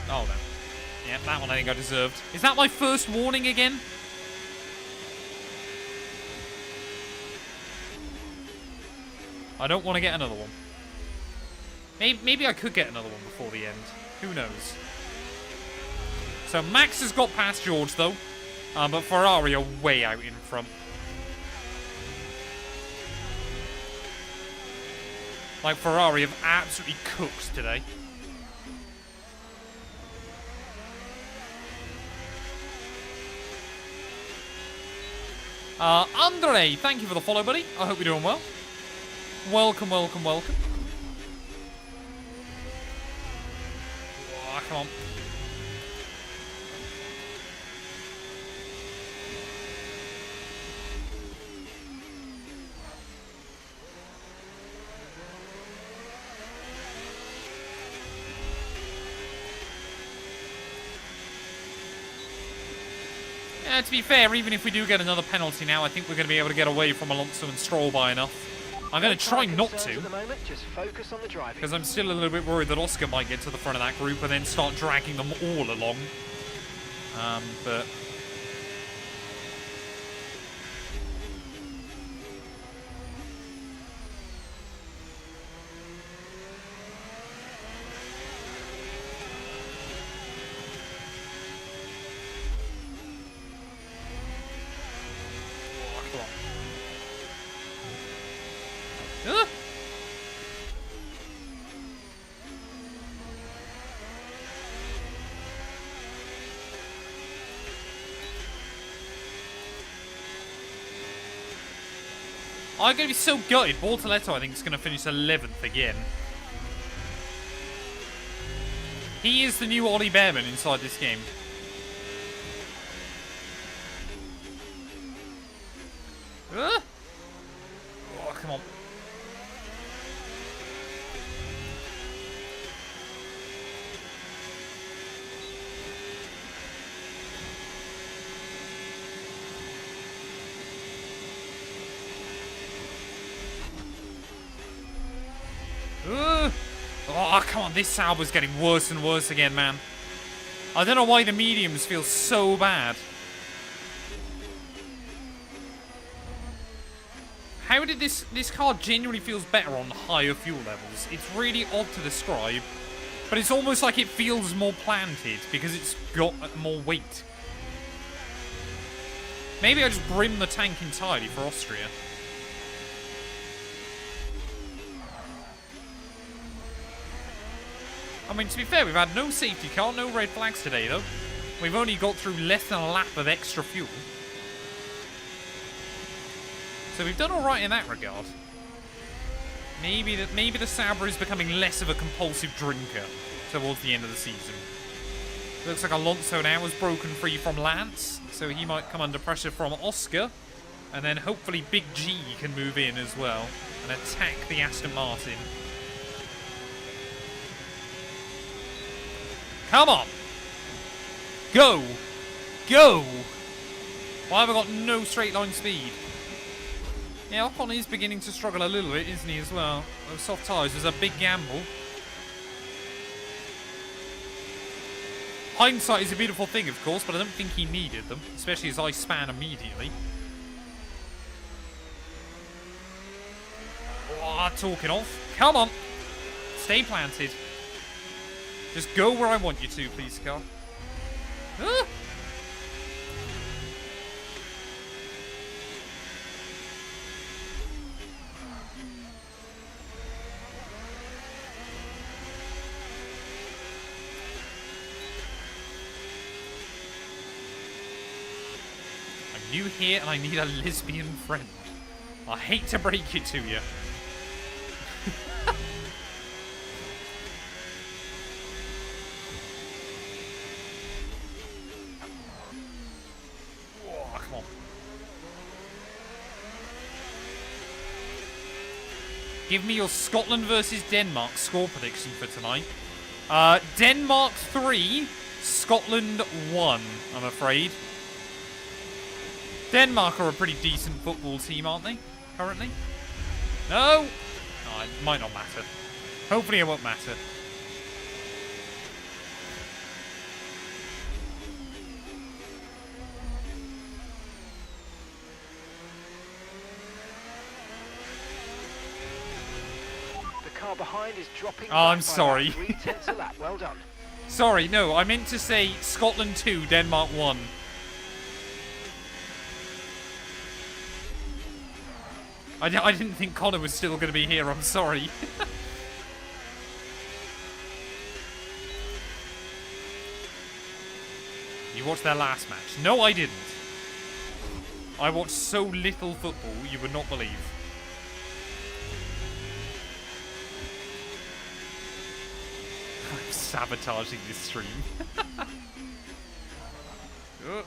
Oh, no. Yeah, that one I think I deserved. Is that my first warning again? I don't want to get another one. Maybe I could get another one before the end. Who knows? So Max has got past George, though. But Ferrari are way out in front. Like, Ferrari have absolutely cooked today. Andre, thank you for the follow, buddy. I hope you're doing well. Welcome, welcome, welcome. Oh, come on. Yeah, to be fair, even if we do get another penalty now, I think we're going to be able to get away from Alonso and Stroll by enough. I'm going to try not to, because I'm still a little bit worried that Oscar might get to the front of that group and then start dragging them all along. But... I'm going to be so gutted. Bortoletto, I think, is going to finish 11th again. He is the new Ollie Behrman inside this game. Oh, come on. Oh, come on. This Sauber's getting worse and worse again, man. I don't know why the mediums feel so bad. How did this car genuinely feels better on higher fuel levels? It's really odd to describe, but it's almost like it feels more planted because it's got more weight. Maybe I just brim the tank entirely for Austria. I mean, to be fair, we've had no safety car, no red flags today, though. We've only got through less than a lap of extra fuel. So we've done all right in that regard. Maybe the Sauber is becoming less of a compulsive drinker towards the end of the season. Looks like Alonso now has broken free from Lance, so he might come under pressure from Oscar. And then hopefully Big G can move in as well and attack the Aston Martin. Come on! Go! Go! Why have I got no straight line speed? Yeah, Ocon is beginning to struggle a little bit, isn't he, as well? Those soft tyres was a big gamble. Hindsight is a beautiful thing, of course, but I don't think he needed them, especially as I span immediately. Oh, talking off. Come on! Stay planted. Just go where I want you to, please, car. Ah! I'm new here and I need a lesbian friend. I hate to break it to you. Give me your Scotland versus Denmark score prediction for tonight. Denmark 3, Scotland 1, I'm afraid. Denmark are a pretty decent football team, aren't they, currently? No! Oh, it might not matter. Hopefully it won't matter.
car behind is dropping.
Oh, I'm
back by
sorry.
about 3/10 a lap. Well done.
Sorry, no, I meant to say Scotland 2, Denmark 1. I didn't think Connor was still going to be here, I'm sorry. You watched their last match? No, I didn't. I watched so little football, you would not believe. I'm sabotaging this stream. Oh,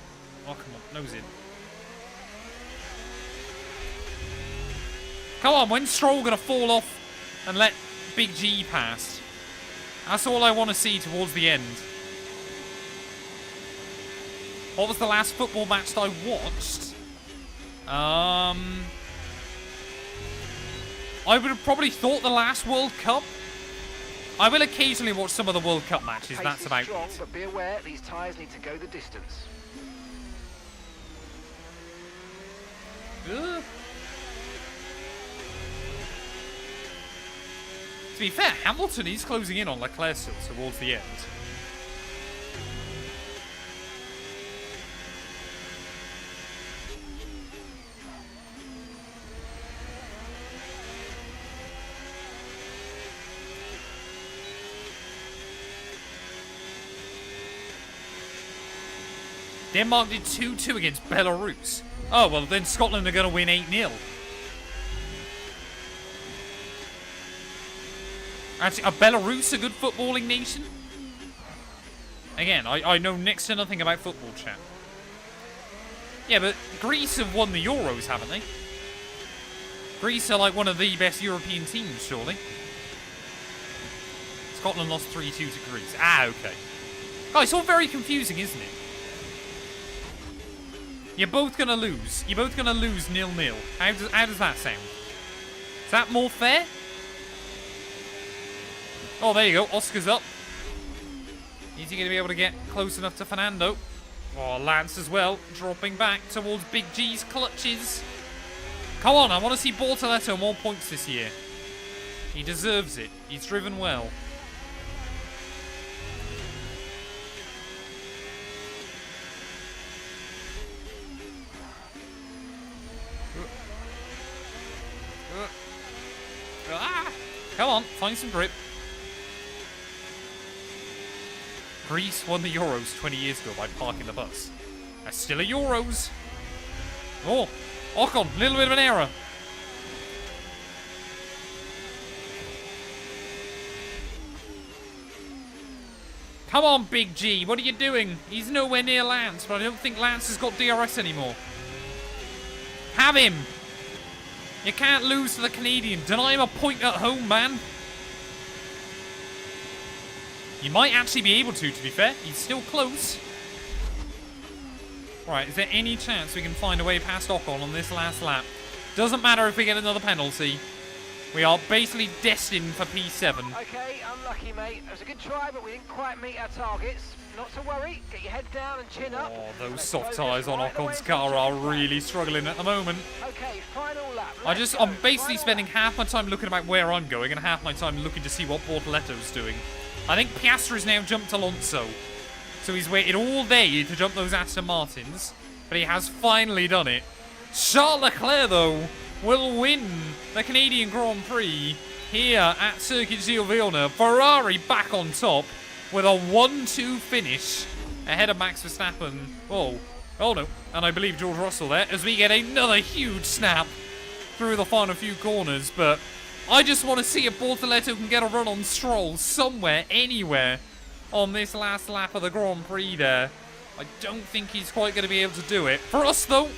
come on, nose in. Come on, when's Stroll gonna fall off and let Big G pass? That's all I want to see towards the end. What was the last football match that I watched? I would have probably thought the last World Cup. I will occasionally watch some of the World Cup matches.
Pace
That's
is
about
strong,
it.
but be aware these tyres need to go the distance.
Ugh. To be fair, Hamilton is closing in on Leclerc still towards the end. Denmark did 2-2 against Belarus. Oh, well, then Scotland are going to win 8-0. Actually, are Belarus a good footballing nation? Again, I know next to nothing about football, chat. Yeah, but Greece have won the Euros, haven't they? Greece are like one of the best European teams, surely. Scotland lost 3-2 to Greece. Ah, okay. Oh, it's all very confusing, isn't it? You're both gonna lose. You're both gonna lose 0-0. How does that sound? Is that more fair? Oh, there you go. Oscar's up. Is he going to be able to get close enough to Fernando? Oh, Lance as well. Dropping back towards Big G's clutches. Come on, I want to see Bortoletto more points this year. He deserves it. He's driven well. Ah! Come on, find some grip. Greece won the Euros 20 years ago by parking the bus. That's still a Euros. Oh, Ocon, a little bit of an error. Come on, Big G, what are you doing? He's nowhere near Lance, but I don't think Lance has got DRS anymore. Have him! You can't lose to the Canadian. Deny him a point at home, man. You might actually be able to be fair. He's still close. Right, is there any chance we can find a way past Ocon on this last lap? Doesn't matter if we get another penalty. We are basically destined for P7.
Okay, unlucky, mate. It was a good try, but we didn't quite meet our targets. Not to worry. Get your head down and chin up.
Oh, those
Let's
soft
focus
tyres on
right
Ocon's
away
car are
from
really struggling at the moment.
Okay, final lap.
I'm basically
Final
spending
lap.
half my time looking about where I'm going and half my time looking to see what Bortoletto's doing. I think Piastri's now jumped Alonso. So he's waited all day to jump those Aston Martins. But he has finally done it. Charles Leclerc, though, will win the Canadian Grand Prix here at Circuit Gilles Villeneuve. Ferrari back on top with a 1-2 finish ahead of Max Verstappen. Oh no. And I believe George Russell there as we get another huge snap through the final few corners. But I just want to see if Bortoletto can get a run on Stroll somewhere, anywhere on this last lap of the Grand Prix there. I don't think he's quite going to be able to do it. For us, though,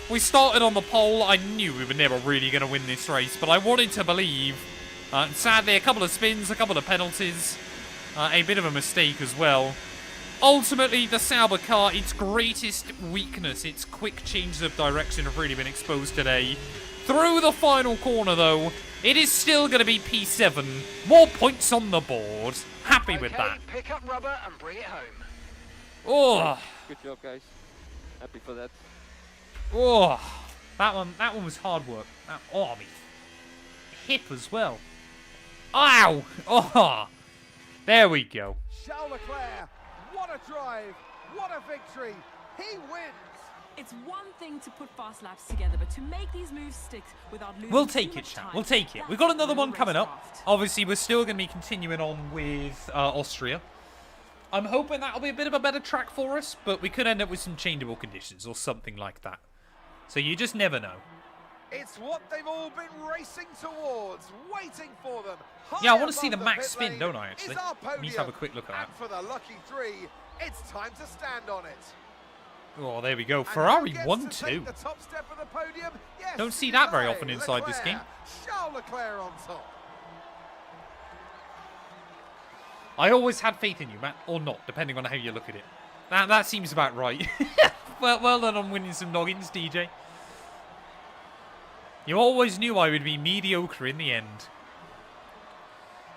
we started on the pole. I knew we were never really going to win this race, but I wanted to believe. And sadly, a couple of spins, a couple of penalties, a bit of a mistake as well. Ultimately, the Sauber car, its greatest weakness, its quick changes of direction have really been exposed today. Through the final corner, though, it is still going to be P7. More points on the board. Happy with that.
Pick up rubber and bring it home.
Oh,
Good job, guys. Happy for that.
oh, that one was hard work. My hip as well. Ow! Oh, there we go.
Charles Leclerc, what a drive, what a victory. He wins.
It's one thing to put fast laps together, but to make these moves stick without losing
We'll
too
take it,
much
chat.
time,
We'll take it.
that's
We've got another
real
one coming up.
racecraft.
Obviously, we're still going to be continuing on with Austria. I'm hoping that'll be a bit of a better track for us, but we could end up with some changeable conditions or something like that. So you just never know.
It's what they've all been racing towards, waiting for them.
Yeah, I
High
want to see the
above
max
pit
spin,
lane
don't I, actually?
is our
I need to have a quick look at
and
that.
for the lucky three, it's time to stand on it.
Oh, there we go.
And
Ferrari
who gets
1-2.
to take the top step of the podium? Yes,
Don't see that very
Charles
often inside this game.
Charles Leclerc on top.
I always had faith in you, Matt, or not, depending on how you look at it. That seems about right. well done on winning some noggins, DJ. You always knew I would be mediocre in the end.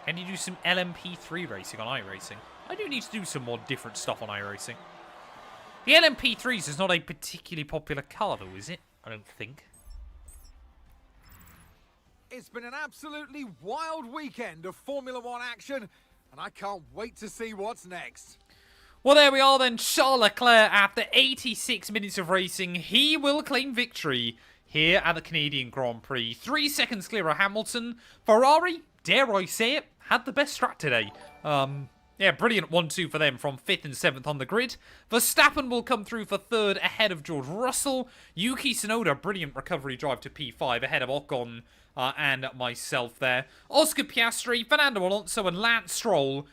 Can you do some LMP3 racing on iRacing? I do need to do some more different stuff on iRacing. The LMP3s is not a particularly popular car, though, is it? I don't think.
It's been an absolutely wild weekend of Formula One action, and I can't wait to see what's next.
Well, there we are then. Charles Leclerc, after 86 minutes of racing, he will claim victory here at the Canadian Grand Prix. 3 seconds clear of Hamilton. Ferrari, dare I say it, had the best strat today. Yeah, brilliant 1-2 for them from 5th and 7th on the grid. Verstappen will come through for 3rd ahead of George Russell. Yuki Tsunoda, brilliant recovery drive to P5 ahead of Ocon and myself there. Oscar Piastri, Fernando Alonso and Lance Stroll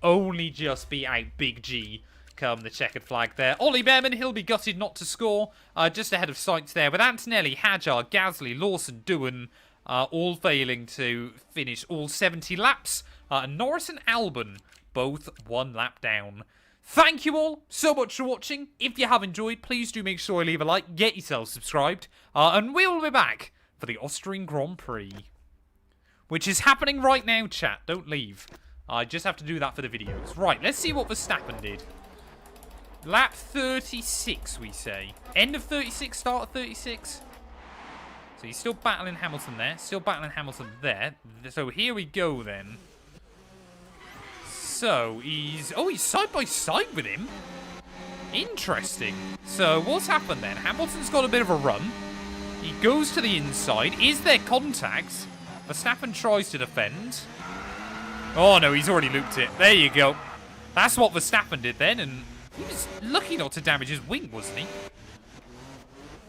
only just beat out Big G come the checkered flag there. Ollie Behrman, he'll be gutted not to score. Just ahead of Sainz there with Antonelli, Hadjar, Gasly, Lawson, Doohan all failing to finish all 70 laps. Norris and Albon both 1 lap down. Thank you all so much for watching. If you have enjoyed, please do make sure you leave a like, get yourself subscribed, and we will be back for the Austrian Grand Prix, which is happening right now, chat. Don't leave. I just have to do that for the videos. Right, let's see what Verstappen did. Lap 36, we say. End of 36, start of 36. So he's still battling Hamilton there. Still battling Hamilton there. So here we go then. So he's side by side with him. Interesting. So what's happened then? Hamilton's got a bit of a run. He goes to the inside. Is there contact? Verstappen tries to defend. Oh no, he's already looped it. There you go. That's what Verstappen did then, and he was lucky not to damage his wing, wasn't he?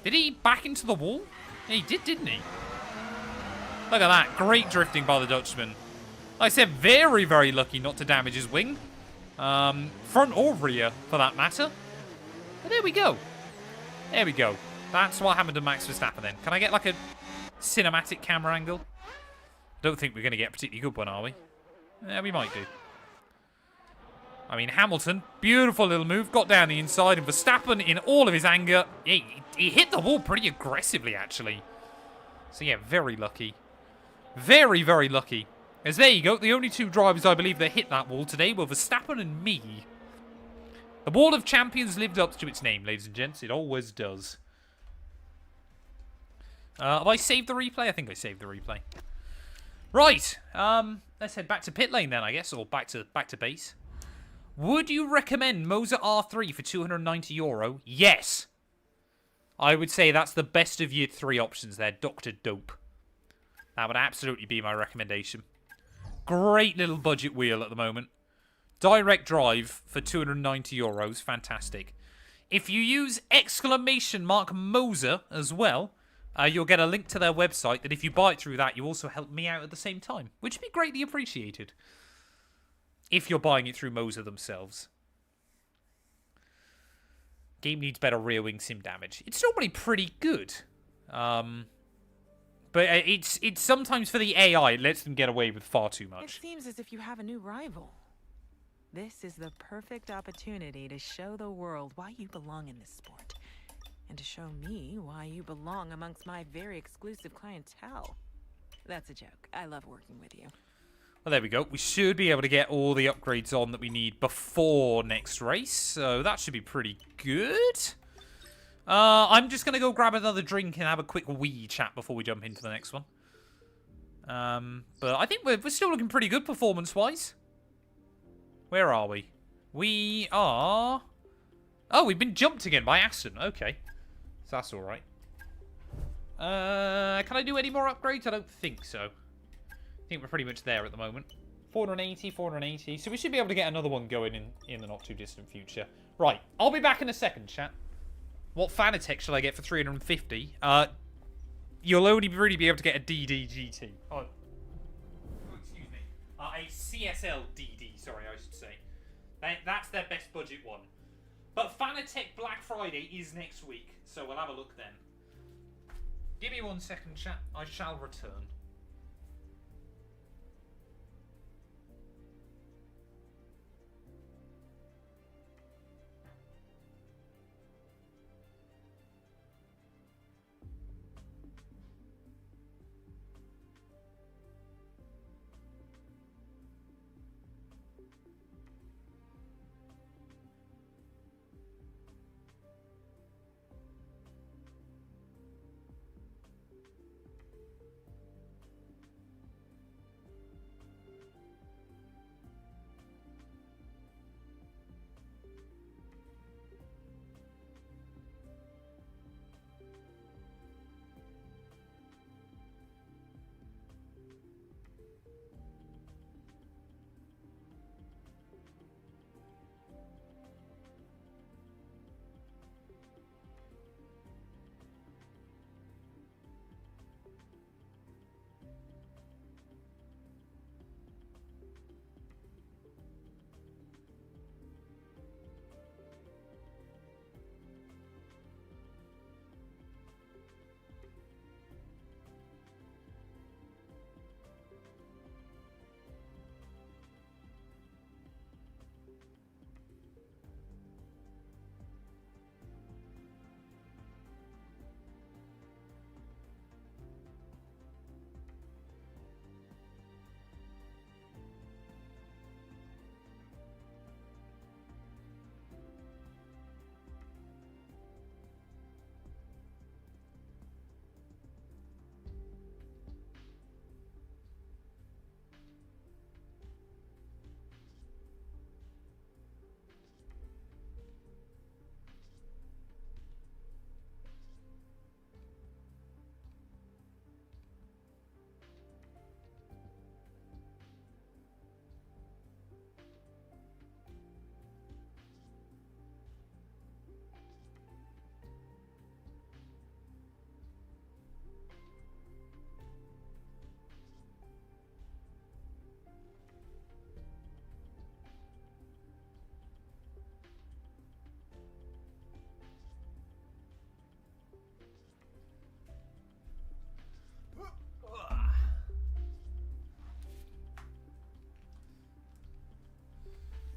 Did he back into the wall? Yeah, he did, didn't he? Look at that. Great drifting by the Dutchman. Like I said, very, very lucky not to damage his wing. Front or rear, for that matter. But there we go. There we go. That's what happened to Max Verstappen then. Can I get like a cinematic camera angle? Don't think we're going to get a particularly good one, are we? Yeah, we might do. I mean, Hamilton, beautiful little move, got down the inside, and Verstappen, in all of his anger, he hit the wall pretty aggressively, actually. So yeah, very lucky. Very, very lucky. As there you go, the only 2 drivers I believe that hit that wall today were Verstappen and me. The Wall of Champions lived up to its name, ladies and gents. It always does. Have I saved the replay? I think I saved the replay. Right, let's head back to pit lane then, I guess, or back to base. Would you recommend Moser R3 for €290? Yes. I would say that's the best of your 3 options there, Dr. Dope. That would absolutely be my recommendation. Great little budget wheel at the moment. Direct drive for €290, fantastic. If you use !Moser as well, you'll get a link to their website that if you buy it through that, you also help me out at the same time, which would be greatly appreciated. If you're buying it through Moser themselves. Game needs better rear wing sim damage. It's normally pretty good. But it's sometimes for the AI, it lets them get away with far too much.
It seems as if you have a new rival. This is the perfect opportunity to show the world why you belong in this sport. And to show me why you belong amongst my very exclusive clientele. That's a joke. I love working with you.
Well, there we go. We should be able to get all the upgrades on that we need before next race. So that should be pretty good. I'm just going to go grab another drink and have a quick wee chat before we jump into the next one. But I think we're still looking pretty good performance-wise. Where are we? We are... Oh, we've been jumped again by Aston. Okay. So that's alright. Can I do any more upgrades? I don't think so. I think we're pretty much there at the moment. 480, 480. So we should be able to get another one going in the not-too-distant future. Right. I'll be back in a second, chat. What Fanatec shall I get for 350? You'll only really be able to get a DD-GT. Oh, excuse me. A CSL DD, sorry, I should say. That's their best budget one. But Fanatec Black Friday is next week, so we'll have a look then. Give me 1 second, chat. I shall return.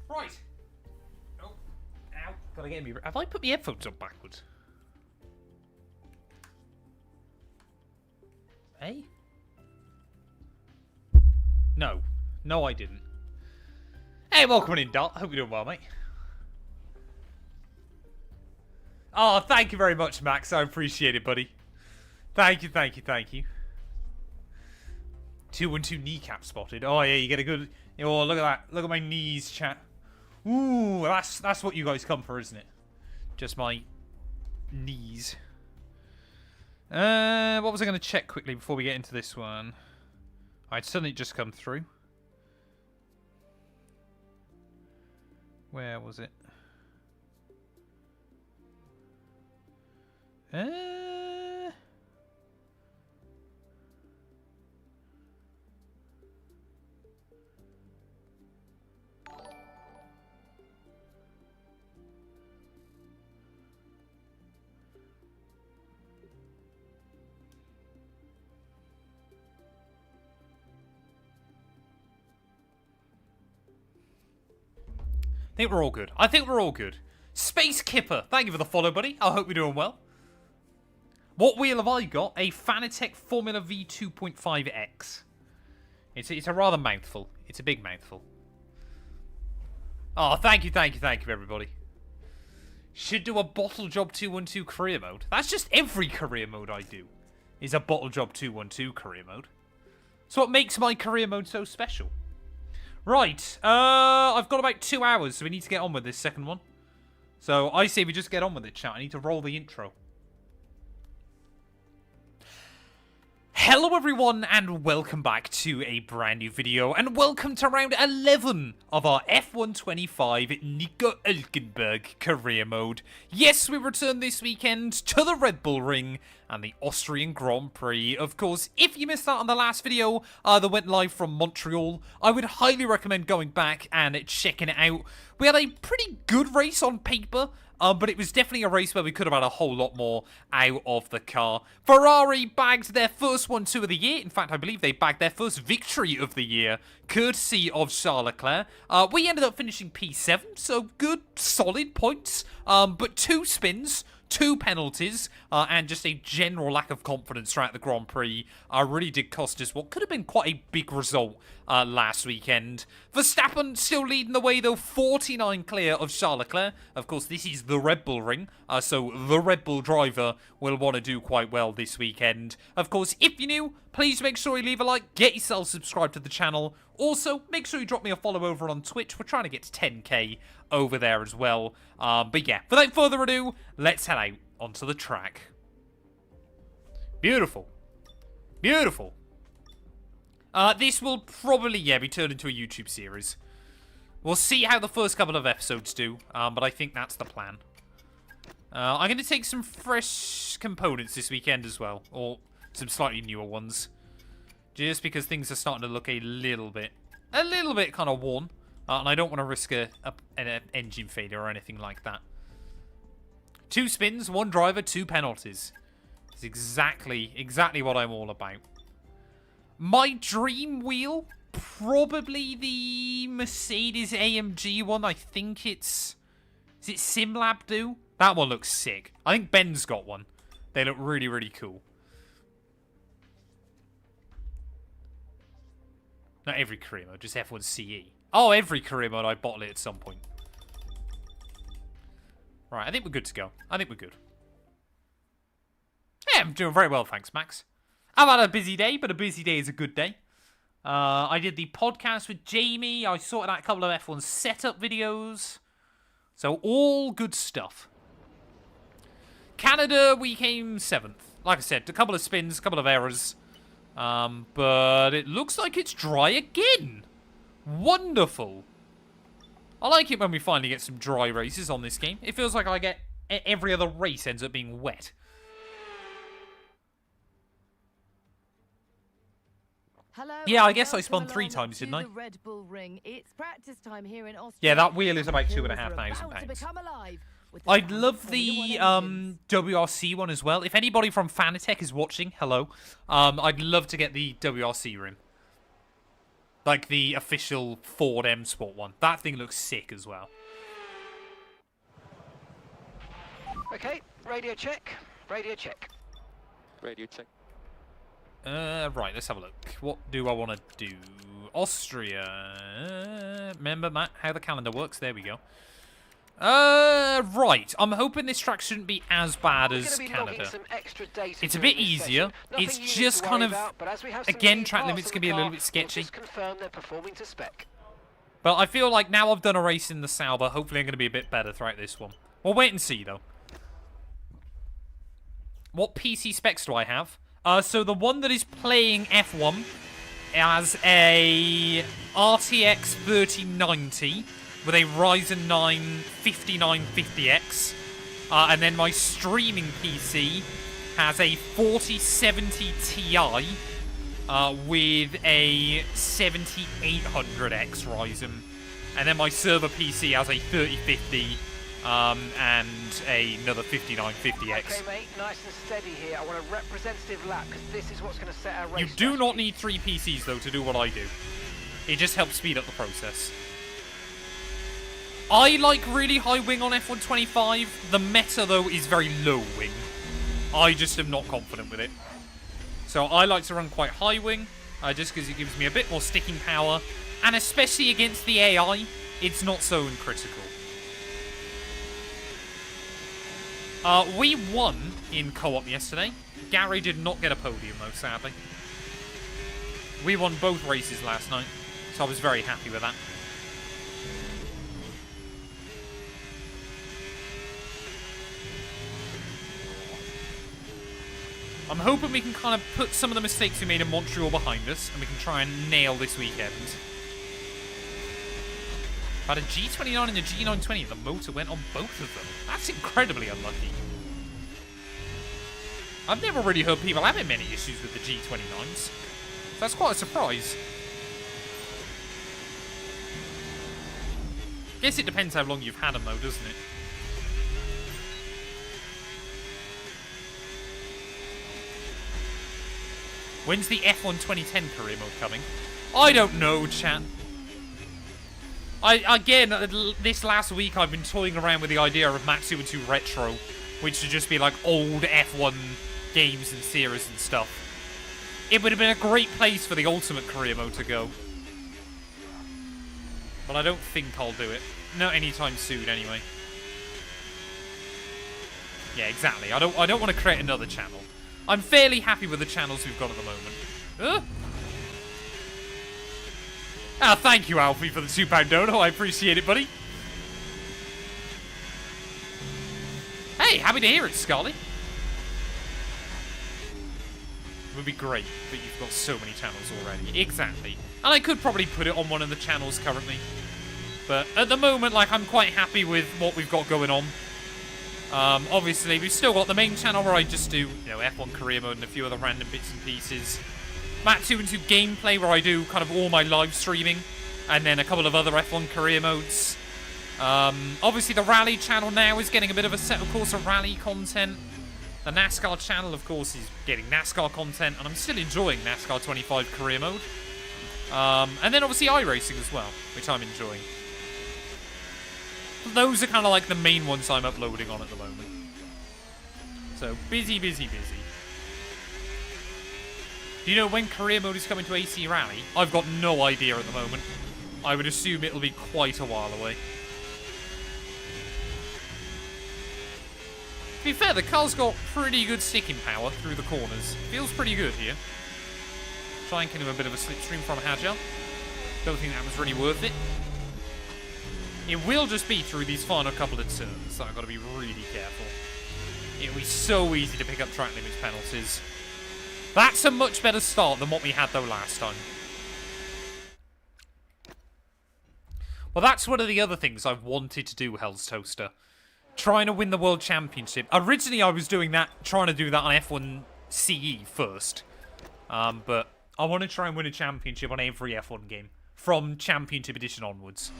Right. Oh. Ow. Gotta get me. Have I put my headphones on backwards? Hey? No. No, I didn't. Hey, welcome in, Dalt. Hope you're doing well, mate. Oh, thank you very much, Max. I appreciate it, buddy. Thank you, thank you, thank you. 212 kneecap spotted. Oh, yeah, you get a good... Oh, look at that. Look at my knees, chat. Ooh, that's what you guys come for, isn't it? Just my knees. What was I going to check quickly before we get into this one? I'd suddenly just come through. Where was it? I think we're all good. I think we're all good. Space Kipper, thank you for the follow, buddy. I hope you're doing well. What wheel have I got? A Fanatec Formula V 2.5X. It's a rather mouthful. It's a big mouthful. Oh, thank you, everybody. Should do a Bottle Job 212 career mode. That's just every career mode I do. Is a Bottle Job 212 career mode. It's what makes my career mode so special. Right, I've got about 2 hours, so we need to get on with this second one. So I say we just get on with it, chat. I need to roll the intro. Hello everyone, and welcome back to a brand new video, and welcome to round 11 of our F125 Nico Hülkenberg career mode. Yes, we return this weekend to the Red Bull Ring and the Austrian Grand Prix. Of course, if you missed out on the last video that went live from Montreal, I would highly recommend going back and checking it out. We had a pretty good race on paper, but it was definitely a race where we could have had a whole lot more out of the car. Ferrari bagged their first 1-2 of the year. In fact, I believe they bagged their first victory of the year, courtesy of Charles Leclerc. We ended up finishing P7, so good, solid points. But 2 spins, 2 penalties, and just a general lack of confidence throughout the Grand Prix really did cost us what could have been quite a big result last weekend. Verstappen still leading the way, though, 49 clear of Charles Leclerc. Of course, this is the Red Bull Ring, so the Red Bull driver will want to do quite well this weekend. Of course, if you're new, please make sure you leave a like, get yourself subscribed to the channel. Also, make sure you drop me a follow over on Twitch. We're trying to get to 10k over there as well. But yeah, without further ado, let's head out onto the track. Beautiful. Beautiful. This will probably, be turned into a YouTube series. We'll see how the first couple of episodes do, but I think that's the plan. I'm going to take some fresh components this weekend as well, or some slightly newer ones. Just because things are starting to look a little bit kind of worn. And I don't want to risk an engine failure or anything like that. 2 spins, 1 driver, 2 penalties. It's exactly what I'm all about. My dream wheel, probably the Mercedes AMG one. I think it's... Is it SimLab do? That one looks sick. I think Ben's got one. They look really, really cool. Not every career mode, just F1 CE. Oh, every career mode, I bottle it at some point. Right, I think we're good to go. I think we're good. Yeah, I'm doing very well, thanks, Max. I've had a busy day, but a busy day is a good day. I did the podcast with Jamie. I sorted out a couple of F1 setup videos. So, all good stuff. Canada, we came 7th. Like I said, a couple of spins, a couple of errors. But it looks like it's dry again. Wonderful. I like it when we finally get some dry races on this game. It feels like every other race ends up being wet.
Hello,
yeah, I guess I spun 3 times, didn't I?
The Red Bull Ring. It's practice time here in Austria.
Yeah, that wheel is about £2,500. I'd love the WRC one as well. If anybody from Fanatec is watching, hello. I'd love to get the WRC rim. Like the official Ford M Sport one. That thing looks sick as well.
Okay, radio check. Radio check.
Radio check.
Right, let's have a look. What do I want to do? Austria. Remember, Matt, how the calendar works? There we go. Right. I'm hoping this track shouldn't be as bad as Canada. It's a bit easier. It's just kind of, again, track limits can be a little bit sketchy. But I feel like now I've done a race in the Sauber, hopefully I'm going to be a bit better throughout this one. We'll wait and see, though. What PC specs do I have? So the one that is playing F1 has a RTX 3090 with a Ryzen 9 5950X. And then my streaming PC has a 4070 Ti with a 7800X Ryzen. And then my server PC has a 3050 and another 5950X.
Okay, mate, nice and steady here. I want a representative lap because this is what's going to set our race.
You do not need 3 PCs, though, to do what I do. It just helps speed up the process. I like really high wing on F125. The meta, though, is very low wing. I just am not confident with it. So I like to run quite high wing, just because it gives me a bit more sticking power. And especially against the AI, it's not so critical. We won in co-op yesterday. Gary did not get a podium, though, sadly. We won both races last night, so I was very happy with that. I'm hoping we can kind of put some of the mistakes we made in Montreal behind us, and we can try and nail this weekend. But a G29 and a G920, the motor went on both of them. That's incredibly unlucky. I've never really heard people having many issues with the G29s. So that's quite a surprise. Guess it depends how long you've had them though, doesn't it? When's the F1 2010 career mode coming? I don't know, chat. Again, this last week I've been toying around with the idea of Matt212 Retro, which would just be like old F1 games and series and stuff. It would have been a great place for the Ultimate career mode to go. But I don't think I'll do it. Not anytime soon, anyway. Yeah, exactly. I don't want to create another channel. I'm fairly happy with the channels we've got at the moment. Ah, thank you, Alfie, for the £2 dono. I appreciate it, buddy. Hey, happy to hear it, Scully. It would be great, but you've got so many channels already. Exactly. And I could probably put it on one of the channels currently. But at the moment, like, I'm quite happy with what we've got going on. Obviously, we've still got the main channel where I just do, you know, F1 career mode and a few other random bits and pieces. Matt212 gameplay, where I do kind of all my live streaming, and then a couple of other F1 career modes. Obviously, the rally channel now is getting a bit of a set, of course, of rally content. The NASCAR channel, of course, is getting NASCAR content, and I'm still enjoying NASCAR 25 career mode. And then, obviously, iRacing as well, which I'm enjoying. Those are kind of like the main ones I'm uploading on at the moment. So, busy, busy, busy. Do you know when career mode is coming to AC Rally? I've got no idea at the moment. I would assume it'll be quite a while away. To be fair, the car's got pretty good sticking power through the corners. Feels pretty good here. Trying to do a bit of a slipstream from Hajar. Don't think that was really worth it. It will just be through these final couple of turns, so I've got to be really careful. It'll be so easy to pick up track limits penalties. That's a much better start than what we had, though, last time. Well, that's one of the other things I've wanted to do, Hell's Toaster. Trying to win the World Championship. Originally, I was doing that, trying to do that on F1 CE first. But I want to try and win a championship on every F1 game. From Championship Edition onwards.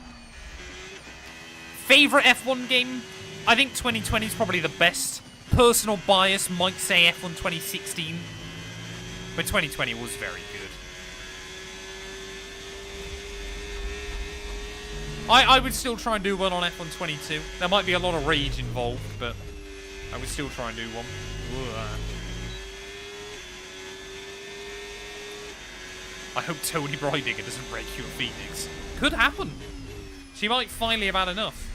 Favourite F1 game? I think 2020 is probably the best. Personal bias might say F1 2016. But 2020 was very good. I would still try and do one on F1 22. There might be a lot of rage involved, but I would still try and do one. I hope Tony Breidinger doesn't break you a Phoenix. Could happen. She might finally have had enough.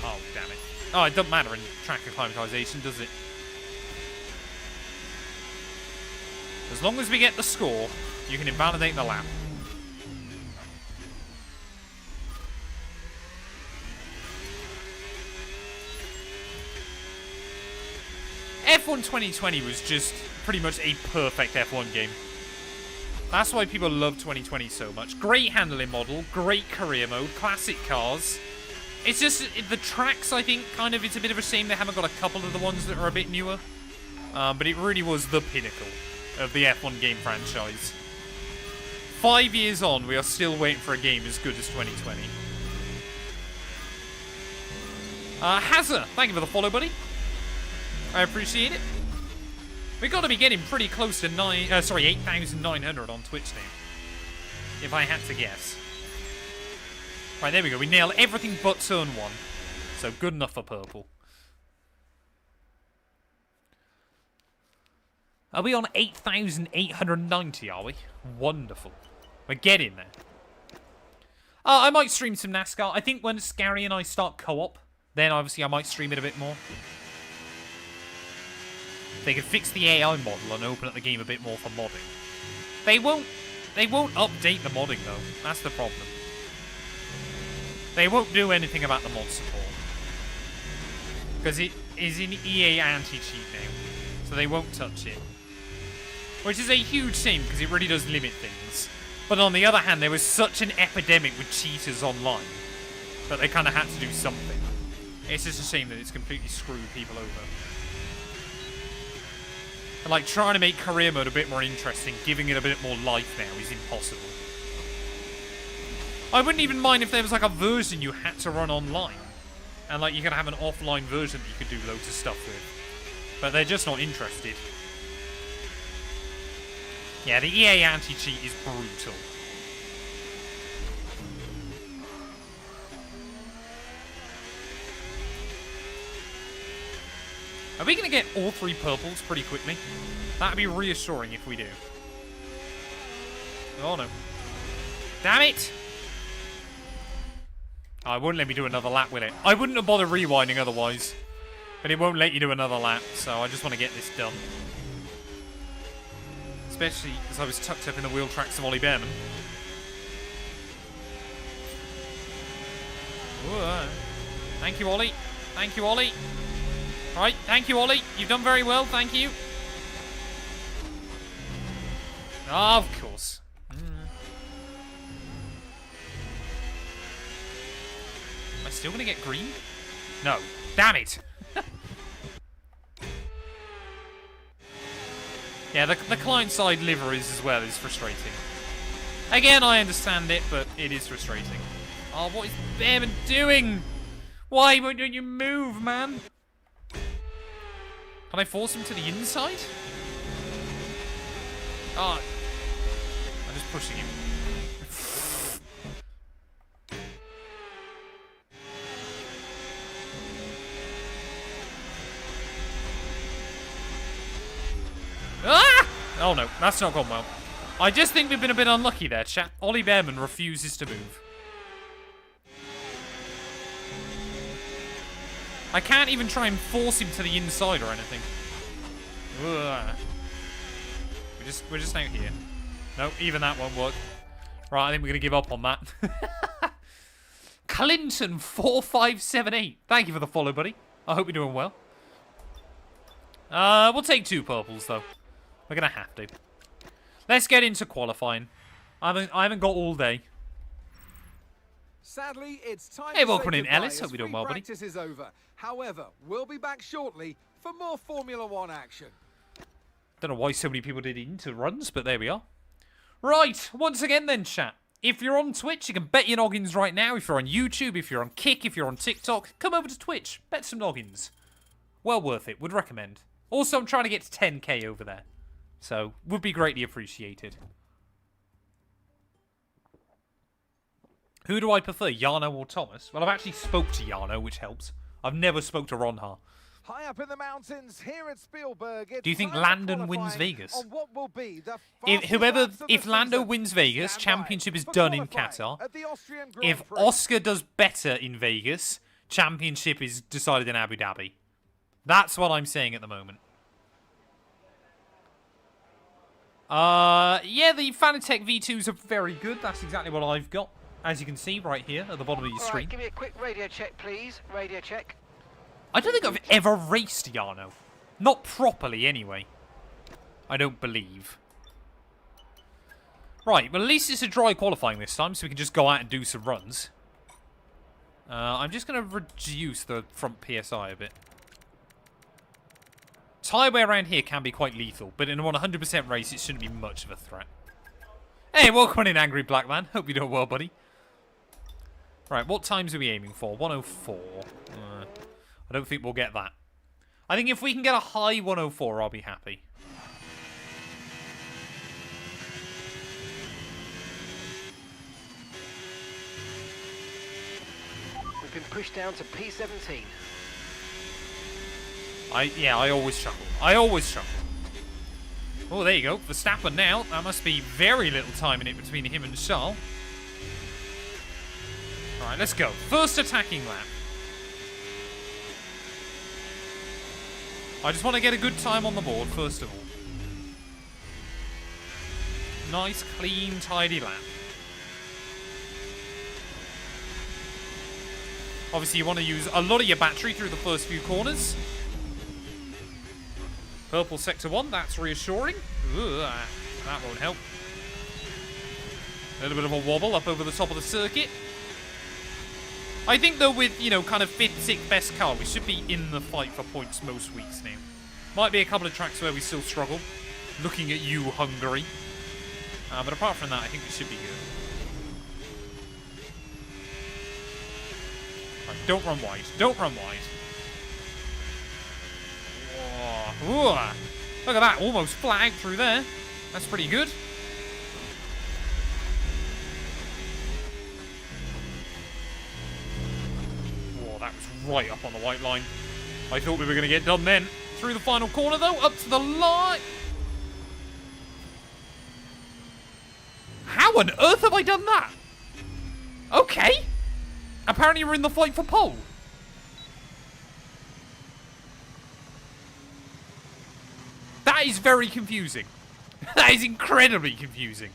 Oh, damn it. Oh, it doesn't matter in track acclimatization, does it? As long as we get the score, you can invalidate the lap. F1 2020 was just pretty much a perfect F1 game. That's why people love 2020 so much. Great handling model, great career mode, classic cars. It's just, the tracks, I think, kind of, it's a bit of a shame they haven't got a couple of the ones that are a bit newer. But it really was the pinnacle of the F1 game franchise. 5 years on, we are still waiting for a game as good as 2020. Hazza, thank you for the follow, buddy. I appreciate it. We've got to be getting pretty close to 8,900 on Twitch now. If I had to guess. Right, there we go. We nailed everything but turn 1. So good enough for purple. Are we on 8,890, are we? Wonderful. We're getting there. I might stream some NASCAR. I think when Scary and I start co-op, then obviously I might stream it a bit more. They could fix the AI model and open up the game a bit more for modding. They won't They won't update the modding, though. That's the problem. They won't do anything about the mod support. Because it is in EA anti-cheat now. So they won't touch it. Which is a huge shame, because it really does limit things. But on the other hand, there was such an epidemic with cheaters online that they kind of had to do something. It's just a shame that it's completely screwed people over. And like, trying to make career mode a bit more interesting, giving it a bit more life now is impossible. I wouldn't even mind if there was like a version you had to run online. And like, you could have an offline version that you could do loads of stuff with. But they're just not interested. Yeah, the EA anti-cheat is brutal. Are we going to get all 3 purples pretty quickly? That'd be reassuring if we do. Oh no. Damn it! Oh, it won't let me do another lap, will it? I wouldn't have bothered rewinding otherwise. But it won't let you do another lap, so I just want to get this done. Especially as I was tucked up in the wheel tracks of Ollie Behrman. Ooh, thank you, Ollie. Thank you, Ollie. Right, thank you, Ollie. You've done very well, thank you. Oh, of course. Am I still going to get green? No. Damn it. Yeah, the client-side liveries as well is frustrating. Again, I understand it, but it is frustrating. Oh, what is Behrman doing? Why won't you move, man? Can I force him to the inside? Oh. I'm just pushing him. Ah! Oh no, that's not gone well. I just think we've been a bit unlucky there, chat. Ollie Behrman refuses to move. I can't even try and force him to the inside or anything. Ugh. We're just out here. Nope, even that won't work. Right, I think we're gonna give up on that. Clinton4578. Thank you for the follow, buddy. I hope you're doing well. We'll take 2 purples though. We're gonna have to. Let's get into qualifying. I haven't got all day.
Sadly, it's time
Hey,
to
welcome
say
in,
goodbye
Ellis.
as
Hope you're doing
free
well, buddy.
practice is over. However, we'll be back shortly for more Formula One action.
Don't know why so many people did into runs, but there we are. Right, once again then, chat. If you're on Twitch, you can bet your noggins right now. If you're on YouTube, if you're on Kick, if you're on TikTok, come over to Twitch. Bet some noggins. Well worth it. Would recommend. Also, I'm trying to get to 10k over there. So, would be greatly appreciated. Who do I prefer, Jarno or Thomas? Well, I've actually spoke to Jarno, which helps. I've never spoke to Ronha.
High up in the mountains here at Spielberg.
Do you think Landon wins Vegas?
On what will be the
If Lando wins Vegas, championship is done in Qatar. If Oscar does better in Vegas, championship is decided in Abu Dhabi. That's what I'm saying at the moment. Yeah, the Fanatec V2s are very good. That's exactly what I've got. As you can see right here at the bottom of your screen.
Right, give me a quick radio check, please. Radio check.
I don't think I've ever raced Jarno. Not properly, anyway. I don't believe. Right, well, at least it's a dry qualifying this time, so we can just go out and do some runs. I'm just going to reduce the front PSI a bit. Tyre wear around here can be quite lethal, but in a 100% race, it shouldn't be much of a threat. Hey, welcome in, Angry Black Man. Hope you're doing well, buddy. Right, what times are we aiming for? 104. I don't think we'll get that. I think if we can get a high 104, I'll be happy.
We've been pushed down to P17.
Yeah, I always chuckle. I always chuckle. Oh, there you go. Verstappen now. That must be very little time in it between him and Charles. Alright, let's go. First attacking lap. I just want to get a good time on the board, first of all. Nice, clean, tidy lap. Obviously, you want to use a lot of your battery through the first few corners. Purple sector 1, that's reassuring. Ugh, that won't help. A little bit of a wobble up over the top of the circuit. I think, though, with, you know, kind of 5th, 6th best car, we should be in the fight for points most weeks now. Might be a couple of tracks where we still struggle. Looking at you, Hungary. But apart from that, I think we should be good. Right, don't run wide. Don't run wide. Whoa. Ooh. Look at that. Almost flagged through there. That's pretty good. Whoa, that was right up on the white line. I thought we were going to get done then. Through the final corner, though. Up to the line. How on earth have I done that? Okay. Apparently we're in the fight for pole. That is very confusing. That is incredibly confusing.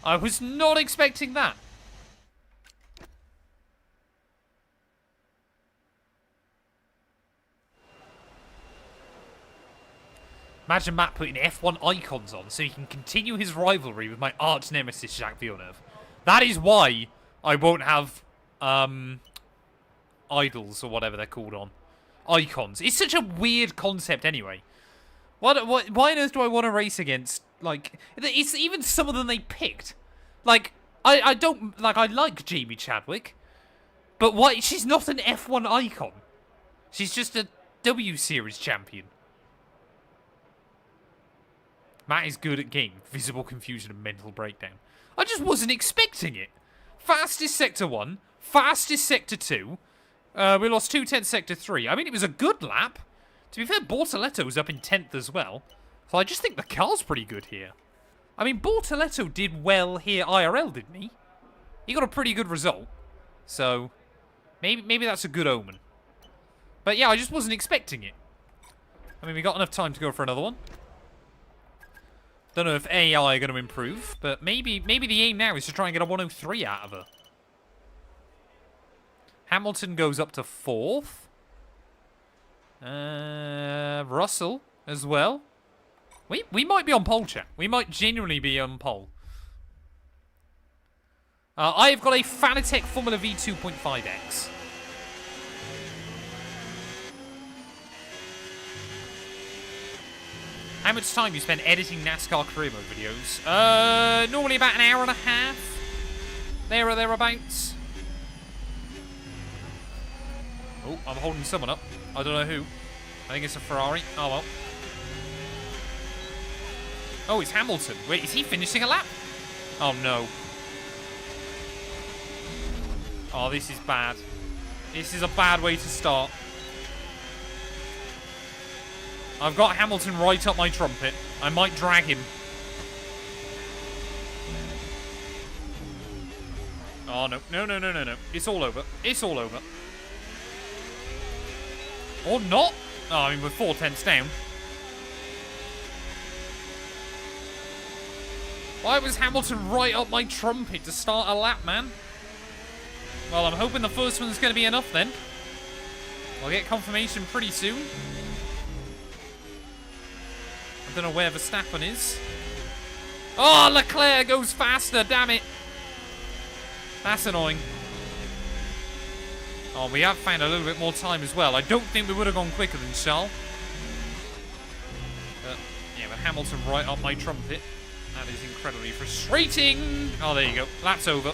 I was not expecting that. Imagine Matt putting F1 icons on so he can continue his rivalry with my arch nemesis, Jacques Villeneuve. That is why I won't have idols or whatever they're called on. Icons. It's such a weird concept anyway. Why on earth do I want to race against, like, it's even some of them they picked. Like, I don't, like, I like Jamie Chadwick, but why, she's not an F1 icon. She's just a W Series champion. Matt is good at game. Visible confusion and mental breakdown. I just wasn't expecting it. Fastest sector 1. Fastest sector 2. We lost 2/10 sector 3. I mean, it was a good lap. To be fair, Bortoletto was up in 10th as well. So I just think the car's pretty good here. I mean, Bortoletto did well here IRL, didn't he? He got a pretty good result. So, maybe that's a good omen. But yeah, I just wasn't expecting it. I mean, we got enough time to go for another one. Don't know if AI are going to improve, but maybe the aim now is to try and get a 103 out of her. Hamilton goes up to 4th. Russell as well. We might be on pole, chat. We might genuinely be on pole. I've got a Fanatec Formula V 2.5X. How much time do you spend editing NASCAR career mode videos? Normally about an hour and a half. There or thereabouts. Oh, I'm holding someone up. I don't know who. I think it's a Ferrari. Oh, well. Oh, it's Hamilton. Wait, is he finishing a lap? Oh, no. Oh, this is bad. This is a bad way to start. I've got Hamilton right up my trumpet. I might drag him. Oh, no. No. It's all over. It's all over. Or not. Oh, I mean, we're 4/10 down. Why was Hamilton right up my trumpet to start a lap, man? Well, I'm hoping the first one's going to be enough then. I'll get confirmation pretty soon. I don't know where Verstappen is. Oh, Leclerc goes faster, damn it. That's annoying. Oh, we have found a little bit more time as well. I don't think we would have gone quicker than Charles. But, yeah, with Hamilton right up my trumpet. That is incredibly frustrating. Oh, there you go. Lap's over.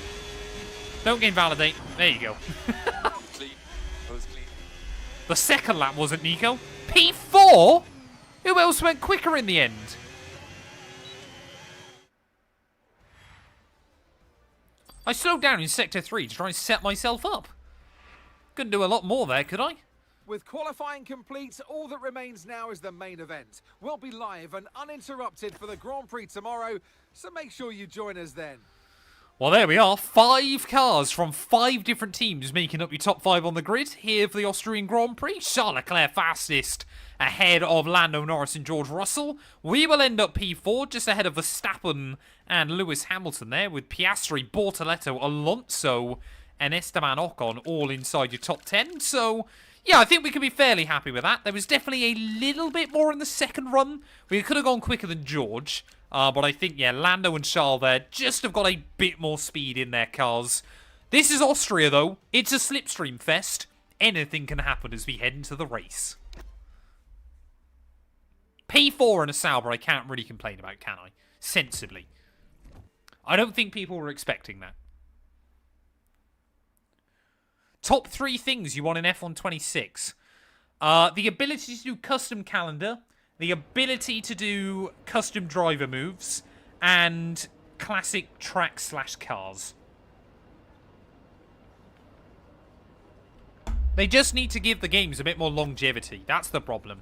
Don't get invalidate. There you go.
Clean. That was clean.
The second lap wasn't, Nico. P4? Who else went quicker in the end? I slowed down in Sector 3 to try and set myself up. Couldn't do a lot more there, could I?
With qualifying complete, all that remains now is the main event. We'll be live and uninterrupted for the Grand Prix tomorrow, so make sure you join us then.
Well, there we are. 5 cars from 5 different teams making up your top 5 on the grid here for the Austrian Grand Prix. Charles Leclerc fastest ahead of Lando Norris and George Russell. We will end up P4 just ahead of Verstappen and Lewis Hamilton there with Piastri, Bortoletto, Alonso and Esteban Ocon all inside your top 10. So, yeah, I think we can be fairly happy with that. There was definitely a little bit more in the second run. We could have gone quicker than George. But I think, yeah, Lando and Charles there just have got a bit more speed in their cars. This is Austria, though. It's a slipstream fest. Anything can happen as we head into the race. P4 and a Sauber I can't really complain about, can I? Sensibly. I don't think people were expecting that. Top 3 things you want in F1 26. The ability to do custom calendar, the ability to do custom driver moves, and classic track/cars. They just need to give the games a bit more longevity. That's the problem.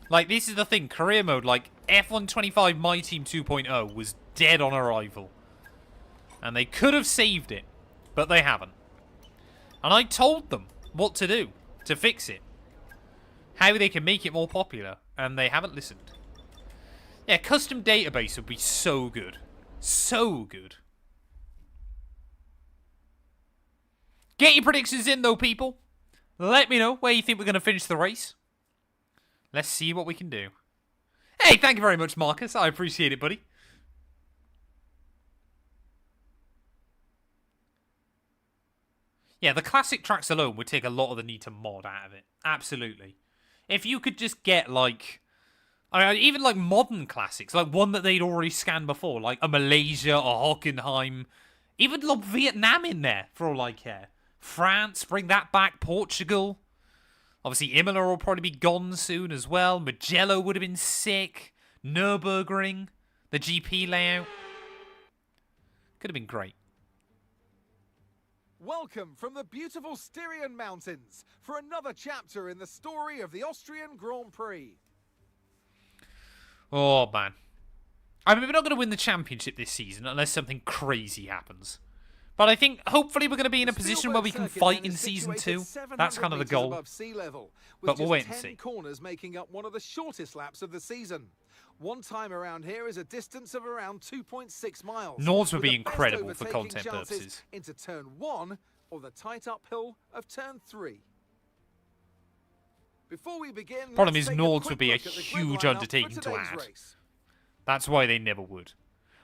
Like, this is the thing. Career mode, like, F1 25 My Team 2.0 was dead on arrival. And they could have saved it, but they haven't. And I told them what to do to fix it. How they can make it more popular, and they haven't listened. Yeah, custom database would be so good. So good. Get your predictions in, though, people. Let me know where you think we're going to finish the race. Let's see what we can do. Hey, thank you very much, Marcus. I appreciate it, buddy. Yeah, the classic tracks alone would take a lot of the need to mod out of it. Absolutely. If you could just get, like, I mean, even, like, modern classics, like one that they'd already scanned before, like a Malaysia, a Hockenheim, even like Vietnam in there, for all I care. France, bring that back. Portugal. Obviously, Imola will probably be gone soon as well. Mugello would have been sick. Nürburgring, the GP layout. Could have been great.
Welcome from the beautiful Styrian Mountains for another chapter in the story of the Austrian Grand Prix.
Oh, man. I mean, we're not going to win the championship this season unless something crazy happens. But I think, hopefully, we're going to be in a position where we can fight in Season 2. That's kind of the goal. But we'll wait and see.
Corners making up one of the shortest laps of the season. One time around here is a distance of around 2.6 miles.
Nords would be incredible for content purposes.
Into turn 1 or the tight uphill of turn 3. Before we begin,
problem is Nords would be a huge undertaking to add. That's why they never would.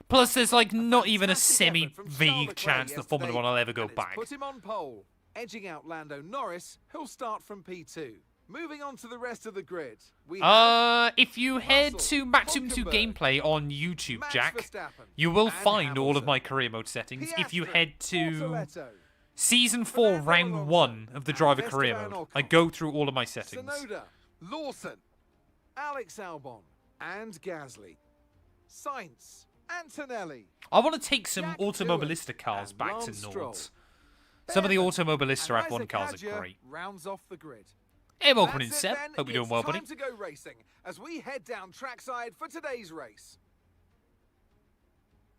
Plus, there's like not even a semi-vague chance that Formula 1 will ever go back.
Put him on pole, edging out Lando Norris, who'll start from P2. Moving on to the rest of the grid.
If you head to Matt212 Gameplay on YouTube, Jack, you will find all of my career mode settings. If you head to Season 4, Round 1 of the driver career mode, I go through all of my settings.
Tsunoda, Lawson, Alex Albon, and Gasly. Sainz, Antonelli.
I want to take some Automobilista cars back to Nords. Some of the Automobilista F1 cars are great.
Rounds off the grid.
Hey, welcome in, Seb. Hope you're doing well, buddy.
Time to go racing as we head down trackside for today's race.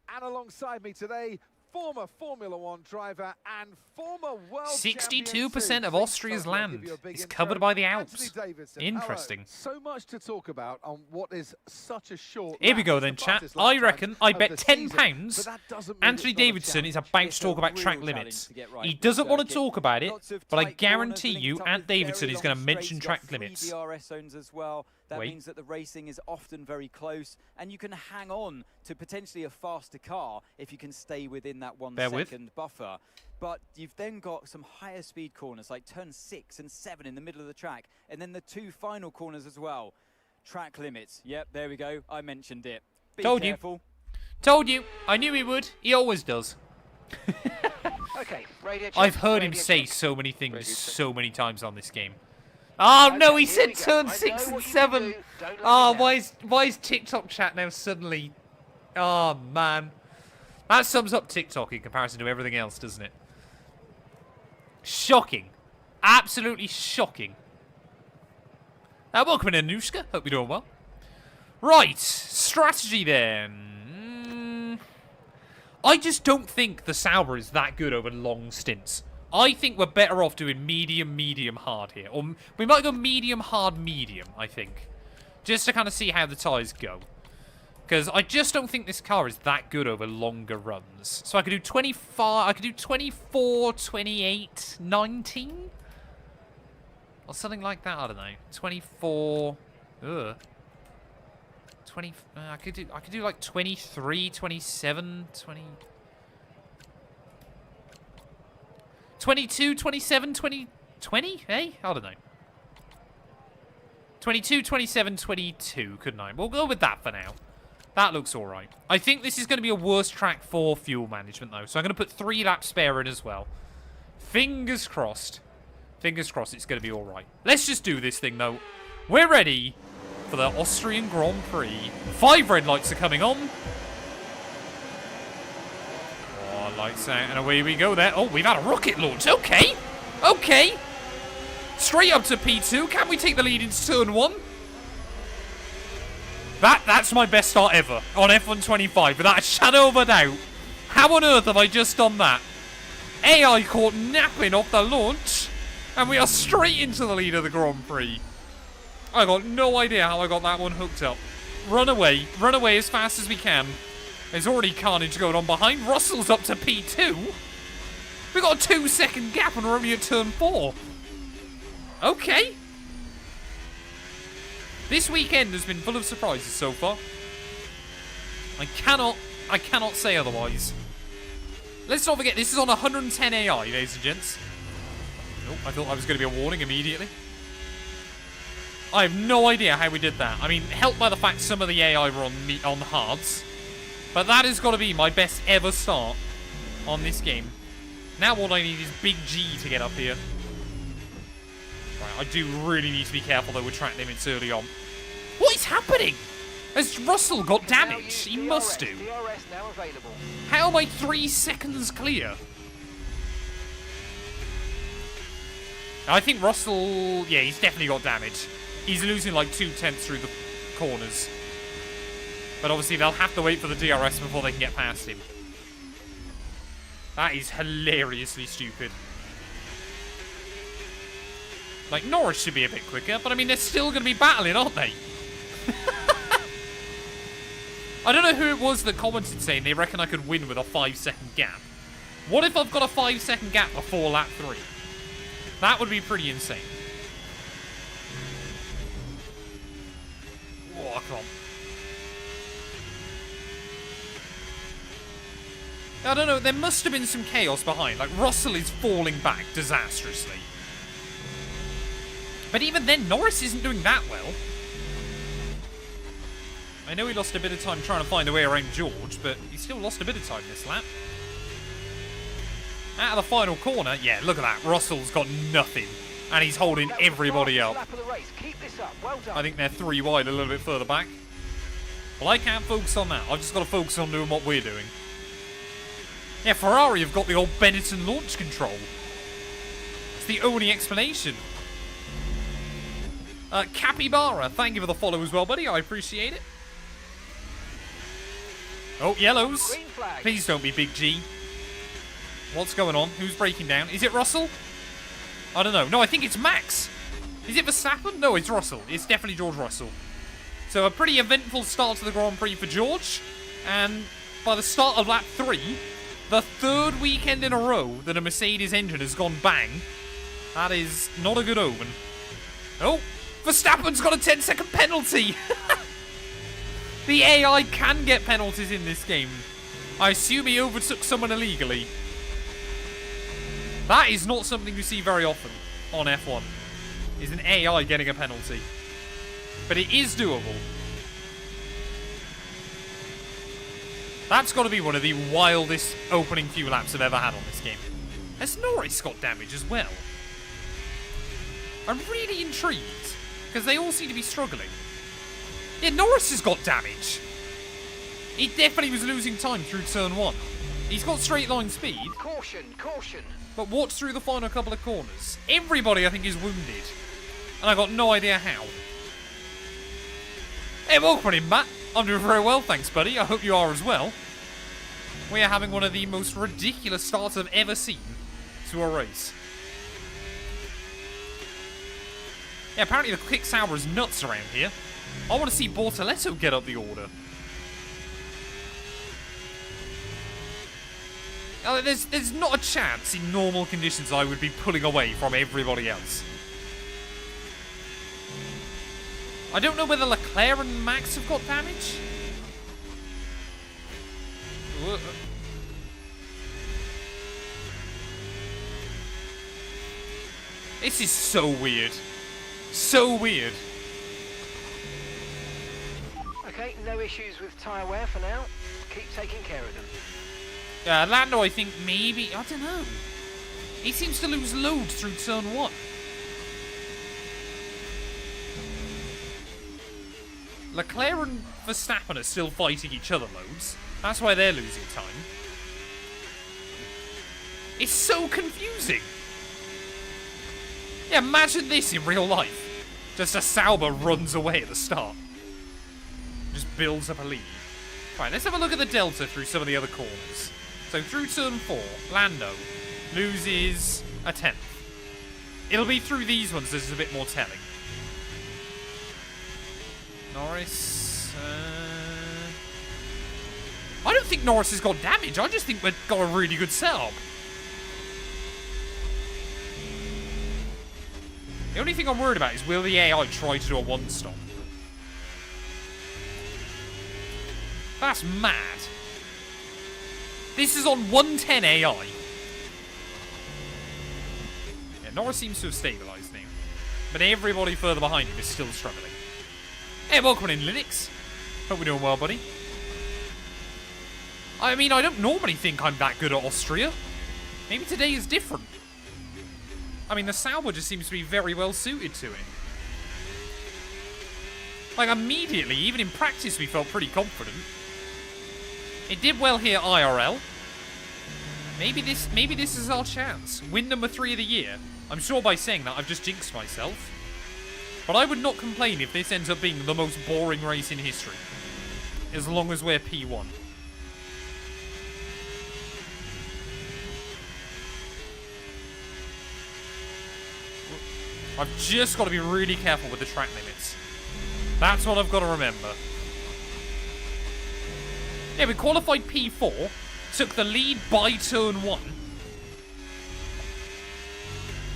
And alongside me today, former Formula 1 driver and former world
62% of Austria's land is covered by the Alps. Interesting.
So much to talk about on what is such a short.
Here we go then, chat. I reckon I bet £10 Anthony Davidson is about to talk about track limits. He doesn't want to talk about it, but I guarantee you Ant Davidson is going to mention track limits.
DRS zones as well. That
Wait.
means that the racing is often very close, and you can hang on to potentially a faster car if you can stay within that 1 second buffer. But you've then got some higher speed corners, like turn 6 and 7 in the middle of the track, and then the 2 final corners as well. Track limits. Yep, there we go. I mentioned it. Be careful.
Told you. I knew he would. He always does.
Okay, radio check.
I've heard him say so many things so many times on this game. Oh no, he said turn 6 and 7. Oh, why is TikTok chat now suddenly? Oh man, that sums up TikTok in comparison to everything else, doesn't it? Shocking, absolutely shocking. Welcome in, Anushka. Hope you're doing well. Right, strategy then. I just don't think the Sauber is that good over long stints. I think we're better off doing medium, medium, hard here. Or we might go medium, hard, medium, I think. Just to kind of see how the tyres go. Because I just don't think this car is that good over longer runs. So I could do 25, I could do 24, 28, 19? Or something like that, I don't know. 24, 20, I could do like 23, 27, 20... 22, 27, 20, 20? Hey? I don't know. 22, 27, 22, couldn't I? We'll go with that for now. That looks alright. I think this is going to be a worse track for fuel management, though. So I'm going to put 3 laps spare in as well. Fingers crossed. Fingers crossed it's going to be alright. Let's just do this thing, though. We're ready for the Austrian Grand Prix. 5 red lights are coming on. Oh, lights out, and away we go there. Oh, we've had a rocket launch. Okay. Okay. Straight up to P2. Can we take the lead into turn 1? That's my best start ever on F125, without a shadow of a doubt. How on earth have I just done that? AI caught napping off the launch, and we are straight into the lead of the Grand Prix. I got no idea how I got that one hooked up. Run away as fast as we can. There's already carnage going on behind. Russell's up to P2. We got a 2-second gap and we're only at turn 4. Okay. This weekend has been full of surprises so far. I cannot say otherwise. Let's not forget, this is on 110 AI, ladies and gents. Nope, I thought I was going to be a warning immediately. I have no idea how we did that. I mean, helped by the fact some of the AI were on hards. But that has got to be my best ever start on this game. Now all I need is Big G to get up here. Right, I do really need to be careful though with track limits early on. What is happening? Has Russell got damage? He must do. How am I 3 seconds clear? I think Russell... Yeah, he's definitely got damage. He's losing like 2/10 through the corners. But obviously they'll have to wait for the DRS before they can get past him. That is hilariously stupid. Like, Norris should be a bit quicker, but I mean, they're still going to be battling, aren't they? I don't know who it was that commented saying they reckon I could win with a 5-second gap. What if I've got a 5-second gap before lap 3? That would be pretty insane. Oh, come on. I don't know, there must have been some chaos behind. Like, Russell is falling back disastrously. But even then, Norris isn't doing that well. I know he lost a bit of time trying to find a way around George, but he still lost a bit of time this lap. Out of the final corner, yeah, look at that. Russell's got nothing, and he's holding everybody up. I think they're 3 wide a little bit further back. Well, I can't focus on that. I've just got to focus on doing what we're doing. Yeah, Ferrari have got the old Benetton launch control. It's the only explanation. Capybara, thank you for the follow as well, buddy. I appreciate it. Oh, yellows. Please don't be Big G. What's going on? Who's breaking down? Is it Russell? I don't know. No, I think it's Max. Is it Verstappen? No, it's Russell. It's definitely George Russell. So a pretty eventful start to the Grand Prix for George. And by the start of lap 3, the 3rd weekend in a row that a Mercedes engine has gone bang. That is not a good omen. Oh, Verstappen's got a 10-second penalty. The AI can get penalties in this game. I assume he overtook someone illegally. That is not something you see very often on F1. Is an AI getting a penalty. But it is doable. That's got to be one of the wildest opening few laps I've ever had on this game. Has Norris got damage as well? I'm really intrigued, because they all seem to be struggling. Yeah, Norris has got damage. He definitely was losing time through turn 1. He's got straight line speed.
Caution, caution.
But what's through the final couple of corners? Everybody, I think, is wounded. And I got no idea how. Hey, welcome in, Matt. I'm doing very well, thanks, buddy. I hope you are as well. We are having one of the most ridiculous starts I've ever seen to a race. Yeah, apparently the quick sour is nuts around here. I want to see Bortoletto get up the order. There's not a chance in normal conditions I would be pulling away from everybody else. I don't know whether Leclerc and Max have got damage. This is so weird. So weird.
Okay, no issues with tyre wear for now. Keep taking care of them.
Lando, I think maybe, I don't know. He seems to lose loads through turn 1. Leclerc and Verstappen are still fighting each other loads. That's why they're losing time. It's so confusing. Yeah, imagine this in real life. Just a Sauber runs away at the start. Just builds up a lead. Right, let's have a look at the delta through some of the other corners. So through turn 4, Lando loses a 10th. It'll be through these ones this is a bit more telling. Norris, I don't think Norris has got damage. I just think we've got a really good setup. The only thing I'm worried about is will the AI try to do a one-stop? That's mad. This is on 110 AI. Yeah, Norris seems to have stabilised now. But everybody further behind him is still struggling. Hey, welcome in, Linux. Hope we're doing well, buddy. I mean, I don't normally think I'm that good at Austria. Maybe today is different. I mean, the Sauber just seems to be very well suited to it. Like, immediately, even in practice, we felt pretty confident. It did well here IRL. Maybe this is our chance. Win number 3 of the year. I'm sure by saying that I've just jinxed myself. But I would not complain if this ends up being the most boring race in history. As long as we're P1. I've just got to be really careful with the track limits. That's what I've got to remember. Yeah, we qualified P4, took the lead by turn 1,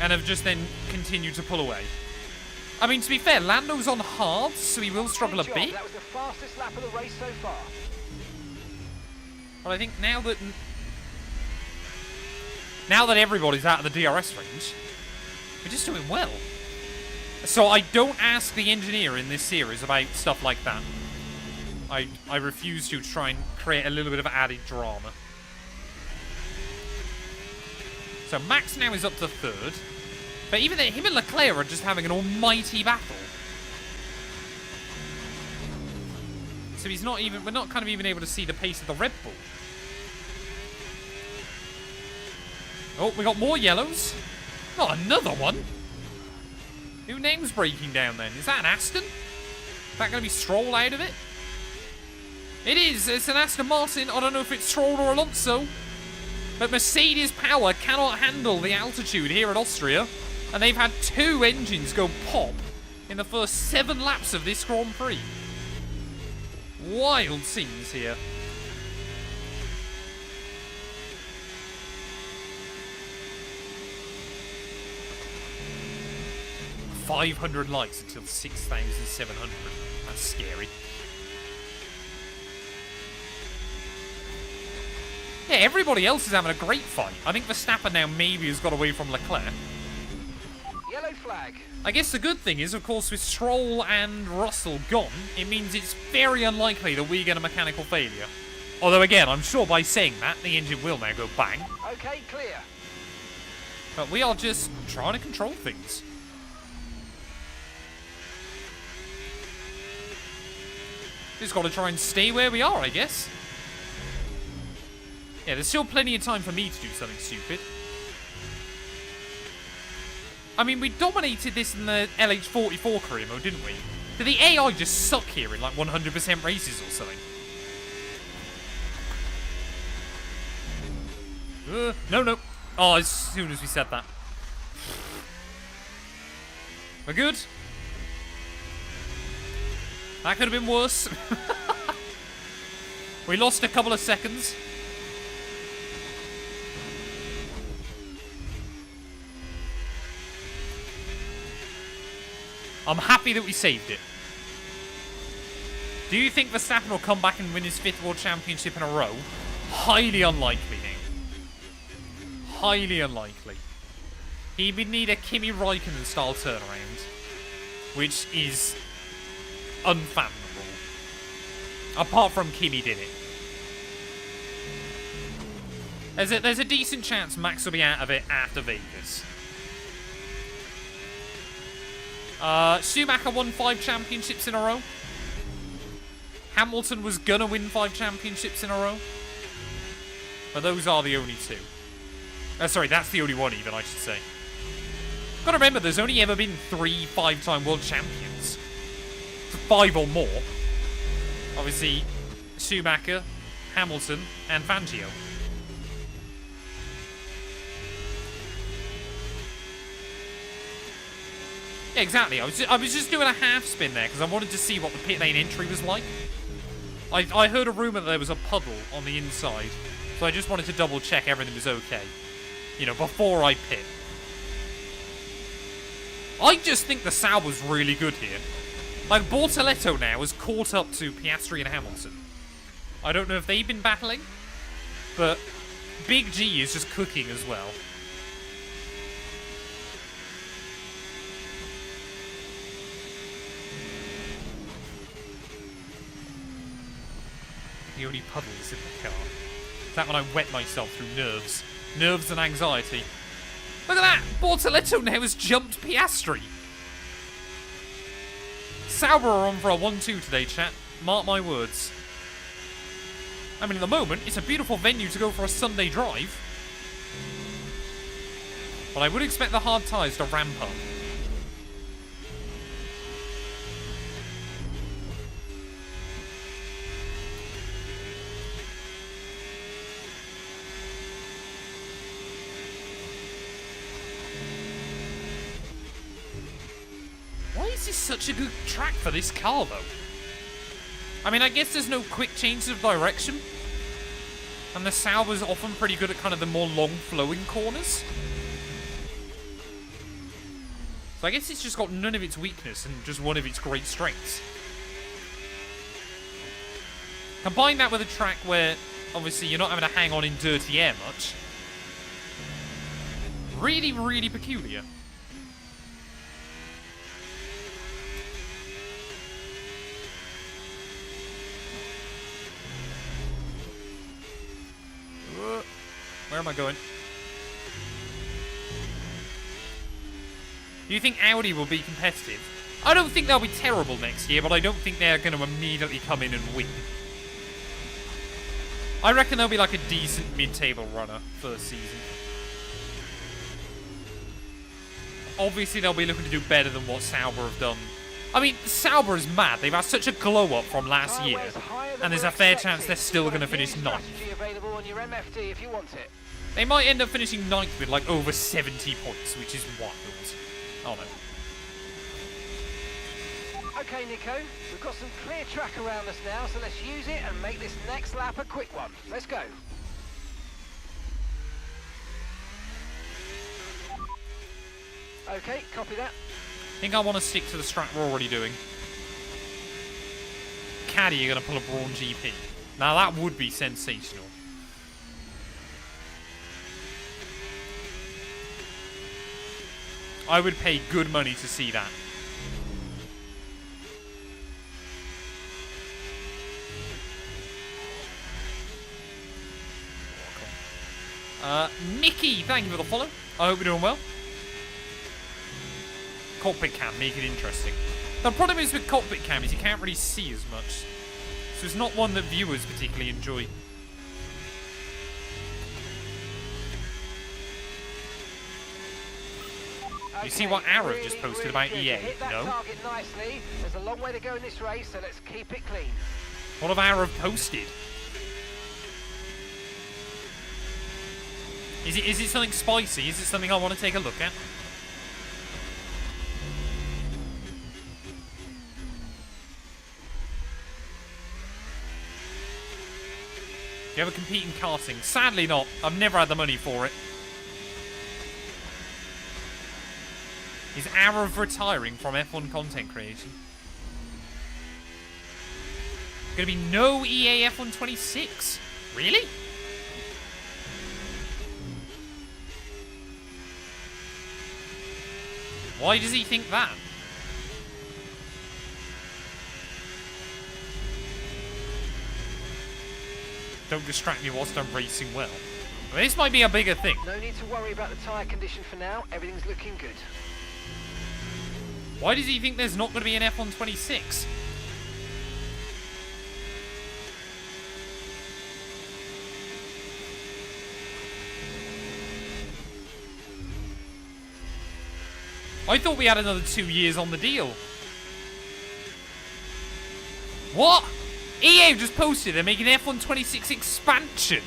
and have just then continued to pull away. I mean, to be fair, Lando's on hards, so he will struggle a bit.
That was the fastest lap of the race so far.
But I think now that everybody's out of the DRS range, we're just doing well. So I don't ask the engineer in this series about stuff like that. I refuse to try and create a little bit of added drama. So Max now is up to 3rd. But even then, him and Leclerc are just having an almighty battle. So he's not even, we're not kind of even able to see the pace of the Red Bull. Oh, we got more yellows. Not another one. Who name's breaking down then? Is that an Aston? Is that going to be Stroll out of it? It is. It's an Aston Martin. I don't know if it's Stroll or Alonso. But Mercedes power cannot handle the altitude here at Austria. And they've had 2 engines go pop in the first 7 laps of this Grand Prix. Wild scenes here. $500 likes until 6,700. That's scary. Yeah, everybody else is having a great fight. I think Verstappen now maybe has got away from Leclerc.
Yellow flag.
I guess the good thing is, of course, with Stroll and Russell gone, it means it's very unlikely that we get a mechanical failure. Although, again, I'm sure by saying that, the engine will now go bang.
Okay, clear.
But we are just trying to control things. Just got to try and stay where we are, I guess. Yeah, there's still plenty of time for me to do something stupid. I mean, we dominated this in the LH44 career mode, didn't we? Did the AI just suck here in like 100% races or something? No, no. Oh, as soon as we said that. We're good. That could have been worse. We lost a couple of seconds. I'm happy that we saved it. Do you think Verstappen will come back and win his 5th World Championship in a row? Highly unlikely, Nick. Highly unlikely. He would need a Kimi Raikkonen-style turnaround, which is unfathomable. Apart from Kimi did it. There's a decent chance Max will be out of it after Vegas. Schumacher won 5 championships in a row. Hamilton was gonna win 5 championships in a row. But those are the only 2. Sorry, that's the only one even, I should say. Gotta remember, there's only ever been 3 5-time world champions. 5 or more. Obviously, Schumacher, Hamilton, and Fangio. Yeah, exactly. I was just doing a half spin there because I wanted to see what the pit lane entry was like. I heard a rumour that there was a puddle on the inside, so I just wanted to double check everything was okay. You know, before I pit. I just think the Sauber's really good here. Like, Bortoletto now has caught up to Piastri and Hamilton. I don't know if they've been battling, but Big G is just cooking as well. The only puddle is in the car. Is that when I wet myself through nerves? Nerves and anxiety. Look at that! Bortoletto now has jumped Piastri. Sauber are on for a 1-2 today, chat. Mark my words. I mean, at the moment, it's a beautiful venue to go for a Sunday drive. But I would expect the hard tyres to ramp up. Why is this such a good track for this car, though? I mean, I guess there's no quick changes of direction. And the Sauber's often pretty good at kind of the more long-flowing corners. So I guess it's just got none of its weakness and just one of its great strengths. Combine that with a track where, obviously, you're not having to hang on in dirty air much. Really, really peculiar. Where am I going? Do you think Audi will be competitive? I don't think they'll be terrible next year, but I don't think they're going to immediately come in and win. I reckon they'll be like a decent mid-table runner first season. Obviously, they'll be looking to do better than what Sauber have done. I mean, Sauber is mad. They've had such a glow-up from last year, and there's a fair chance they're still going to finish 9th. They might end up finishing 9th with, like, over 70 points, which is wild. Oh, no.
Okay, Nico, we've got some clear track around us now, so let's use it and make this next lap a quick one. Let's go. Okay, copy that.
I think I want to stick to the strat we're already doing. Caddy, you're going to pull a Brawn GP. Now, that would be sensational. I would pay good money to see that. Mickey, thank you for the follow. I hope you're doing well. Cockpit cam, make it interesting. The problem is with cockpit cam is you can't really see as much. So it's not one that viewers particularly enjoy. You see what Arab just posted about EA? No?
Nicely. There's a long way to go in this race, so let's keep it clean.
What have Arab posted? Is it something spicy? Is it something I want to take a look at? Do you ever compete in karting? Sadly not. I've never had the money for it. Is Arav retiring from F1 content creation? Gonna be no EA F1 26? Really? Why does he think that? Don't distract me whilst I'm racing well. Well, this might be a bigger thing.
No need to worry about the tyre condition for now. Everything's looking good.
Why does he think there's not going to be an F1 26? I thought we had another 2 years on the deal. What? EA have just posted they're making an F1 26 expansion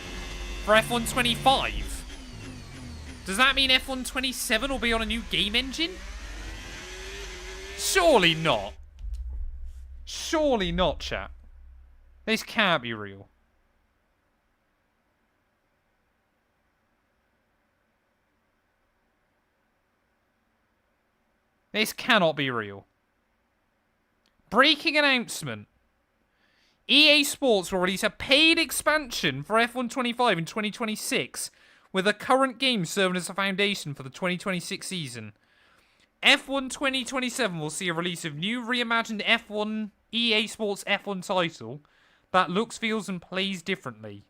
for F1 25. Does that mean F1 27 will be on a new game engine? Surely not. Surely not, chat. This can't be real. This cannot be real. Breaking announcement. EA Sports will release a paid expansion for F1 25 in 2026, with the current game serving as a foundation for the 2026 season. F1 2027 will see a release of new reimagined F1 EA Sports F1 title that looks, feels, and plays differently.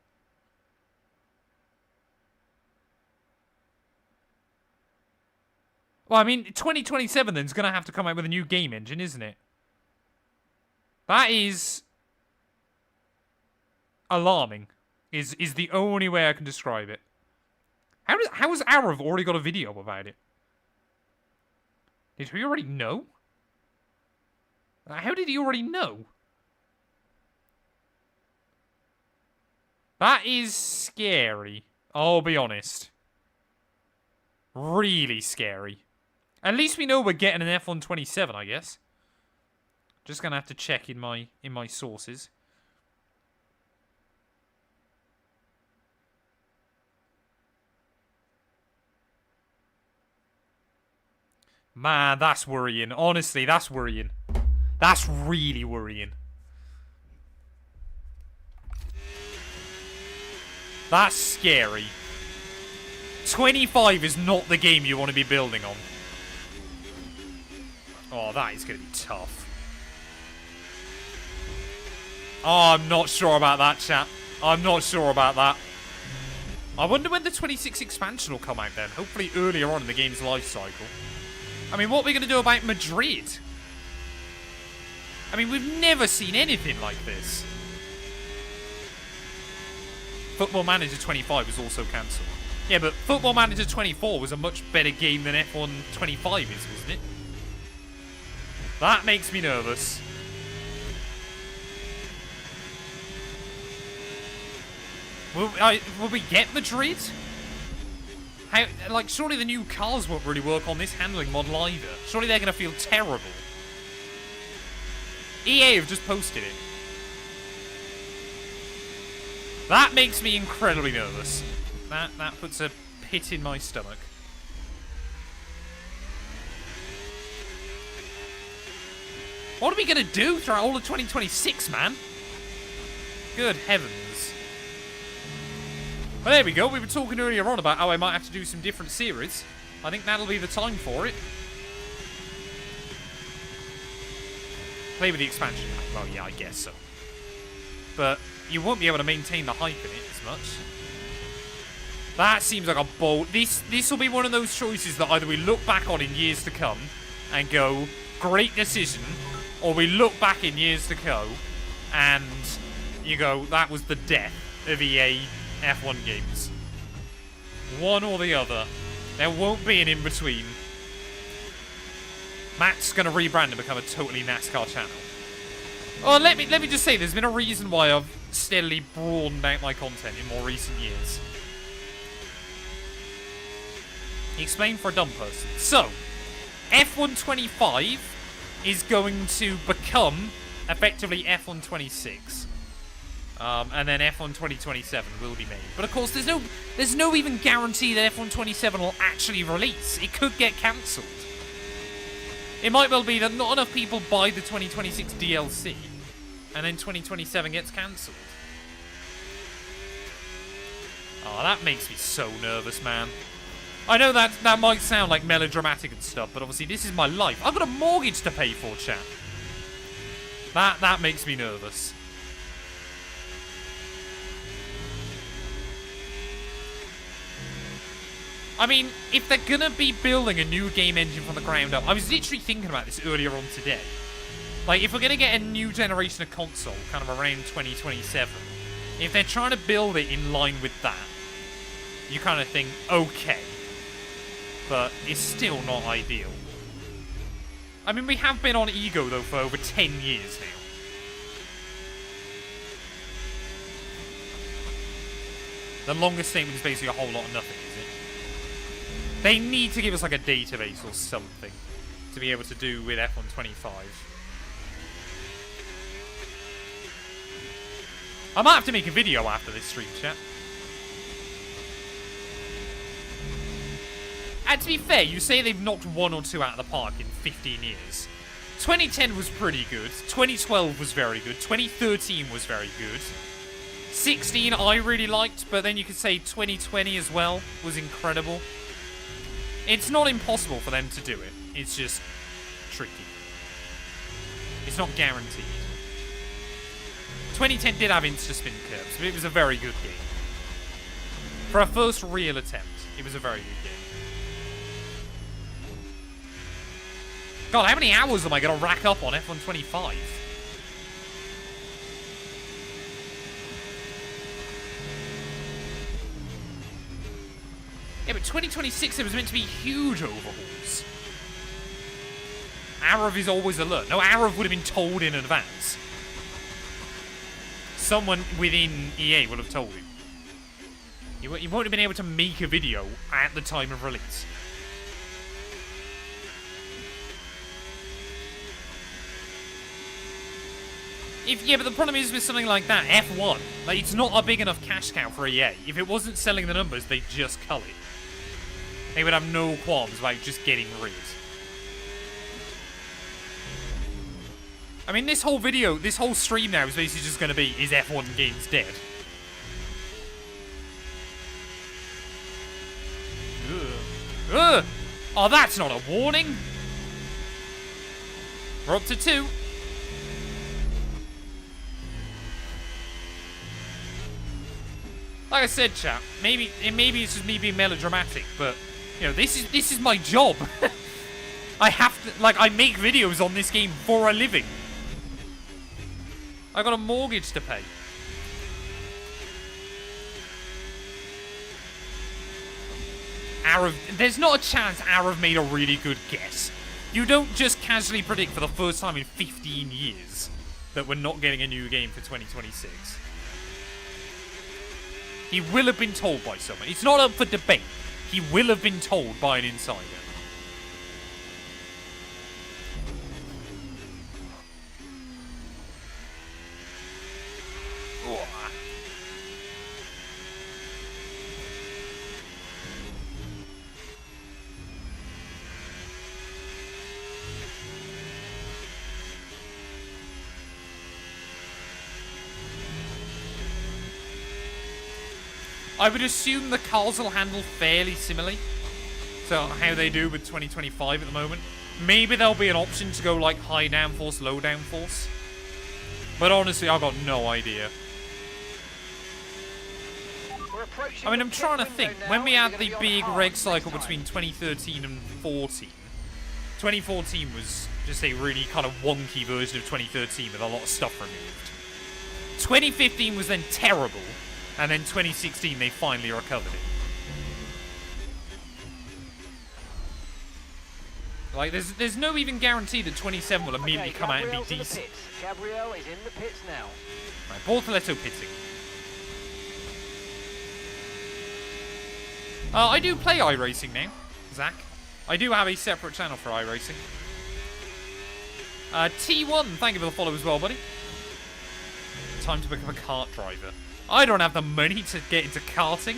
Well, I mean, 2027 then is going to have to come out with a new game engine, isn't it? That is alarming. Is the only way I can describe it. How has Arav already got a video about it? Did he already know? How did he already know? That is scary. I'll be honest. Really scary. At least we know we're getting an F1 27, I guess. Just gonna have to check in my sources. Man, that's worrying. Honestly, that's worrying. That's really worrying. That's scary. 25 is not the game you want to be building on. Oh, that is going to be tough. Oh, I'm not sure about that, chat. I'm not sure about that. I wonder when the 26 expansion will come out then. Hopefully earlier on in the game's life cycle. I mean, what are we going to do about Madrid? I mean, we've never seen anything like this. Football Manager 25 was also cancelled. Yeah, but Football Manager 24 was a much better game than F1 25 is, wasn't it? That makes me nervous. Will we get Madrid? How, like, surely the new cars won't really work on this handling model either. Surely they're going to feel terrible. EA have just posted it. That makes me incredibly nervous. That puts a pit in my stomach. What are we going to do throughout all of 2026, man? Good heavens. Well, there we go. We were talking earlier on about how I might have to do some different series. I think that'll be the time for it. Play with the expansion pack. Well, yeah, I guess so. But you won't be able to maintain the hype in it as much. That seems like a bold... This will be one of those choices that either we look back on in years to come and go, great decision, or we look back in years to go and you go, that was the death of EA F1 games. One or the other. There won't be an in-between. Matt's going to rebrand and become a totally NASCAR channel. Oh, let me just say, there's been a reason why I've steadily broadened out my content in more recent years. He explained for a dumb person. So, F125 is going to become effectively F126. And then F1 2027 will be made. But of course, there's no even guarantee that F1 27 will actually release. It could get cancelled. It might well be that not enough people buy the 2026 DLC, and then 2027 gets cancelled. Oh, that makes me so nervous, man. I know that might sound like melodramatic and stuff, but obviously this is my life. I've got a mortgage to pay for, chat. That makes me nervous. I mean, if they're gonna be building a new game engine from the ground up, I was literally thinking about this earlier on today. Like, if we're gonna get a new generation of console, kind of around 2027, if they're trying to build it in line with that, you kind of think, okay. But it's still not ideal. I mean, we have been on Ego, though, for over 10 years now. The longest statement is basically a whole lot of nothing, is it? They need to give us like a database or something to be able to do with F125. I might have to make a video after this stream, chat. And to be fair, you say they've knocked 1 or 2 out of the park in 15 years. 2010 was pretty good. 2012 was very good. 2013 was very good. 16 I really liked, but then you could say 2020 as well was incredible. It's not impossible for them to do it. It's just tricky. It's not guaranteed. 2010 did have insta-spin curves, but it was a very good game. For a first real attempt, it was a very good game. God, how many hours am I going to rack up on F125? Yeah, but 2026, there was meant to be huge overhauls. Arav is always alert. No, Arav would have been told in advance. Someone within EA would have told him. You won't have been able to make a video at the time of release. Yeah, but the problem is with something like that, F1, like, it's not a big enough cash cow for EA. If it wasn't selling the numbers, they'd just cull it. They would have no qualms about just getting rid. I mean, this whole video, this whole stream now is basically just going to be, is F1 games dead? Ugh. Ugh. Oh, that's not a warning. We're up to 2. Like I said, chat, maybe it's just me being melodramatic, but you know, this is my job. I have to, like, I make videos on this game for a living. I got a mortgage to pay. Arav, there's not a chance Arav made a really good guess. You don't just casually predict for the first time in 15 years that we're not getting a new game for 2026. He will have been told by someone. It's not up for debate. He will have been told by an insider. I would assume the cars will handle fairly similarly to how they do with 2025 at the moment. Maybe there'll be an option to go like high downforce, low downforce. But honestly, I've got no idea. I mean, I'm trying to think. When we had the big reg cycle between 2013 and 14, 2014 was just a really kind of wonky version of 2013 with a lot of stuff removed. 2015 was then terrible. And then 2016, they finally recovered it. Like, there's no even guarantee that 27 will immediately come out and be decent.
Gabriel is in the pits now.
Right, Bortoletto pitting. I do play iRacing now. Zach. I do have a separate channel for iRacing. T1, thank you for the follow as well, buddy. Time to become a kart driver. I don't have the money to get into karting.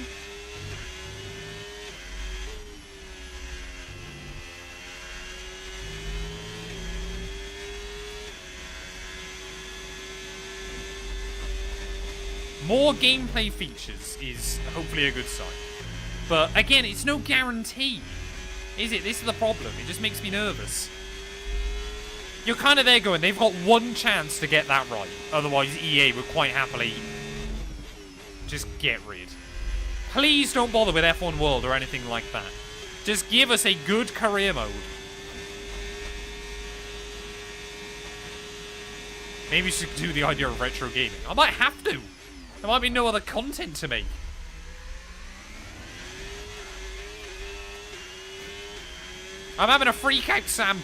More gameplay features is hopefully a good sign. But again, it's no guarantee, is it? This is the problem. It just makes me nervous. You're kind of there going, they've got one chance to get that right. Otherwise, EA would quite happily just get rid. Please don't bother with F1 World or anything like that. Just give us a good career mode. Maybe we should do the idea of retro gaming. I might have to. There might be no other content to make. I'm having a freak out, Sam.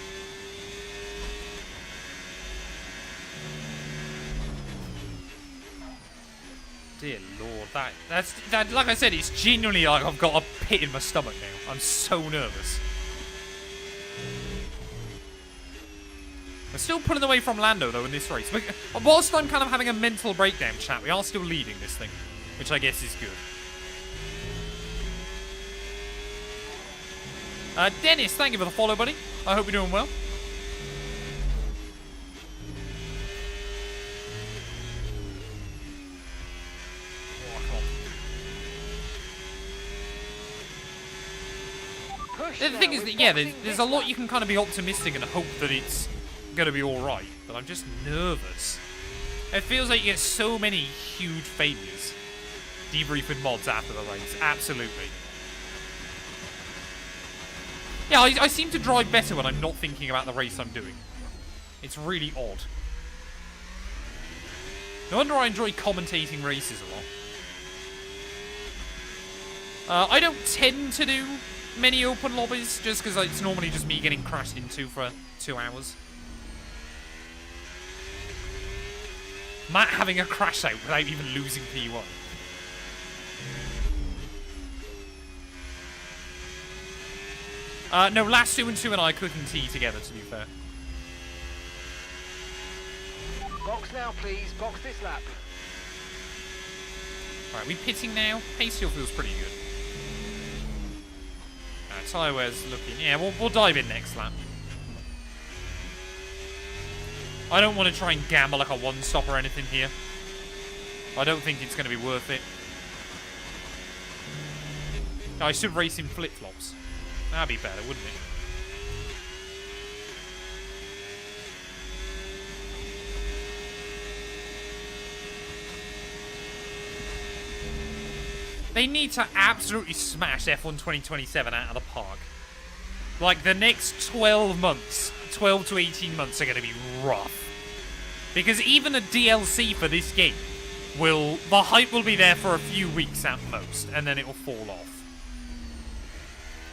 Dear Lord, that like I said, it's genuinely like I've got a pit in my stomach now. I'm so nervous. We're still pulling away from Lando though in this race. Whilst I'm kind of having a mental breakdown, chat, we are still leading this thing, which I guess is good. Dennis, thank you for the follow, buddy. I hope you're doing well. The thing is that, yeah, there's a lot you can kind of be optimistic and hope that it's going to be alright, but I'm just nervous. It feels like you get so many huge failures. Debriefing mods after the race, absolutely. Yeah, I seem to drive better when I'm not thinking about the race I'm doing. It's really odd. No wonder I enjoy commentating races a lot. I don't tend to do many open lobbies, just because it's normally just me getting crashed into for 2 hours. Matt having a crash out without even losing P1. No, last 2-2 and I cooking tea together, to be fair.
Box now, please. Box this lap.
Alright, we pitting now. Pace still feels pretty good. Tyre wear's looking... Yeah, we'll dive in next lap. I don't want to try and gamble like a one-stop or anything here. I don't think it's going to be worth it. I should race in flip-flops. That'd be better, wouldn't it? They need to absolutely smash F1 2027 out of the park. Like, the next 12 months, 12 to 18 months are going to be rough. Because even a DLC for this game the hype will be there for a few weeks at most, and then it will fall off.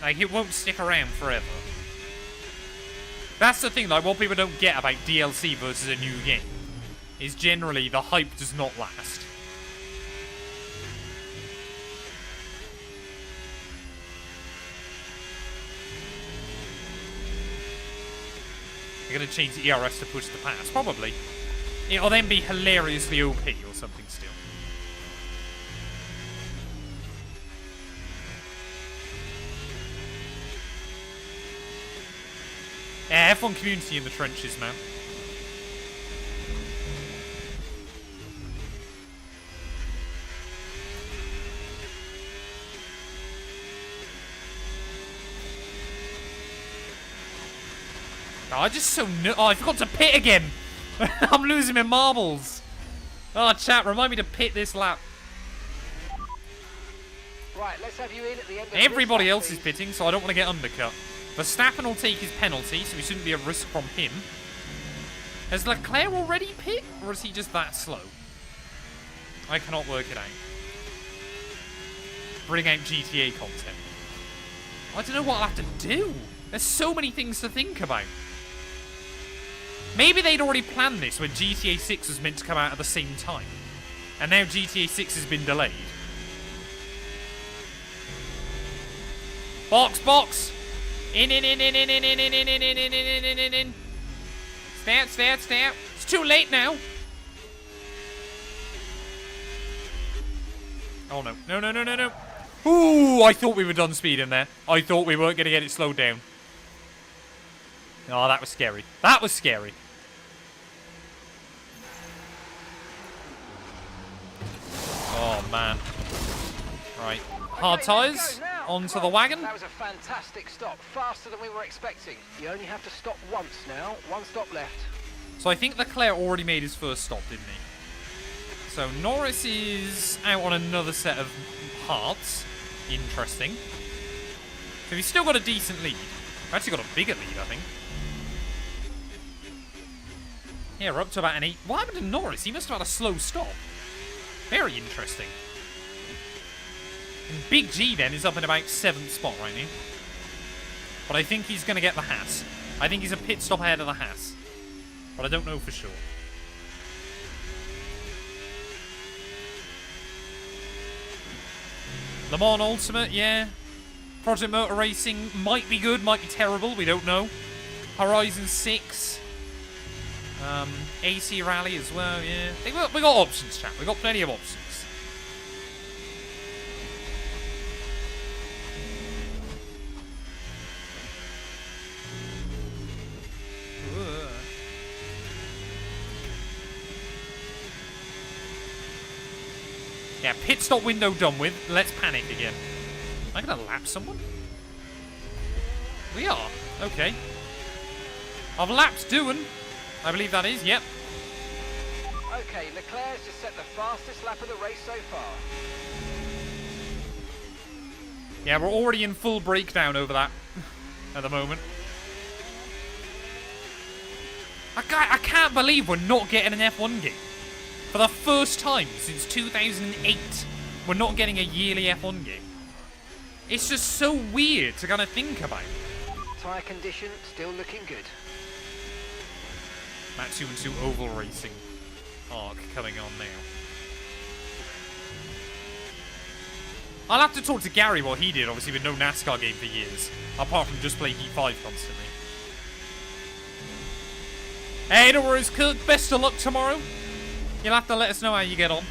Like, it won't stick around forever. That's the thing, like, what people don't get about DLC versus a new game is generally the hype does not last. They're going to change the ERS to push the pass, probably. It'll then be hilariously OP or something still. Yeah, F1 community in the trenches, man. Oh, I just so oh, I forgot to pit again. I'm losing my marbles. Oh, chat, remind me to pit this lap.
Right, let's have you in at the end of
Everybody
this lap,
else is pitting, so I don't want to get undercut. Verstappen will take his penalty, so we shouldn't be a risk from him. Has Leclerc already pit, or is he just that slow? I cannot work it out. Bring out GTA content. I don't know what I'll have to do. There's so many things to think about. Maybe they'd already planned this when GTA 6 was meant to come out at the same time. And now GTA 6 has been delayed. Box, box! In. Stay out. It's too late now. Oh, no. No. Ooh, I thought we were done speeding there. I thought we weren't going to get it slowed down. Oh, that was scary. That was scary. Oh, man. Right. Hard tyres. Onto the wagon.
That was a fantastic stop. Faster than we were expecting. You only have to stop once now. One stop left.
So I think Leclerc already made his first stop, didn't he? So Norris is out on another set of hearts. Interesting. So he's still got a decent lead. Actually got a bigger lead, I think. Yeah, we're up to about an 8. What happened to Norris? He must have had a slow stop. Very interesting. And Big G then is up in about 7th spot right now. But I think he's going to get the Haas. I think he's a pit stop ahead of the Haas. But I don't know for sure. Le Mans Ultimate, yeah. Project Motor Racing might be good, might be terrible, we don't know. Horizon 6. AC Rally as well, yeah. We got options, chat. We got plenty of options. Yeah, pit stop window done with. Let's panic again. Am I going to lap someone? We are. Okay. I've lapped Doohan. I believe that is. Yep.
Okay, Leclerc's just set the fastest lap of the race so far.
Yeah, we're already in full breakdown over that at the moment. I can't believe we're not getting an F1 game. For the first time since 2008, we're not getting a yearly F1 game. It's just so weird to kind of think about.
Tyre condition still looking good.
Matt212 Oval Racing arc coming on now. I'll have to talk to Gary what he did, obviously with no NASCAR game for years, apart from just playing Heat 5 constantly. Hey, no worries, Kirk. Best of luck tomorrow. You'll have to let us know how you get on.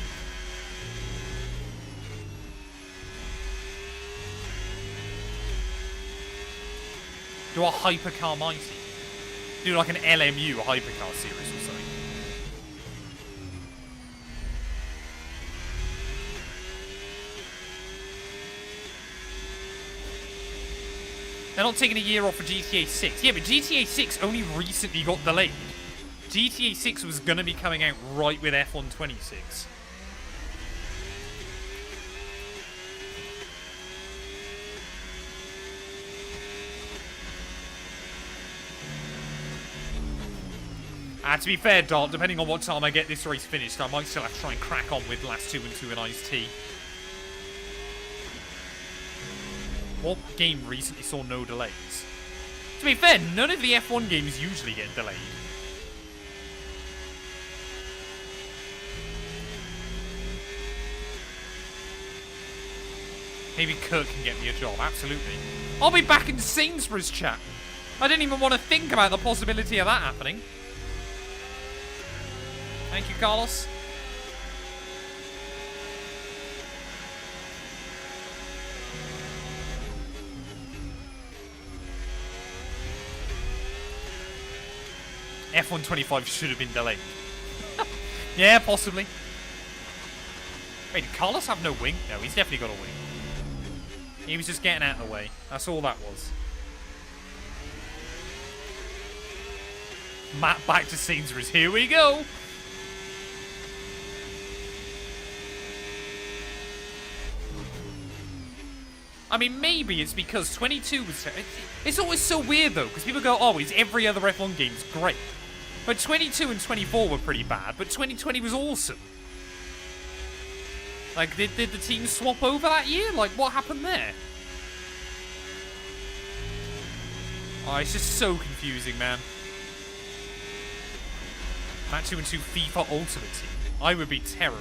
Do a Hypercar Mighty. Do like an LMU, a Hypercar series or something. They're not taking a year off for GTA 6. Yeah, but GTA 6 only recently got delayed. GTA 6 was going to be coming out right with F1 26. To be fair, Dart, depending on what time I get this race finished, I might still have to try and crack on with last 2-2 and Iced Tea. What game recently saw no delays? To be fair, none of the F1 games usually get delayed. Maybe Kirk can get me a job, absolutely. I'll be back in Sainsbury's, chat. I didn't even want to think about the possibility of that happening. Thank you, Carlos. F1 25 should have been delayed. Yeah, possibly. Wait, did Carlos have no wing? No, he's definitely got a wing. He was just getting out of the way. That's all that was. Matt back to Sainsbury's. Here we go. I mean, maybe it's because 22 was... It's always so weird, though, because people go, oh, it's every other F1 game's great. But 22 and 24 were pretty bad, but 2020 was awesome. Like, did the team swap over that year? Like, what happened there? Oh, it's just so confusing, man. Matt212 FIFA Ultimate Team. I would be terrible.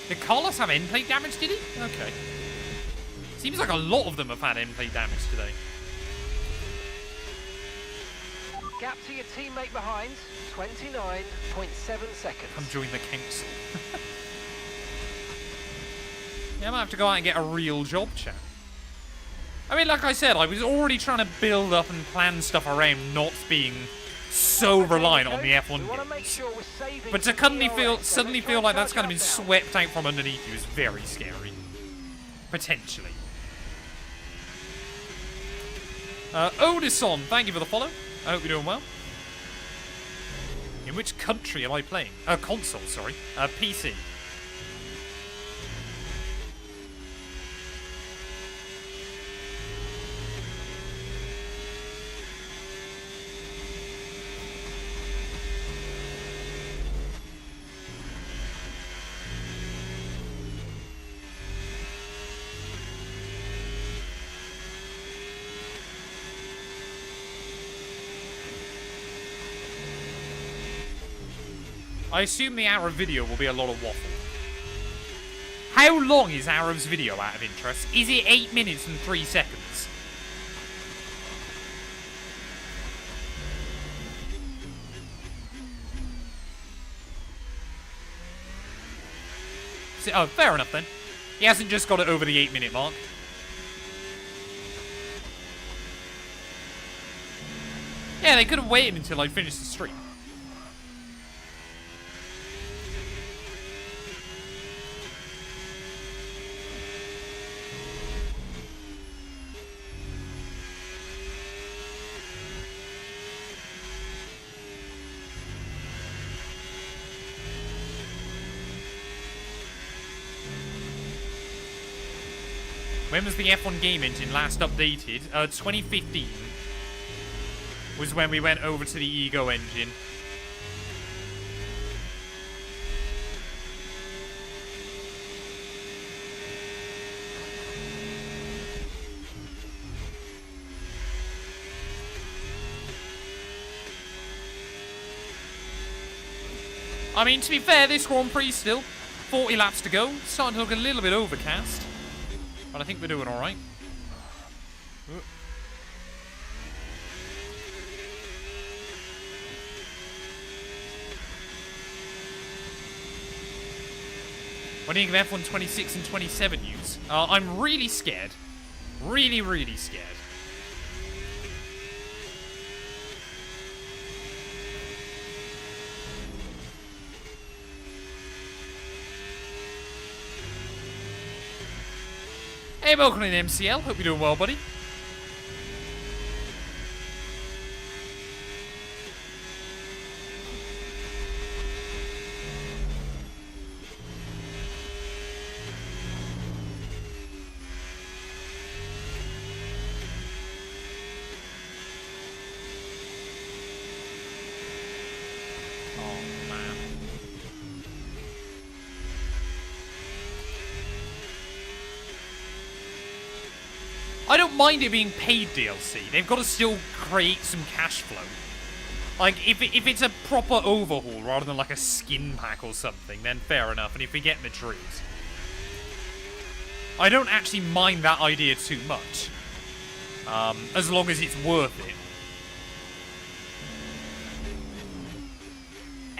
Did Carlos have end plate damage, did he? Okay. Seems like a lot of them have had end plate damage today.
Gap to your teammate behind, 29.7 seconds.
I'm joining the council. Yeah, I might have to go out and get a real job, chat. I mean, like I said, I was already trying to build up and plan stuff around not being so reliant on the F1 games. But to suddenly feel like that's kind of been swept out from underneath you is very scary. Potentially. Odison, thank you for the follow. I hope you're doing well. In which country am I playing? Console, sorry. PC. I assume the Arab video will be a lot of waffle. How long is Arab's video out of interest? Is it 8 minutes and 3 seconds? Oh, fair enough then. He hasn't just got it over the 8-minute mark. Yeah, they could have waited until I finished the stream. When was the F1 game engine last updated? 2015 was when we went over to the Ego engine. I mean, to be fair, this Grand Prix still 40 laps to go. Starting to look a little bit overcast. But I think we're doing alright. What do you think of F1 26 and 27 news? I'm really scared. Really, really scared. Hey, welcome in MCL. Hope you're doing well, buddy. I don't mind it being paid DLC. They've got to still create some cash flow. Like, if it's a proper overhaul rather than like a skin pack or something, then fair enough. And if we get Madrid, I don't actually mind that idea too much. As long as it's worth it.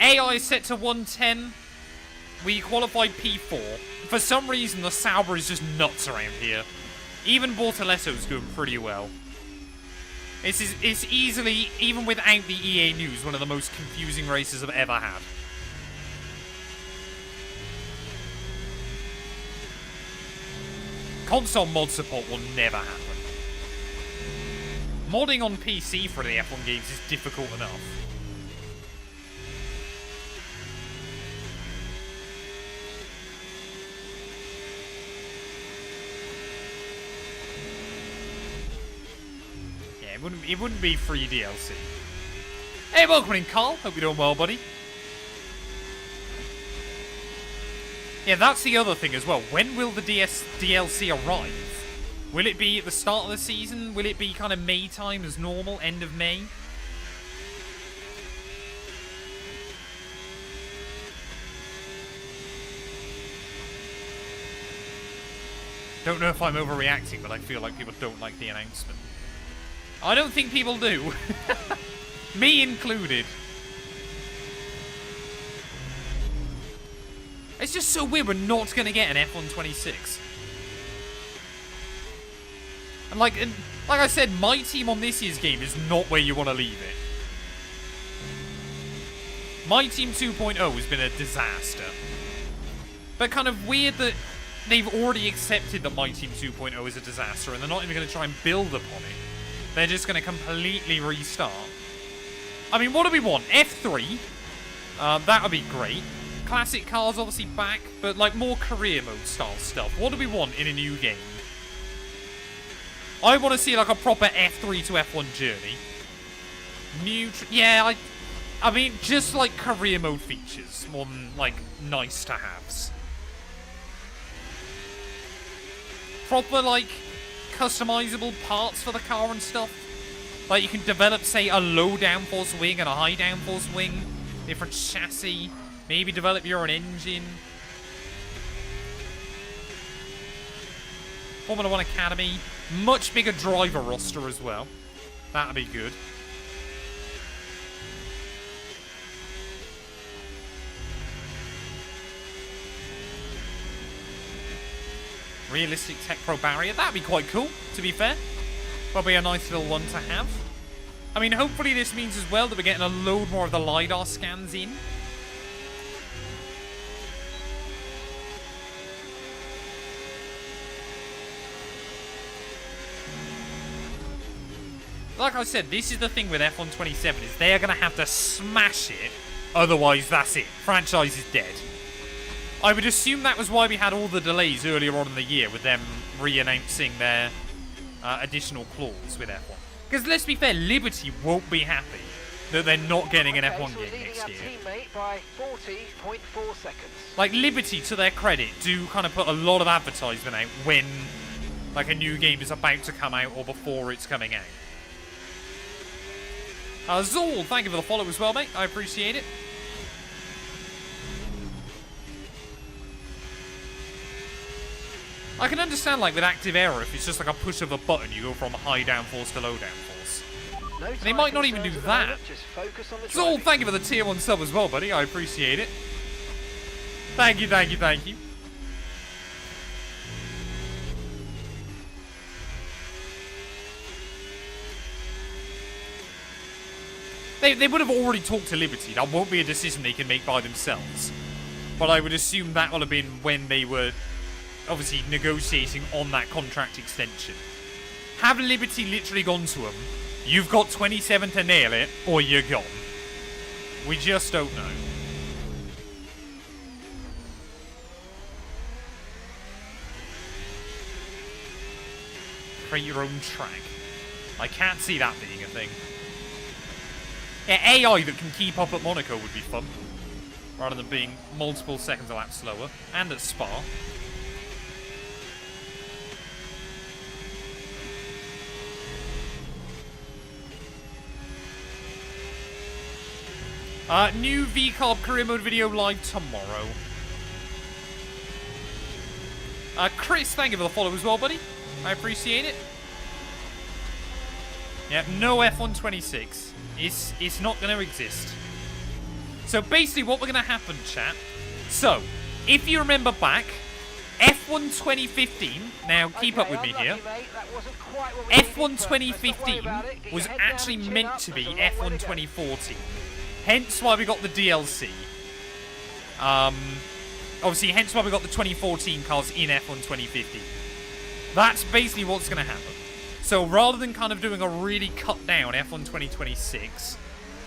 AI is set to 110. We qualified P4. For some reason, the Sauber is just nuts around here. Even Bortoletto's doing pretty well. It's easily, even without the EA news, one of the most confusing races I've ever had. Console mod support will never happen. Modding on PC for the F1 games is difficult enough. It wouldn't be free DLC. Hey, welcome in, Carl. Hope you're doing well, buddy. Yeah, that's the other thing as well. When will the DLC arrive? Will it be at the start of the season? Will it be kind of May time as normal? End of May? Don't know if I'm overreacting, but I feel like people don't like the announcement. I don't think people do. Me included. It's just so weird we're not going to get an F1 26. And like I said, my team on this year's game is not where you want to leave it. My Team 2.0 has been a disaster. But kind of weird that they've already accepted that My Team 2.0 is a disaster and they're not even going to try and build upon it. They're just going to completely restart. I mean, what do we want? F3? That would be great. Classic cars obviously back, but like more career mode style stuff. What do we want in a new game? I want to see like a proper F3 to F1 journey. Yeah, I mean, just like career mode features, more than like nice to haves. Proper like customizable parts for the car and stuff. Like you can develop, say, a low downforce wing and a high downforce wing, different chassis, maybe develop your own engine. Formula 1 Academy, much bigger driver roster as well. That'd be good. Realistic Tech Pro barrier, that'd be quite cool, to be fair. Probably a nice little one to have. I mean, hopefully this means as well that we're getting a load more of the LiDAR scans in. Like I said, this is the thing with F1 27, is they are going to have to smash it, otherwise that's it. Franchise is dead. I would assume that was why we had all the delays earlier on in the year with them re-announcing their additional clause with F1. Because let's be fair, Liberty won't be happy that they're not getting an F1 game next year.
By 40.4 seconds.
Like, Liberty, to their credit, do kind of put a lot of advertisement out when like a new game is about to come out or before it's coming out. Zol, thank you for the follow as well, mate. I appreciate it. I can understand, like, with active error, if it's just like a push of a button, you go from high downforce to low downforce.
No,
they might not even do that. Zol, thank you for the tier 1 sub as well, buddy. I appreciate it. Thank you, thank you, thank you. They would have already talked to Liberty. That won't be a decision they can make by themselves. But I would assume that will have been when they were obviously negotiating on that contract extension. Have Liberty literally gone to them, you've got 27 to nail it, or you're gone. We just don't know. Create your own track. I can't see that being a thing. Yeah, AI that can keep up at Monaco would be fun, rather than being multiple seconds a lap slower, and at Spa. New VCarb career mode video live tomorrow. Chris, thank you for the follow as well, buddy. I appreciate it. Yeah, no F1 26. It's not going to exist. So basically what we're going to happen, chat. So, if you remember back, F1 2015, now keep up with me here. F1 2015 was actually meant to be F1 2014. Hence why we got the DLC. Obviously, hence why we got the 2014 cars in F1 2015. That's basically what's going to happen. So rather than kind of doing a really cut down F1 2026,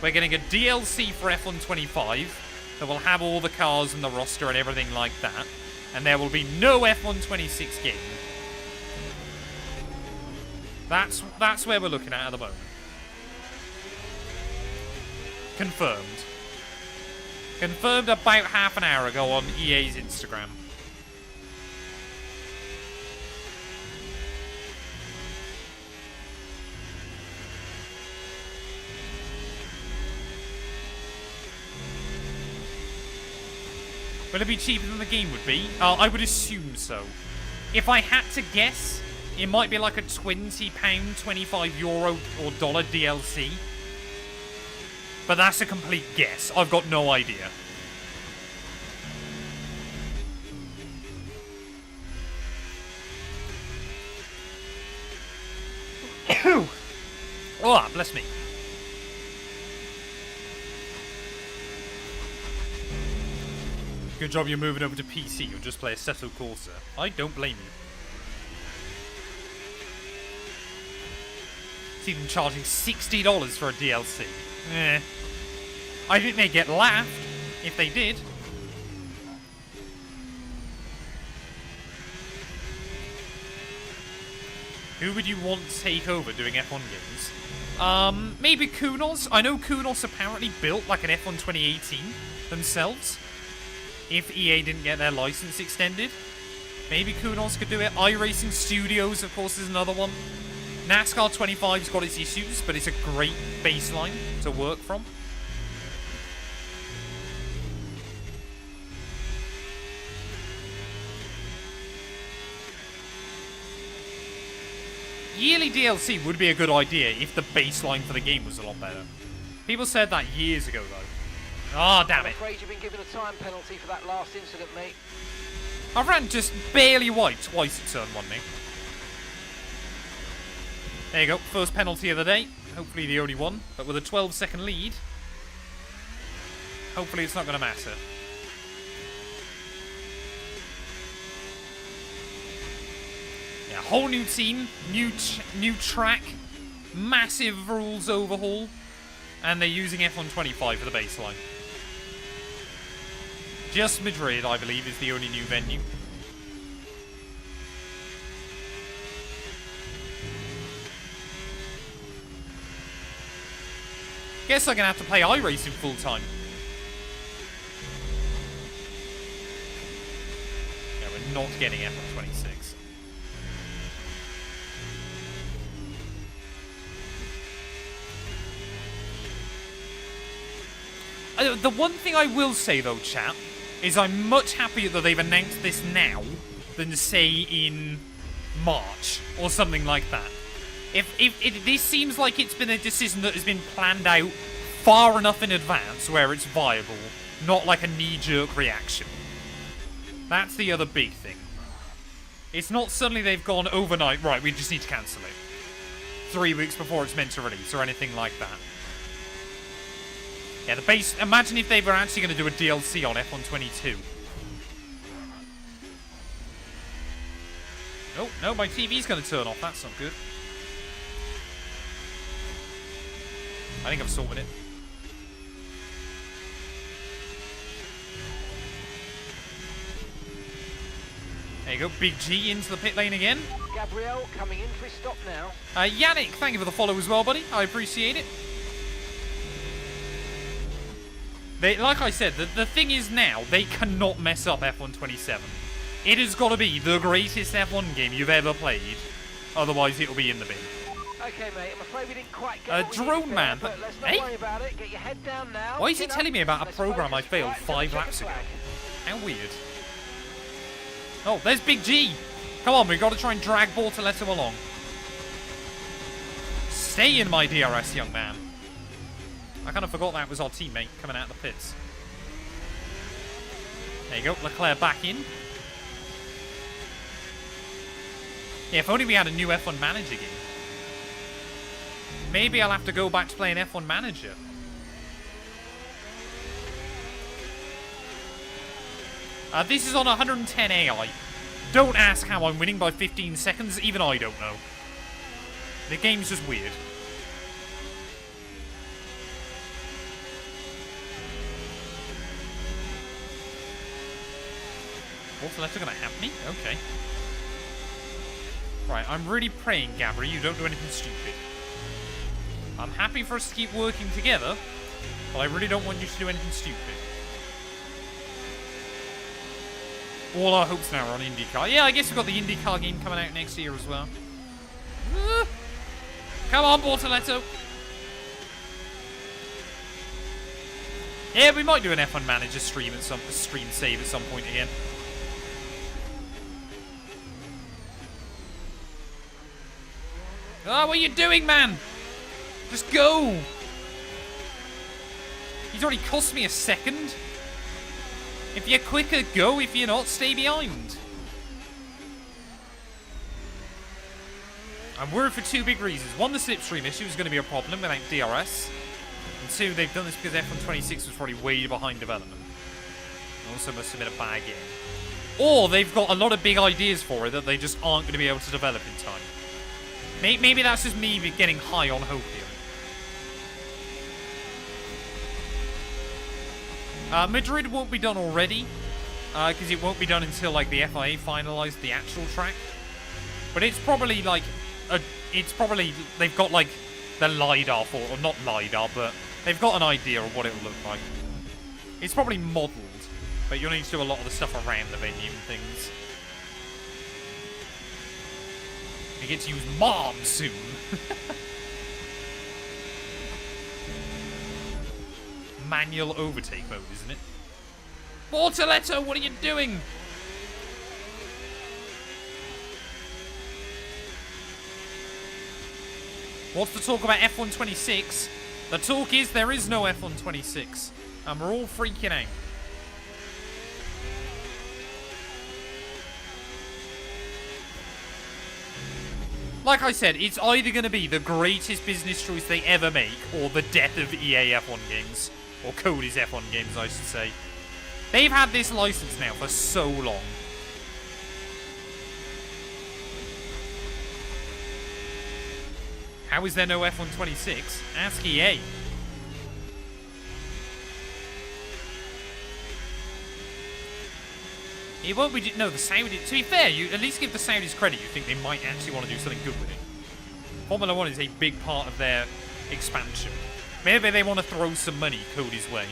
we're getting a DLC for F1 25 that will have all the cars and the roster and everything like that. And there will be no F1 26 game. That's where we're looking at the moment. Confirmed. Confirmed about half an hour ago on EA's Instagram. Will it be cheaper than the game would be? I would assume so. If I had to guess, it might be like a £20, €25 or dollar DLC. But that's a complete guess. I've got no idea. Oh, bless me. Good job you're moving over to PC. You'll just play Assetto Corsa. I don't blame you. See them charging $60 for a DLC. Eh. I think they'd get laughed if they did. Who would you want to take over doing F1 games? Maybe Kunos. I know Kunos apparently built like an F1 2018 themselves. If EA didn't get their license extended. Maybe Kunos could do it. iRacing Studios, of course, is another one. NASCAR 25's got its issues, but it's a great baseline to work from. Yearly DLC would be a good idea if the baseline for the game was a lot better. People said that years ago, though. Oh, damn it.
I'm afraid you've been given a time penalty for that last incident, mate.
I ran just barely wide twice at turn 1, mate. There you go. First penalty of the day. Hopefully the only one. But with a 12-second lead, hopefully it's not going to matter. Yeah, whole new team, new track, massive rules overhaul, and they're using F1 25 for the baseline. Just Madrid, I believe, is the only new venue. Guess I'm gonna have to play iRacing full time. Yeah, we're not getting F1 26. The one thing I will say, though, chat, is I'm much happier that they've announced this now than, say, in March or something like that. If this seems like it's been a decision that has been planned out far enough in advance where it's viable, not like a knee-jerk reaction. That's the other big thing. It's not suddenly they've gone overnight, right, we just need to cancel it 3 weeks before it's meant to release or anything like that. Yeah, the base... Imagine if they were actually going to do a DLC on F1 22. Oh, no, my TV's going to turn off. That's not good. I think I've sorted it. There you go. Big G into the pit lane again.
Gabriel coming in for his stop now.
Yannick, thank you for the follow as well, buddy. I appreciate it. Like I said, the thing is now, they cannot mess up F1 27. It has got to be the greatest F1 game you've ever played. Otherwise, it'll be in the bin.
Okay, mate, I'm afraid we didn't quite get what we
Drone
needed
Man,
there, but let's not worry about it. Get your head down now.
Why is he
Chin
telling
up,
me about a
let's
program I
focus
failed
right,
5
check
laps
the
ago?
flag.
How weird. Oh, there's Big G. Come on, we've got to try and drag Bortoletto along. Stay in my DRS, young man. I kind of forgot that was our teammate coming out of the pits. There you go, Leclerc back in. Yeah, if only we had a new F1 Manager game. Maybe I'll have to go back to playing F1 Manager. This is on 110 AI. Don't ask how I'm winning by 15 seconds, even I don't know. The game's just weird. Bortoletto gonna have me? Okay. Right, I'm really praying, Gabri, you don't do anything stupid. I'm happy for us to keep working together, but I really don't want you to do anything stupid. All our hopes now are on IndyCar. Yeah, I guess we've got the IndyCar game coming out next year as well. Come on, Bortoletto. Yeah, we might do an F1 Manager stream save at some point again. Oh, what are you doing, man? Just go. He's already cost me a second. If you're quicker, go. If you're not, stay behind. I'm worried for two big reasons. One, the slipstream issue is going to be a problem without DRS. And two, they've done this because F126 was probably way behind development. Also must have been a bad game. Or they've got a lot of big ideas for it that they just aren't going to be able to develop in time. Maybe that's just me getting high on hope here. Madrid won't be done already, because it won't be done until like the FIA finalise the actual track. But it's probably like, they've got like the LiDAR for, or not LiDAR, but they've got an idea of what it'll look like. It's probably modelled, but you'll need to do a lot of the stuff around the venue and things. You get to use Mom soon. Manual overtake mode, isn't it? Bortoletto, what are you doing? What's the talk about F126? The talk is there is no F126. And we're all freaking out. Like I said, it's either going to be the greatest business choice they ever make, or the death of EA F1 games. Or Cody's F1 games, I should say. They've had this license now for so long. How is there no F126? Ask EA. It won't be... No, the Saudis... To be fair, you at least give the Saudis credit. You think they might actually want to do something good with it. Formula 1 is a big part of their expansion. Maybe they want to throw some money Cody's way.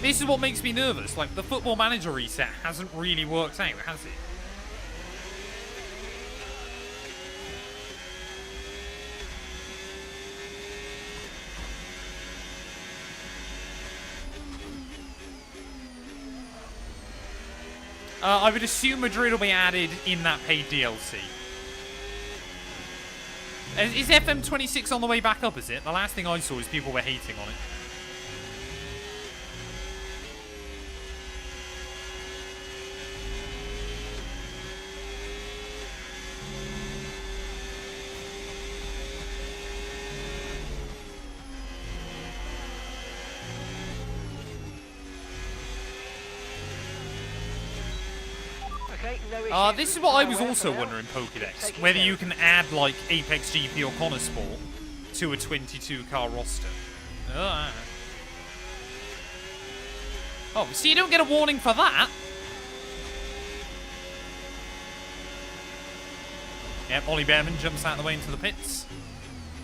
This is what makes me nervous. Like, the Football Manager reset hasn't really worked out, has it? I would assume Madrid will be added in that paid DLC. Is FM26 on the way back up, is it? The last thing I saw is people were hating on it. This is what I was also wondering, Pokédex. Whether you can add, like, Apex GP or Connor Sport to a 22-car roster. Oh, so you don't get a warning for that? Yep, Ollie Behrman jumps out of the way into the pits.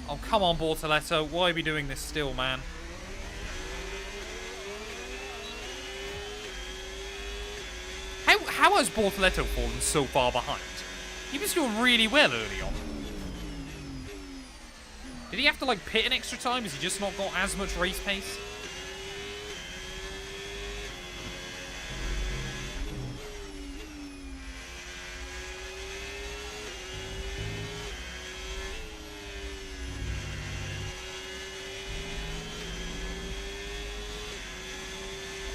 Oh, come on, Bortoletto. Why are we doing this still, man? How has Bortoletto fallen so far behind? He was doing really well early on. Did he have to, like, pit an extra time? Has he just not got as much race pace?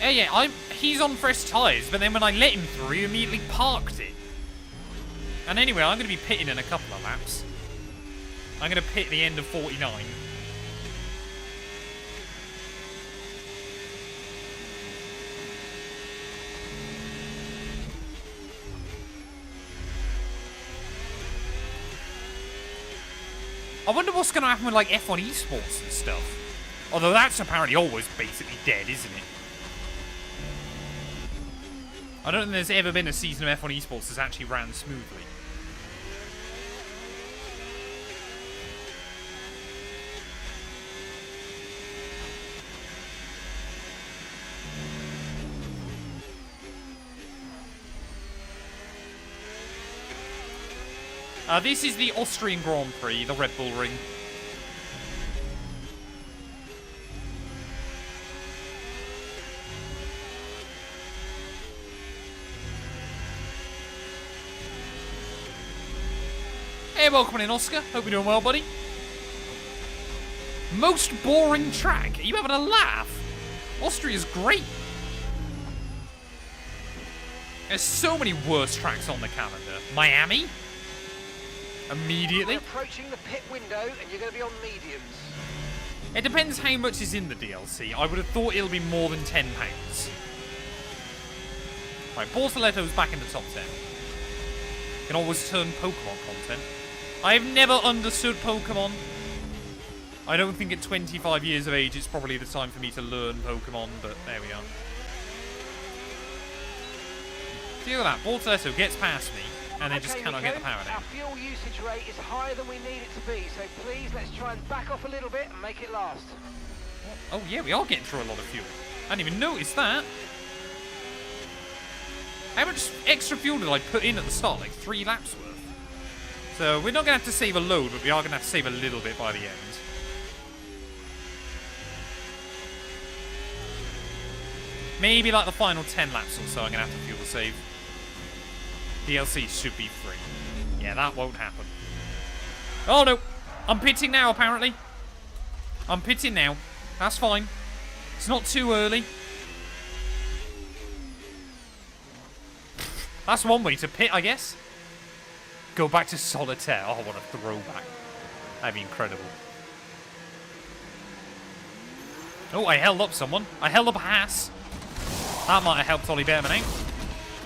Yeah, he's on fresh tyres, but then when I let him through, he immediately parked it. And anyway, I'm going to be pitting in a couple of laps. I'm going to pit the end of 49. I wonder what's going to happen with, like, F1 esports and stuff. Although that's apparently always basically dead, isn't it? I don't think there's ever been a season of F1 esports that's actually ran smoothly. This is the Austrian Grand Prix, the Red Bull Ring. Hey, welcome in, Oscar. Hope you're doing well, buddy. Most boring track. Are you having a laugh? Austria's great. There's so many worse tracks on the calendar. Miami? Immediately?
We're approaching the pit window, and you're going to be on mediums.
It depends how much is in the DLC. I would have thought it'll be more than £10. Right, Bortoletto's back in the top 10. You can always turn Pokemon content. I have never understood Pokemon. I don't think at 25 years of age it's probably the time for me to learn Pokemon, but there we are. See, look at that. Bortoletto gets past me, and then just cannot get the power down.
Our fuel usage rate is higher than we need it to be, so please let's try and back off a little bit and make it last.
Oh yeah, we are getting through a lot of fuel. I didn't even notice that. How much extra fuel did I put in at the start? Like 3 laps worth. So we're not going to have to save a load, but we are going to have to save a little bit by the end. Maybe like the final 10 laps or so I'm going to have to fuel save. DLC should be free. Yeah, that won't happen. Oh no! I'm pitting now, apparently. I'm pitting now. That's fine. It's not too early. That's one way to pit, I guess. Go back to solitaire. Oh, what a throwback. That'd be incredible. Oh, I held up someone. I held up Haas. That might have helped Ollie Behrman out.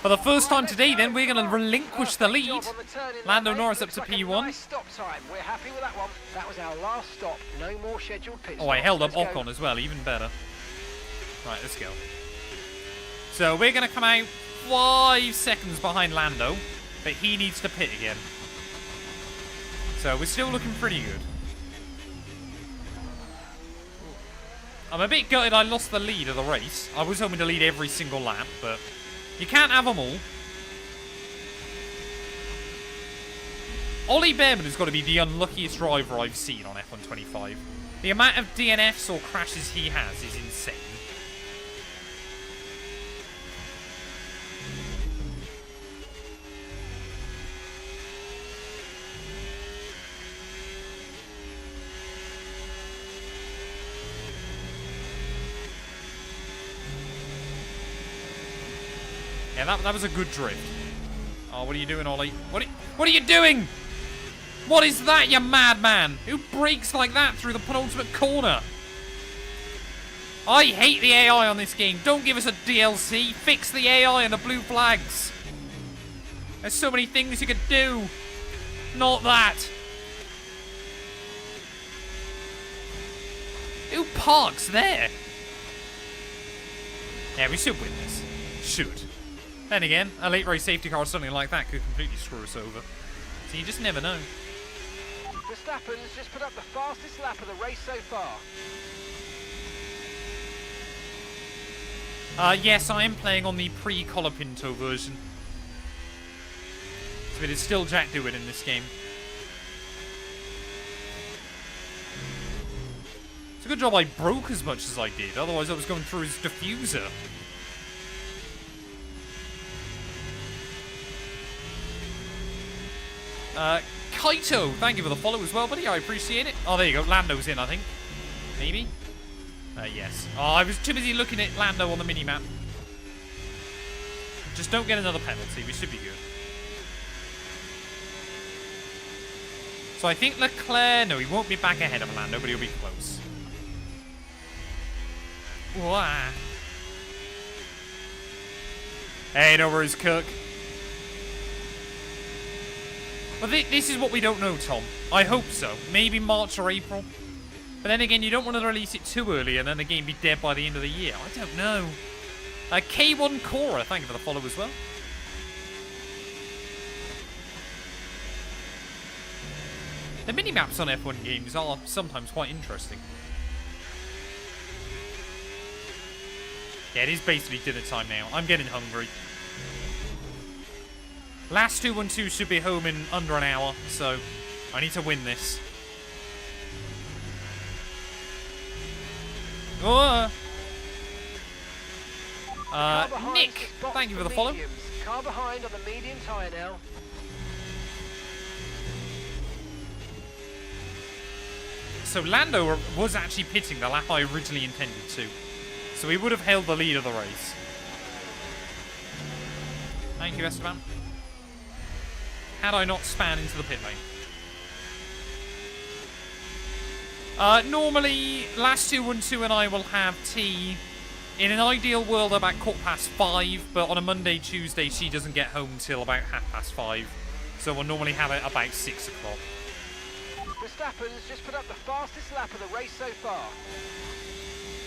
For the first time today, then, we're going to relinquish the lead. Lando Norris up to P1.
Stop time. We're happy with that one. That was our last stop. No more scheduled pit stops.
Oh, I held up Ocon as well. Even better. Right, let's go. So we're going to come out 5 seconds behind Lando, but he needs to pit again. So we're still looking pretty good. I'm a bit gutted I lost the lead of the race. I was hoping to lead every single lap, but you can't have them all. Ollie Behrman has got to be the unluckiest driver I've seen on F1 25. The amount of DNFs or crashes he has is insane. Yeah, that was a good drift. Oh, what are you doing, Ollie? What are you doing? What is that, you madman? Who brakes like that through the penultimate corner? I hate the AI on this game. Don't give us a DLC. Fix the AI and the blue flags. There's so many things you could do. Not that. Who parks there? Yeah, we should win this. Should. Then again, a late race safety car or something like that could completely screw us over. So you just never know.
Verstappen's just put up the fastest lap of the race so far.
Yes, I am playing on the pre-Colapinto version. So it is still Jack Dewitt in this game. It's a good job I broke as much as I did, otherwise I was going through his diffuser. Kaito, thank you for the follow as well, buddy. I appreciate it. Oh, there you go. Lando's in, I think. Maybe? Yes. Oh, I was too busy looking at Lando on the minimap. Just don't get another penalty. We should be good. So I think Leclerc... No, he won't be back ahead of Lando, but he'll be close. Wah. Hey, no worries, Kirk. Well, this is what we don't know, Tom. I hope so. Maybe March or April. But then again, you don't want to release it too early and then the game be dead by the end of the year. I don't know. K1 Cora, thank you for the follow as well. The minimaps on F1 games are sometimes quite interesting. Yeah, it is basically dinner time now. I'm getting hungry. Last 212 should be home in under an hour, so I need to win this. Oh. Nick, thank you for the follow.
Car behind on the medium tyre now.
so Lando was actually pitting the lap I originally intended to. So he would have held the lead of the race. Thank you, Esteban. Had I not span into the pit lane. Normally, Matt212 and I will have tea in an ideal world about 5:15, but on a Monday, Tuesday, she doesn't get home till about 5:30. So we'll normally have it about 6 o'clock.
Verstappen's just put up the fastest lap of the race so far.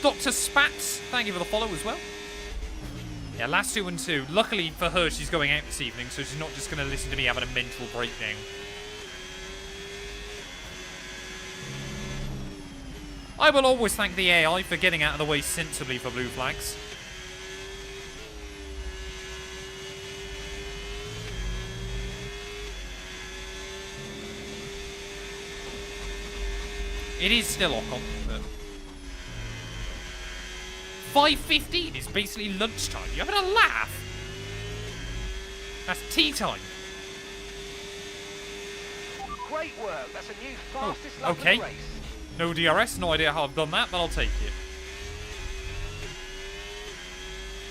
Dr. Spats, thank you for the follow as well. Yeah, Matt212. Luckily for her, she's going out this evening, so she's not just going to listen to me having a mental breakdown. I will always thank the AI for getting out of the way sensibly for blue flags. It is still Ocon, but 5:15 is basically lunchtime. You having a laugh? That's tea time.
Great work. That's a new fastest lap
okay.
of the race.
No DRS. No idea how I've done that, but I'll take it.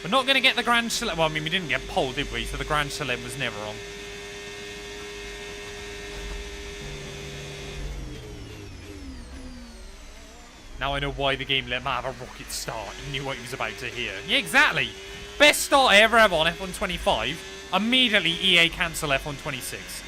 We're not going to get the Grand Chelem. Well, I mean, we didn't get pole, did we? So the Grand Chelem was never on. Now I know why the game let Matt have a rocket start. He knew what he was about to hear. Yeah, exactly. Best start I ever have on F1 25. Immediately EA cancel F1 26.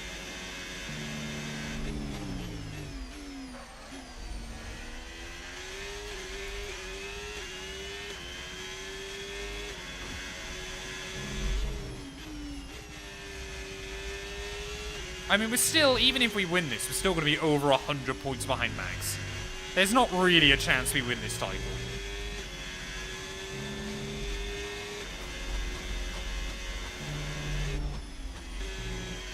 I mean, we're still, even if we win this, we're still going to be over 100 points behind Max. There's not really a chance we win this title.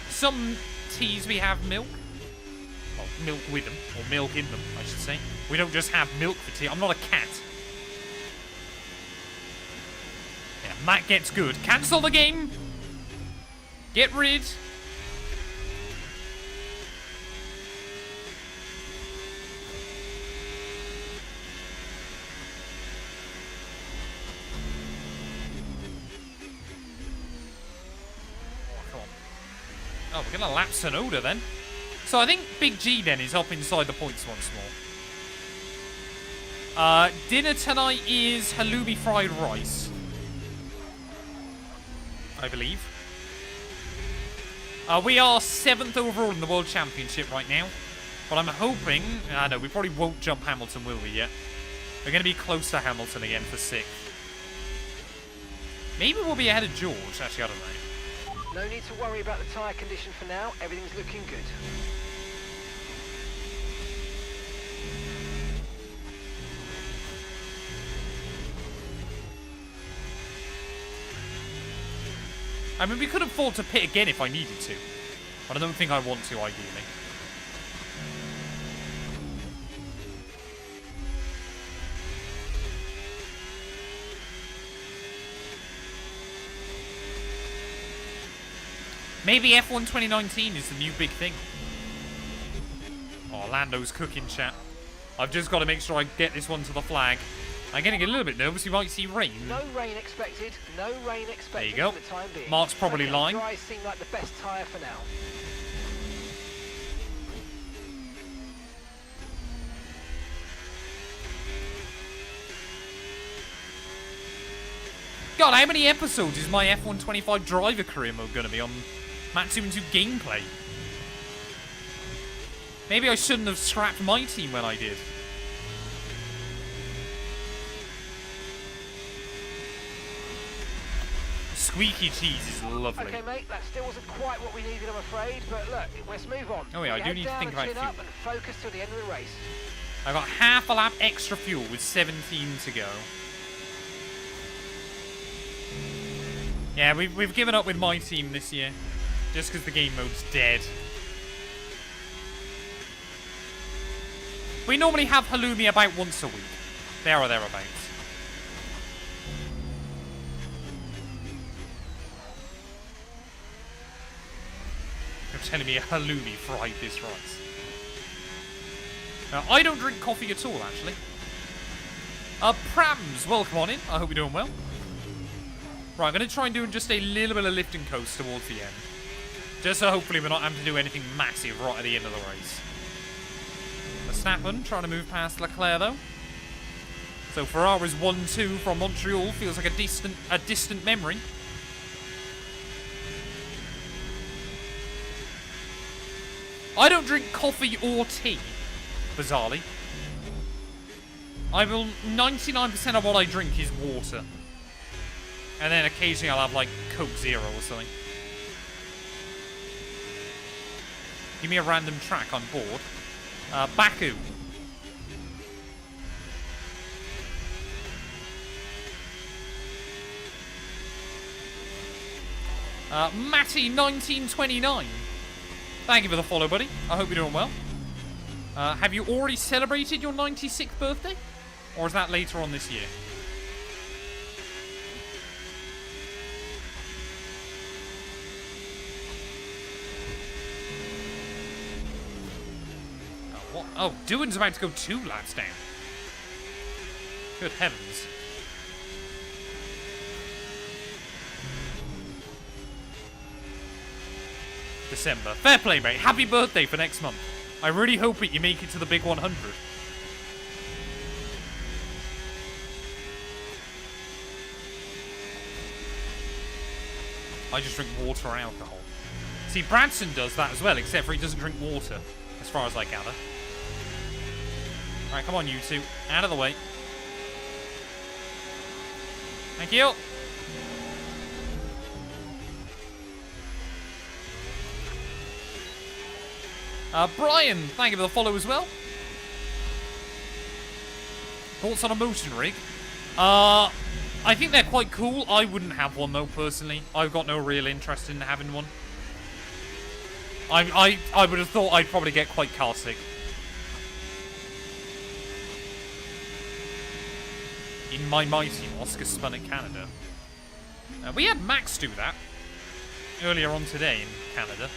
Some teas we have milk. Well, milk with them, or milk in them, I should say. We don't just have milk for tea. I'm not a cat. Yeah, Matt gets good. Cancel the game. Get rid. Oh, we're going to lap Sonoda then. So I think Big G then is up inside the points once more. Dinner tonight is halloumi fried rice. I believe. We are 7th overall in the World Championship right now. But I'm hoping... no, we probably won't jump Hamilton, will we, yet? We're going to be close to Hamilton again for 6th. Maybe we'll be ahead of George. Actually, I don't know.
No need to worry about the tyre condition for now. Everything's looking good.
I mean, we could afford to pit again if I needed to. But I don't think I want to, ideally. Maybe F1 2019 is the new big thing. Oh, Lando's cooking, chat. I've just got to make sure I get this one to the flag. I'm getting a little bit nervous. We might see rain.
No rain expected. No rain expected.
There you go.
For the time being.
Mark's probably lying.
Dry seem like the best tyre for now.
God, how many episodes is my F1 25 driver career mode going to be on Matt212 gameplay? Maybe I shouldn't have scrapped my team when I did. Squeaky cheese is lovely.
Okay, mate, that still wasn't quite what we needed, I'm afraid. But look, let's move on.
Oh yeah, I do need to think about fuel.
Up and focus till the end of the race.
I got half a lap extra fuel with 17 to go. Yeah, we've given up with my team this year. Just because the game mode's dead. We normally have halloumi about once a week. There or thereabouts. You're telling me a halloumi fried this rice. I don't drink coffee at all, actually. Prams, welcome on in. I hope you're doing well. Right, I'm going to try and do just a little bit of lift and coast towards the end. Just so hopefully we're not having to do anything massive right at the end of the race. Verstappen trying to move past Leclerc, though. So Ferrari's 1-2 from Montreal feels like a distant memory. I don't drink coffee or tea, bizarrely. 99% of what I drink is water. And then occasionally I'll have, like, Coke Zero or something. Give me a random track on board. Baku. Matty212 F1. Thank you for the follow, buddy. I hope you're doing well. Have you already celebrated your 96th birthday? Or is that later on this year? Oh, what? Oh, Doohan's about to go 2 laps down. Good heavens. December. Fair play, mate. Happy birthday for next month. I really hope that you make it to the big 100. I just drink water or alcohol. See, Bradson does that as well, except for he doesn't drink water, as far as I gather. Alright, come on, you two. Out of the way. Thank you. Brian, thank you for the follow as well. Thoughts on a motion rig? I think they're quite cool. I wouldn't have one though, personally. I've got no real interest in having one. I would have thought I'd probably get quite car sick. In my mighty Oscar spun at Canada. We had Max do that earlier on today in Canada.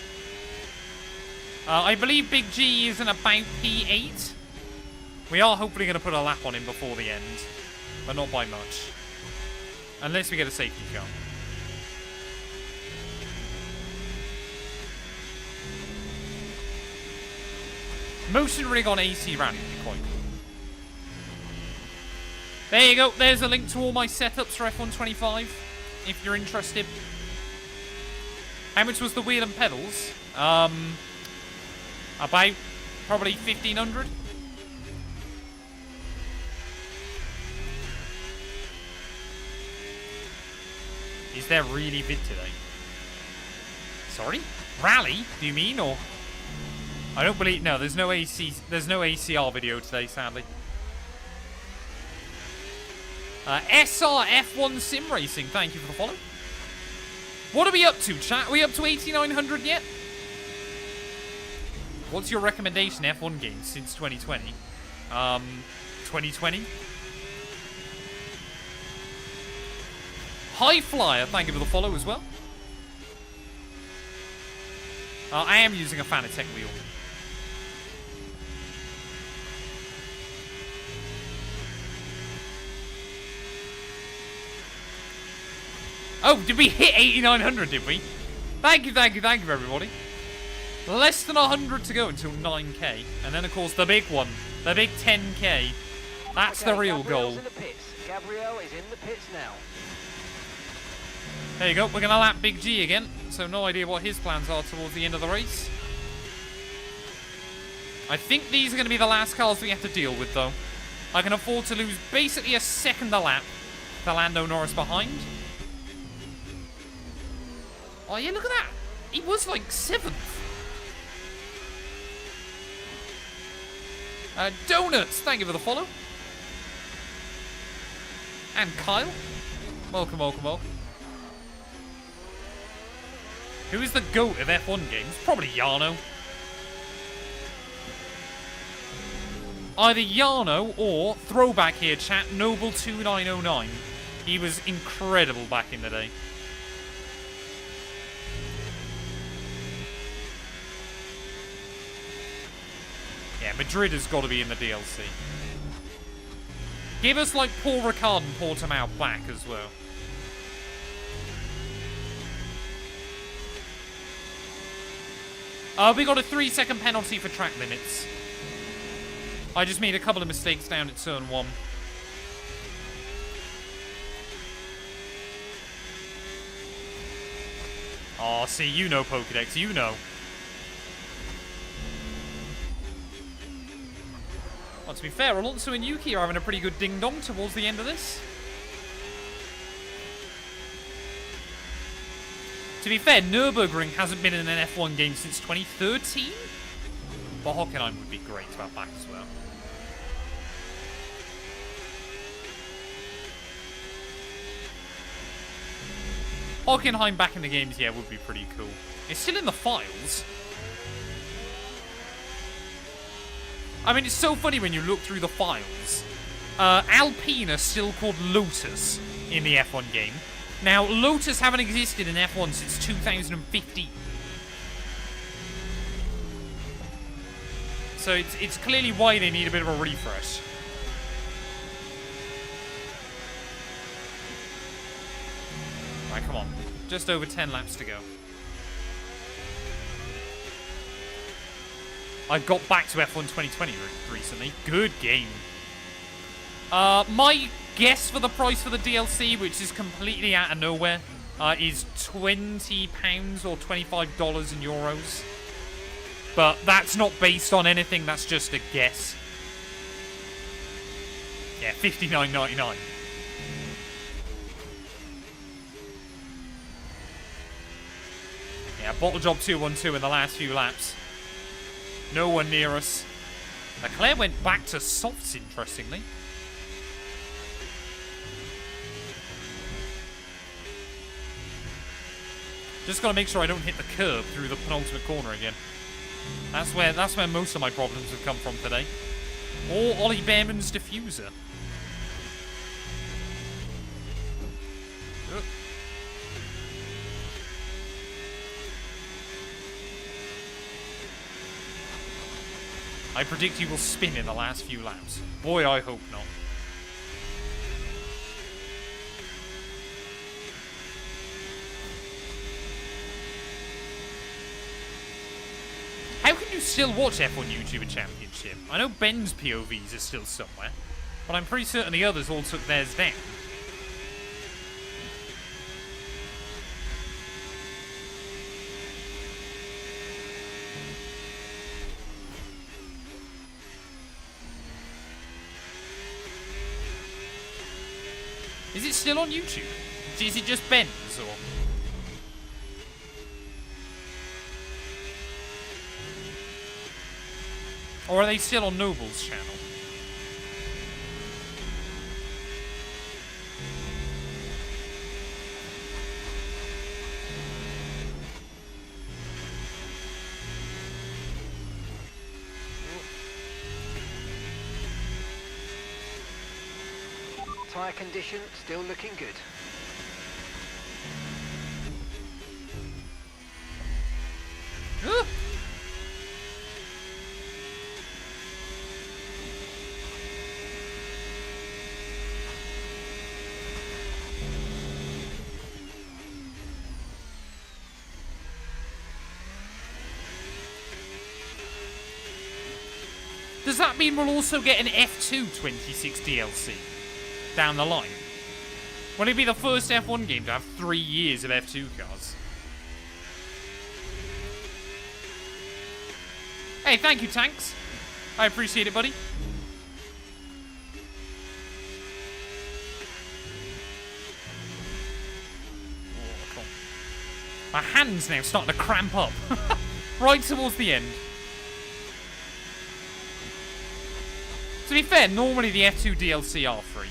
I believe Big G is in about P8. We are hopefully going to put a lap on him before the end, but not by much. Unless we get a safety car. Motion rig on AC Rally would be quite cool. There you go. There's a link to all my setups for F125, if you're interested. How much was the wheel and pedals? About probably 1,500. Is there really vid today? Sorry? Rally, do you mean, or? I don't believe, no, there's no ACR video today, sadly. SR F1 Sim Racing, thank you for the follow. What are we up to, chat? Are we up to 8,900 yet? What's your recommendation F1 games since 2020? 2020? High Flyer, thank you for the follow as well. I am using a Fanatec wheel. Oh, did we hit 8,900, did we? Thank you, everybody. Less than 100 to go until 9k. And then, of course, the big one. The big 10k. That's the real goal.
In the pits. Gabrielle is in the pits now.
There you go. We're going to lap Big G again. So no idea what his plans are towards the end of the race. I think these are going to be the last cars we have to deal with, though. I can afford to lose basically a second a lap to Lando Norris behind. Oh, yeah, look at that. He was like 7th. Donuts, thank you for the follow. And Kyle. Welcome. Who is the GOAT of F1 games? Probably Yarno. Either Yarno or, throwback here chat, Noble2909. He was incredible back in the day. Yeah, Madrid has got to be in the DLC. Give us, like, Paul Ricard and Portimao back as well. We got a 3-second penalty for track limits. I just made a couple of mistakes down at turn 1. Oh, see, you know, Pokedex, you know. Well, to be fair, Alonso and Yuki are having a pretty good ding-dong towards the end of this. To be fair, Nürburgring hasn't been in an F1 game since 2013. But Hockenheim would be great to have back as well. Hockenheim back in the games, yeah, would be pretty cool. It's still in the files. I mean, it's so funny when you look through the files. Alpine are still called Lotus in the F1 game. Now, Lotus haven't existed in F1 since 2015. So it's clearly why they need a bit of a refresh. Right, come on. Just over 10 laps to go. I got back to F1 2020 recently. Good game. My guess for the price for the DLC, which is completely out of nowhere, is £20 or $25 in euros. But that's not based on anything, that's just a guess. Yeah, $59.99. Yeah, Bottle Job 212 in the last few laps. No one near us. Leclerc went back to softs, interestingly. Just gotta make sure I don't hit the curb through the penultimate corner again. That's where most of my problems have come from today. Or Ollie Behrman's diffuser. I predict he will spin in the last few laps. Boy, I hope not. How can you still watch F1 YouTuber Championship? I know Ben's POVs are still somewhere, but I'm pretty certain the others all took theirs down. Is it still on YouTube? Is it just Ben's, or...? Or are they still on Noble's channel?
Tyre condition still looking good.
Does that mean we'll also get an F2 26 DLC down the line? Will it be the first F1 game to have 3 years of F2 cars? Hey, thank you, Tanks. I appreciate it, buddy. Oh, come on. My hand's now starting to cramp up. Right towards the end. To be fair, normally the F2 DLC are free.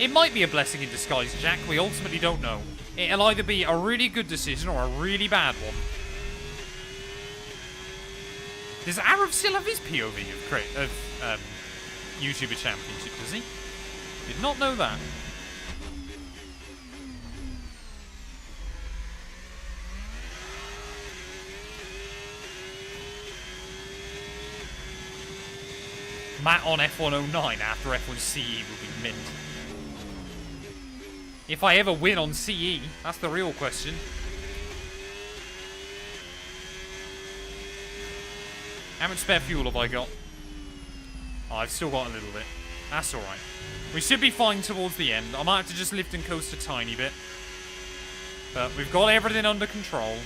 It might be a blessing in disguise, Jack. We ultimately don't know. It'll either be a really good decision or a really bad one. Does Arab still have his POV of YouTuber Championship, does he? Did not know that. Matt on F109 after F1 CE would be mint. If I ever win on CE, that's the real question. How much spare fuel have I got? Oh, I've still got a little bit. That's alright. We should be fine towards the end. I might have to just lift and coast a tiny bit. But we've got everything under control.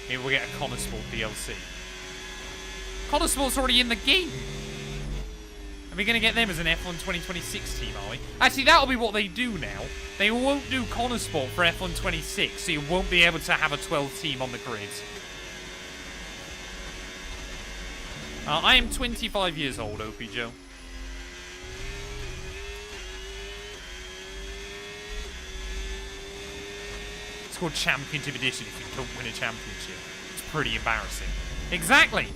Maybe we'll get a Connor Sport DLC. Connor Sport's already in the game. Are we going to get them as an F1 2026 team, are we? Actually, that'll be what they do now. They won't do Connor Sport for F1 26, so you won't be able to have a 12 team on the grid. I am 25 years old, OP Joe. It's called Championship Edition if you don't win a championship. It's pretty embarrassing. Exactly!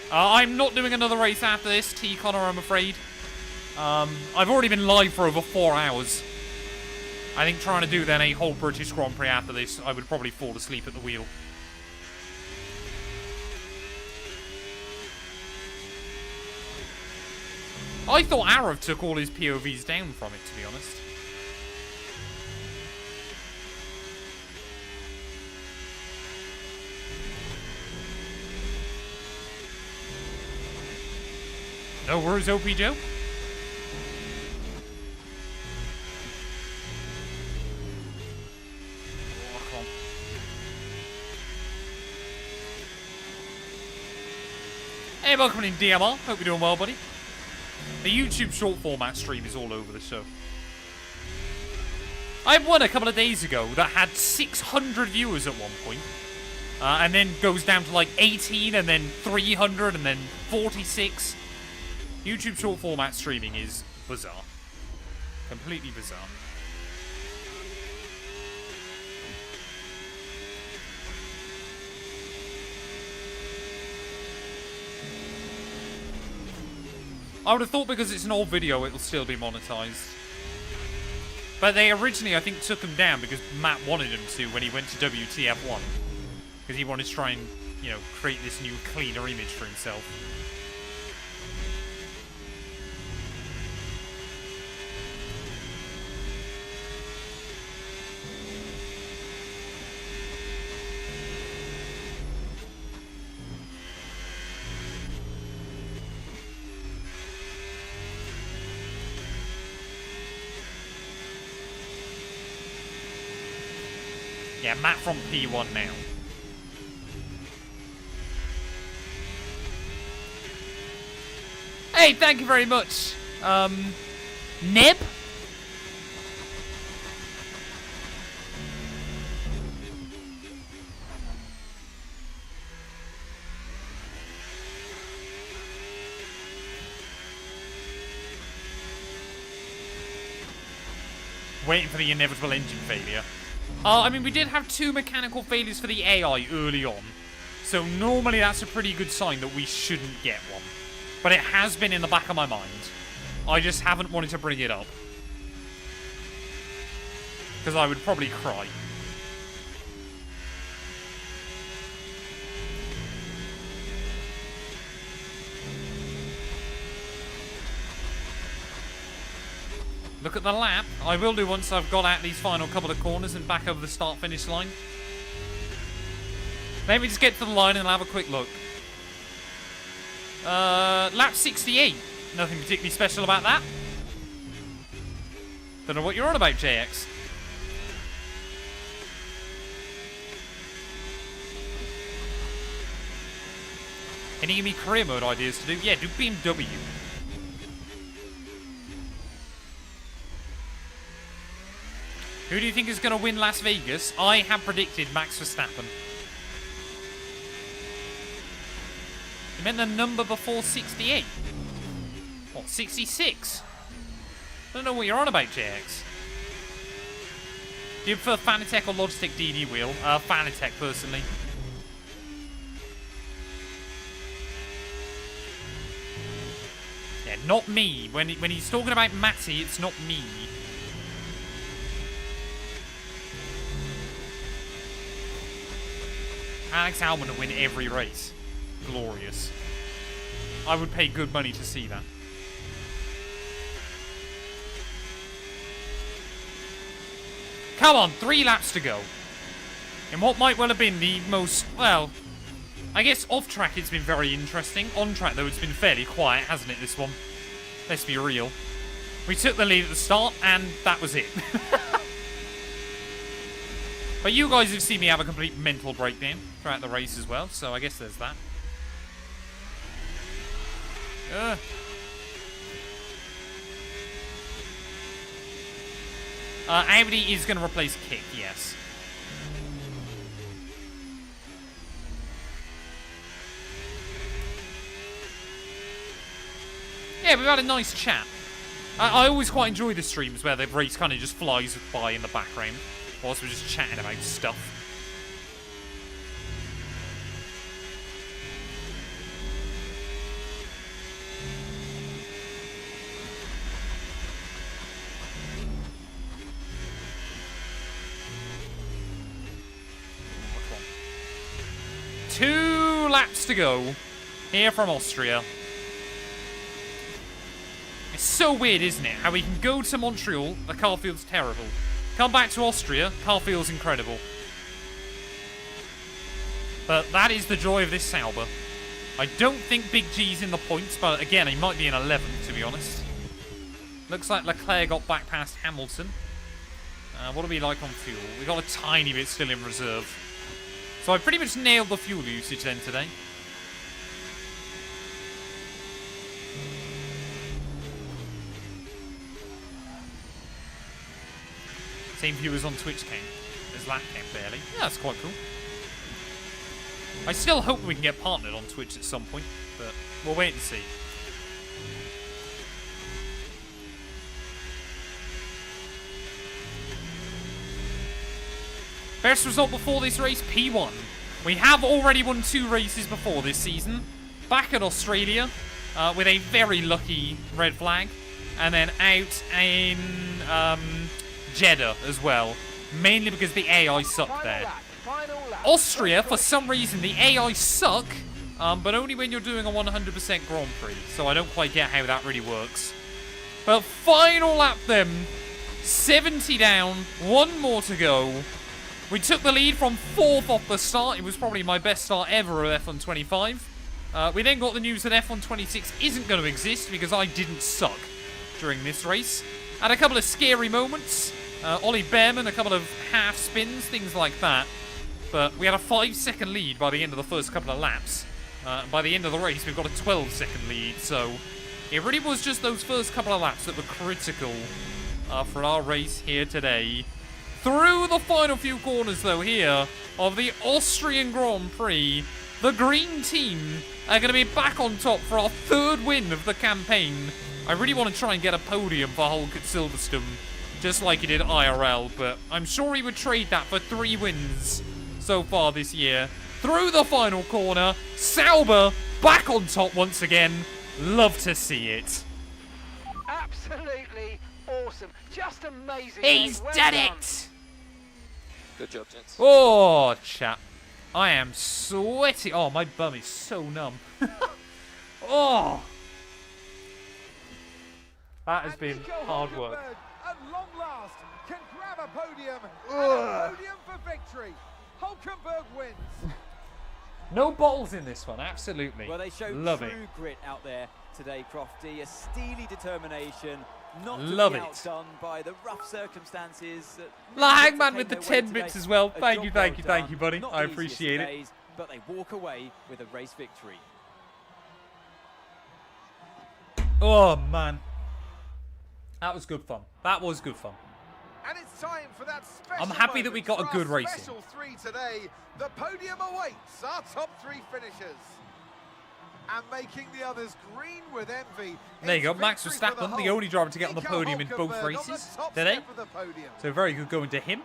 I'm not doing another race after this, T. Connor, I'm afraid. I've already been live for over 4 hours. I think trying to do then a whole British Grand Prix after this, I would probably fall asleep at the wheel. I thought Arav took all his POVs down from it, to be honest. No worries, OP Joe. Hey, welcome in DMR. Hope you're doing well, buddy. The YouTube short format stream is all over the show. I had one a couple of days ago that had 600 viewers at one point. And then goes down to like 18, and then 300, and then 46. YouTube short format streaming is bizarre. Completely bizarre. I would have thought because it's an old video, it'll still be monetized. But they originally, I think, took them down because Matt wanted them to when he went to WTF1. Because he wanted to try and, you know, create this new, cleaner image for himself. Yeah, Matt from P1 now. Hey, thank you very much. Neb? Waiting for the inevitable engine failure. I mean, we did have 2 mechanical failures for the AI early on. So normally that's a pretty good sign that we shouldn't get one. But it has been in the back of my mind. I just haven't wanted to bring it up. Because I would probably cry. Look at the lap. I will do once I've got out these final couple of corners and back over the start-finish line. Let me just get to the line and I'll have a quick look. Lap 68. Nothing particularly special about that. Don't know what you're on about, JX. Can you give me career mode ideas to do? Yeah, do BMW. Who do you think is going to win Las Vegas? I have predicted Max Verstappen. You meant the number before 68? What, 66? I don't know what you're on about, JX. Do you prefer Fanatec or Logitech DD wheel? Fanatec, personally. Yeah, not me. When he's talking about Matty, it's not me. Alex Albon to win every race. Glorious. I would pay good money to see that. Come on, 3 laps to go. In what might well have been the most, well, I guess off track it's been very interesting. On track though it's been fairly quiet, hasn't it, this one? Let's be real. We took the lead at the start and that was it. But you guys have seen me have a complete mental breakdown throughout the race as well, so I guess there's that. Audi is going to replace Kick, yes. Yeah, we've had a nice chat. I always quite enjoy the streams where the race kind of just flies by in the background whilst we're just chatting about stuff. Two laps to go here from Austria. It's so weird, isn't it? How we can go to Montreal, the car feels terrible. Come back to Austria, car feels incredible. But that is the joy of this Sauber. I don't think Big G's in the points, but again, he might be in 11th, to be honest. Looks like Leclerc got back past Hamilton. What are we like on fuel? We got a tiny bit still in reserve. So I pretty much nailed the fuel usage then today. Same viewers on Twitch came. There's lap cam barely. Yeah, that's quite cool. I still hope we can get partnered on Twitch at some point, but we'll wait and see. Best result before this race, P1. We have already won 2 races before this season. Back at Australia, with a very lucky red flag. And then out in Jeddah as well. Mainly because the AI sucked there. Austria, for some reason, the AI suck. But only when you're doing a 100% Grand Prix. So I don't quite get how that really works. But final lap then. 70 down, 1 more to go. We took the lead from 4th off the start. It was probably my best start ever of F1 25. We then got the news that F1 26 isn't going to exist because I didn't suck during this race. Had a couple of scary moments. Ollie Behrman, a couple of half spins, things like that. But we had a 5-second lead by the end of the first couple of laps. By the end of the race, we've got a 12-second lead. So it really was just those first couple of laps that were critical for our race here today. Through the final few corners, though, here of the Austrian Grand Prix, the green team are going to be back on top for our 3rd win of the campaign. I really want to try and get a podium for Hulk at Silverstone, just like he did IRL, but I'm sure he would trade that for 3 wins so far this year. Through the final corner, Sauber back on top once again. Love to see it.
Absolutely awesome. Just amazing.
He's
well
done
done.
it!
Good job, gents.
Oh, chap. I am sweaty. Oh, my bum is so numb. Oh. That has been hard work.
At long last, can grab a podium and a podium for victory. Hulkenberg wins.
No bottles in this one, absolutely.
Well, they showed true grit out there today, Crofty. A steely determination, not to be outdone by the rough circumstances.
Hangman with the 10 bits as well. Thank you, buddy. I appreciate it.
But they walk away with a race victory.
Oh, man. That was good fun. That was good fun.
And it's time for that special
I'm happy that we got a good race.
Special 3 today. The podium awaits our top 3 finishers. And making the others green with envy.
There you go, Max Verstappen, the only driver to get on the podium in both races today. So very good going to him.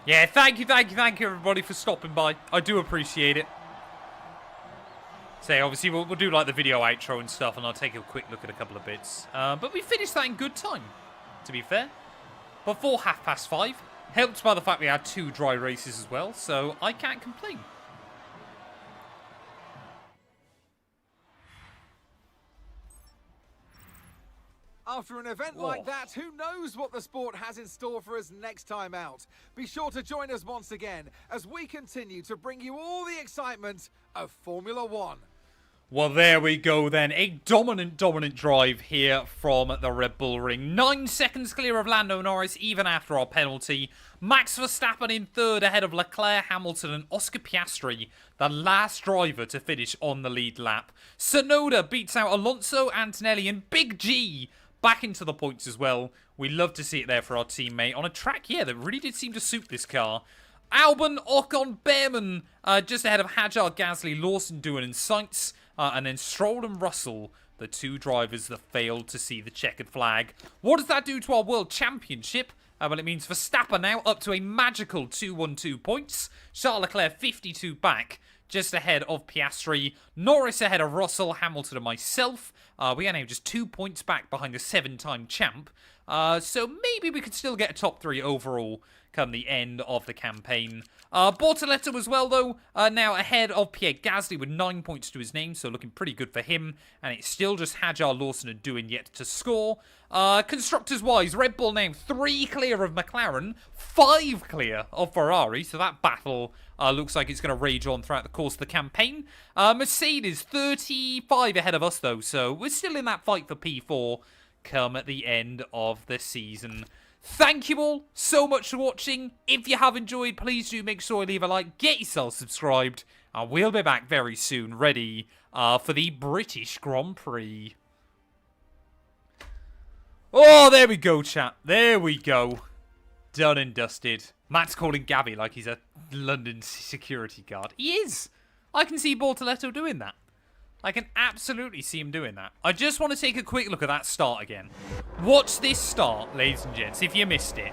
Yeah, thank you everybody for stopping by. I do appreciate it. So obviously we'll do like the video outro and stuff, and I'll take a quick look at a couple of bits. But we finished that in good time. to be fair. But for 5:30, helped by the fact we had 2 dry races as well, so I can't complain.
After an event like that, who knows what the sport has in store for us next time out? Be sure to join us once again as we continue to bring you all the excitement of Formula One.
Well, there we go then. A dominant drive here from the Red Bull Ring. 9 seconds clear of Lando Norris, even after our penalty. Max Verstappen in 3rd ahead of Leclerc, Hamilton and Oscar Piastri, the last driver to finish on the lead lap. Tsunoda beats out Alonso, Antonelli and Big G back into the points as well. We love to see it there for our teammate on a track, yeah, that really did seem to suit this car. Albon, Ocon, Behrman just ahead of Hadjar, Gasly, Lawson, Doohan and Sainz. And then Stroll and Russell, the 2 drivers that failed to see the checkered flag. What does that do to our World Championship? Well, it means Verstappen now up to a magical 212 points. Charles Leclerc 52 back, just ahead of Piastri. Norris ahead of Russell, Hamilton and myself. We are now just 2 points back behind the 7-time champ. So maybe we could still get a top 3 overall come the end of the campaign. Bortoletto as well, though, now ahead of Pierre Gasly with 9 points to his name, so looking pretty good for him. And it's still just Hadjar, Lawson and Doohan yet to score. Constructors-wise, Red Bull now 3 clear of McLaren, 5 clear of Ferrari, so that battle looks like it's going to rage on throughout the course of the campaign. Mercedes 35 ahead of us, though, so we're still in that fight for P4 come at the end of the season. Thank you all so much for watching. If you have enjoyed, please do make sure you leave a like, get yourself subscribed, and we'll be back very soon, ready for the British Grand Prix. Oh, there we go, chat. There we go. Done and dusted. Matt's calling Gabby like he's a London security guard. He is. I can see Bortoletto doing that. I can absolutely see him doing that. I just want to take a quick look at that start again. Watch this start, ladies and gents, if you missed it.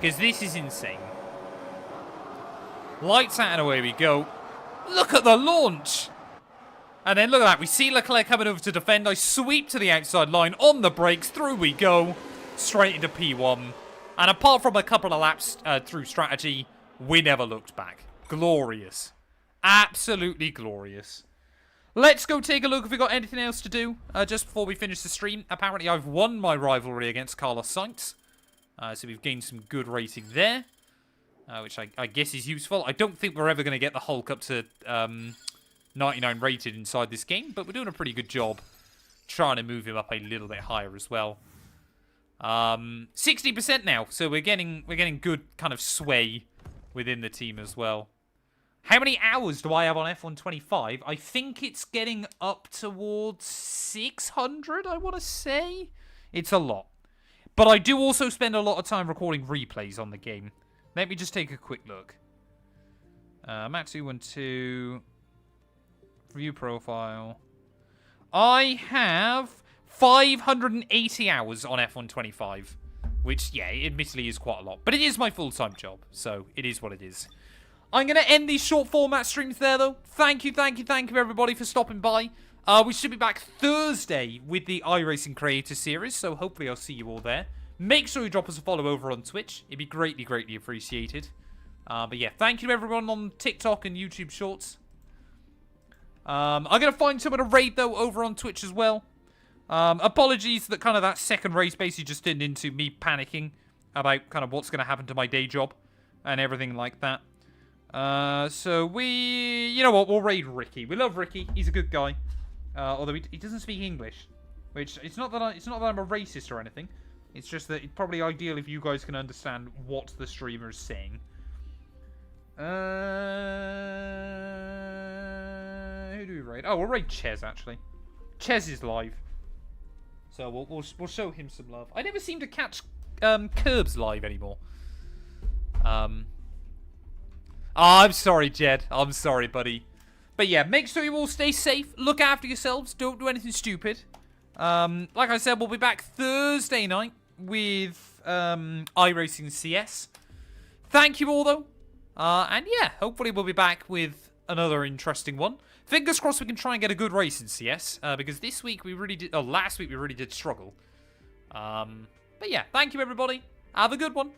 Because this is insane. Lights out and away we go. Look at the launch. And then look at that. We see Leclerc coming over to defend. I sweep to the outside line. On the brakes. Through we go. Straight into P1. And apart from a couple of laps through strategy, we never looked back. Glorious. Absolutely glorious. Let's go take a look if we've got anything else to do just before we finish the stream. Apparently, I've won my rivalry against Carlos Sainz. So we've gained some good rating there, which I guess is useful. I don't think we're ever going to get the Hulk up to 99 rated inside this game, but we're doing a pretty good job trying to move him up a little bit higher as well. 60% now, so we're getting good kind of sway within the team as well. How many hours do I have on F125? I think it's getting up towards 600, I want to say. It's a lot. But I do also spend a lot of time recording replays on the game. Let me just take a quick look. Matt212. View profile. I have 580 hours on F125. Which, yeah, admittedly is quite a lot. But it is my full-time job, so it is what it is. I'm going to end these short format streams there, though. Thank you, everybody, for stopping by. We should be back Thursday with the iRacing Creator Series, so hopefully I'll see you all there. Make sure you drop us a follow over on Twitch. It'd be greatly appreciated. But yeah, thank you to everyone on TikTok and YouTube Shorts. I'm going to find someone to raid, though, over on Twitch as well. Apologies that kind of that second race basically just turned into me panicking about kind of what's going to happen to my day job and everything like that. So you know what, we'll raid Ricky. We love Ricky. He's a good guy. Although he doesn't speak English, which it's not that I'm a racist or anything. It's just that it's probably ideal if you guys can understand what the streamer is saying. Who do we raid? Oh, we'll raid Ches actually. Ches is live, so we'll show him some love. I never seem to catch Curbs live anymore. Oh, I'm sorry, Jed. I'm sorry, buddy. But yeah, make sure you all stay safe. Look after yourselves. Don't do anything stupid. Like I said, we'll be back Thursday night with iRacing CS. Thank you all, though. And yeah, hopefully we'll be back with another interesting one. Fingers crossed we can try and get a good race in CS. Because this week we really did... Oh, last week we really did struggle. But yeah, thank you everybody. Have a good one.